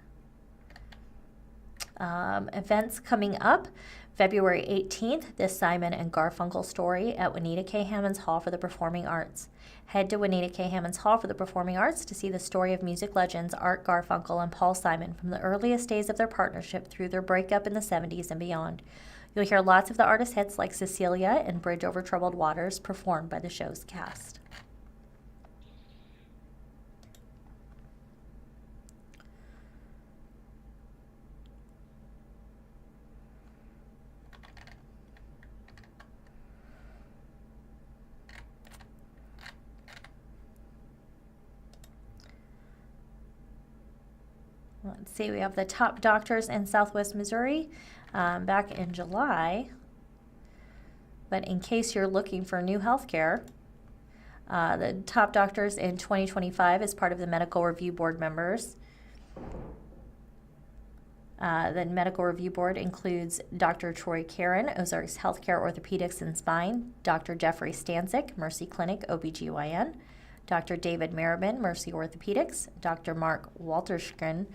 Events coming up. February 18th, this Simon and Garfunkel story at Juanita K. Hammons Hall for the Performing Arts. Head to Juanita K. Hammons Hall for the Performing Arts to see the story of music legends Art Garfunkel and Paul Simon from the earliest days of their partnership through their breakup in the 70s and beyond. You'll hear lots of the artist hits like Cecilia and Bridge Over Troubled Waters performed by the show's cast. Let's see, we have the top doctors in Southwest Missouri back in July. But in case you're looking for new health care, the top doctors in 2025 as part of the Medical Review Board members. The Medical Review Board includes Dr. Troy Karen, Ozarks Healthcare Orthopedics and Spine, Dr. Jeffrey Stanczyk, Mercy Clinic OBGYN, Dr. David Merriman, Mercy Orthopedics, Dr. Mark Walterschken,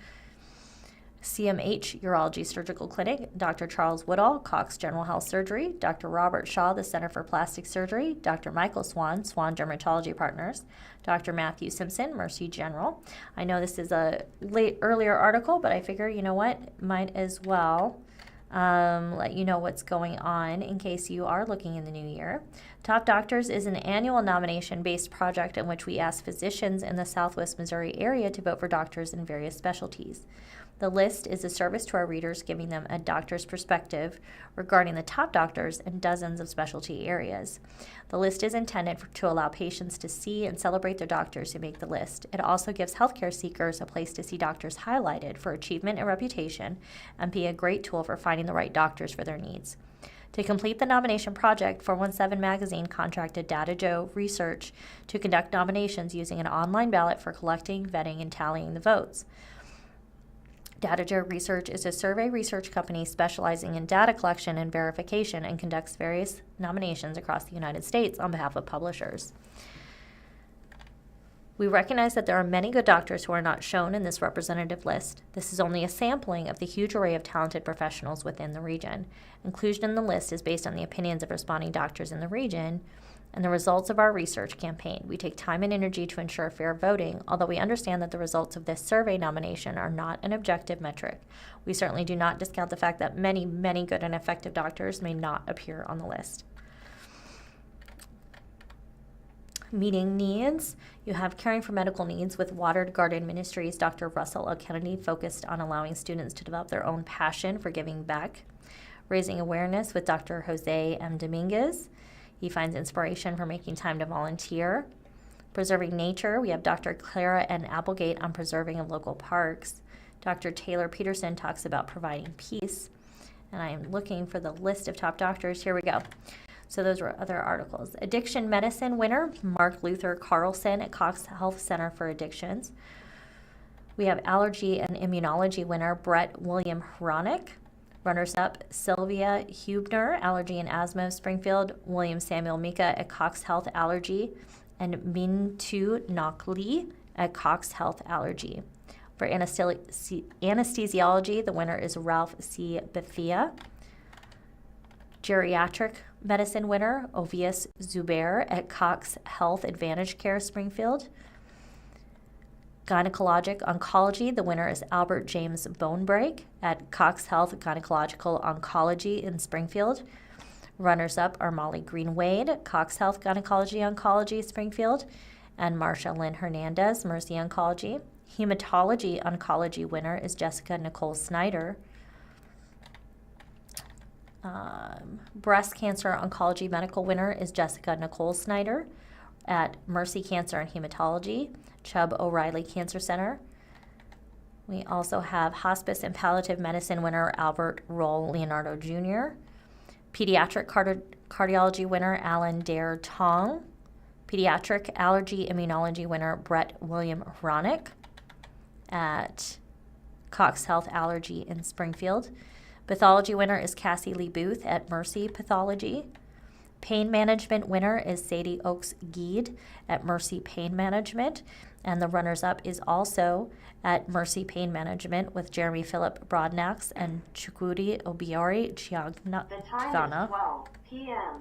CMH Urology Surgical Clinic, Dr. Charles Woodall, Cox General Health Surgery, Dr. Robert Shaw, the Center for Plastic Surgery, Dr. Michael Swan, Swan Dermatology Partners, Dr. Matthew Simpson, Mercy General. I know this is a earlier article, but I figure, you know what, might as well let you know what's going on in case you are looking in the new year. Top Doctors is an annual nomination-based project in which we ask physicians in the Southwest Missouri area to vote for doctors in various specialties. The list is a service to our readers, giving them a doctor's perspective regarding the top doctors in dozens of specialty areas. The list is intended to allow patients to see and celebrate their doctors who make the list. It also gives healthcare seekers a place to see doctors highlighted for achievement and reputation, and be a great tool for finding the right doctors for their needs. To complete the nomination project, 417 Magazine contracted Data Joe Research to conduct nominations using an online ballot for collecting, vetting, and tallying the votes. Data Joe Research is a survey research company specializing in data collection and verification, and conducts various nominations across the United States on behalf of publishers. We recognize that there are many good doctors who are not shown in this representative list. This is only a sampling of the huge array of talented professionals within the region. Inclusion in the list is based on the opinions of responding doctors in the region and the results of our research campaign. We take time and energy to ensure fair voting, although we understand that the results of this survey nomination are not an objective metric. We certainly do not discount the fact that many, many good and effective doctors may not appear on the list. Meeting needs. You have Caring for Medical Needs with Watered Garden Ministries. Dr. Russell L. Kennedy focused on allowing students to develop their own passion for giving back. Raising Awareness with Dr. Jose M. Dominguez. He finds inspiration for making time to volunteer. Preserving Nature. We have Dr. Clara N. Applegate on preserving of local parks. Dr. Taylor Peterson talks about providing peace. And I am looking for the list of top doctors. Here we go. So those were other articles. Addiction Medicine winner, Mark Luther Carlson at Cox Health Center for Addictions. We have Allergy and Immunology winner, Brett William Hronick. Runners-up, Sylvia Hubner, Allergy and Asthma of Springfield. William Samuel Mika at Cox Health Allergy. And Mintu Nakli at Cox Health Allergy. For anesthesiology, the winner is Ralph C. Bethia. Geriatric Medicine winner, Ovius Zubair at Cox Health Advantage Care, Springfield. Gynecologic Oncology, the winner is Albert James Bonebreak at Cox Health Gynecological Oncology in Springfield. Runners-up are Molly Green-Wade at Cox Health Gynecology Oncology, Springfield, and Marsha Lynn Hernandez, Mercy Oncology. Hematology Oncology winner is Jessica Nicole Snyder. Breast Cancer Oncology Medical winner is Jessica Nicole Snyder at Mercy Cancer and Hematology, Chubb O'Reilly Cancer Center. We also have Hospice and Palliative Medicine winner Albert Roll Leonardo Jr., Pediatric Cardiology winner Alan Dare Tong, Pediatric Allergy Immunology winner Brett William Hronick at Cox Health Allergy in Springfield. Pathology winner is Cassie Lee Booth at Mercy Pathology. Pain Management winner is Sadie Oaks Geed at Mercy Pain Management. And the runners-up is also at Mercy Pain Management with Jeremy Phillip Broadnax and Chukwudi Obiori Chiagana. The time is 12 p.m.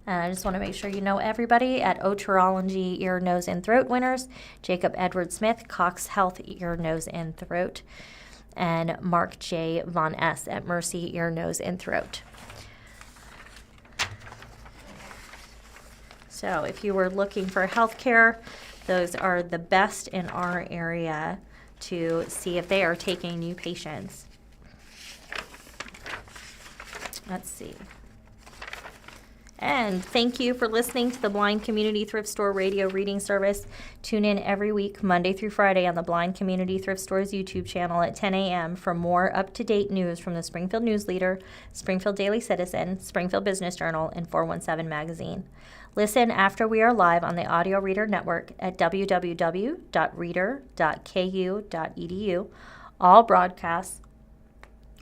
And I just want to make sure you know everybody at Otology Ear, Nose, and Throat winners. Jacob Edward Smith, Cox Health Ear, Nose, and Throat. And Mark J. Von S. at Mercy Ear, Nose, and Throat. So if you were looking for health care, those are the best in our area to see if they are taking new patients. Let's see. And thank you for listening to the Blind Community Thrift Store radio reading service. Tune in every week, Monday through Friday, on the Blind Community Thrift Store's YouTube channel at 10 a.m. for more up-to-date news from the Springfield News-Leader, Springfield Daily Citizen, Springfield Business Journal, and 417 Magazine. Listen after we are live on the Audio Reader Network at www.reader.ku.edu. All broadcasts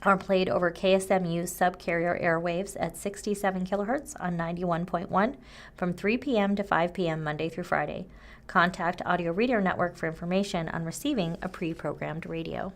are played over KSMU's subcarrier airwaves at 67 kilohertz on 91.1 from 3 p.m. to 5 p.m. Monday through Friday. Contact Audio Reader Network for information on receiving a pre-programmed radio.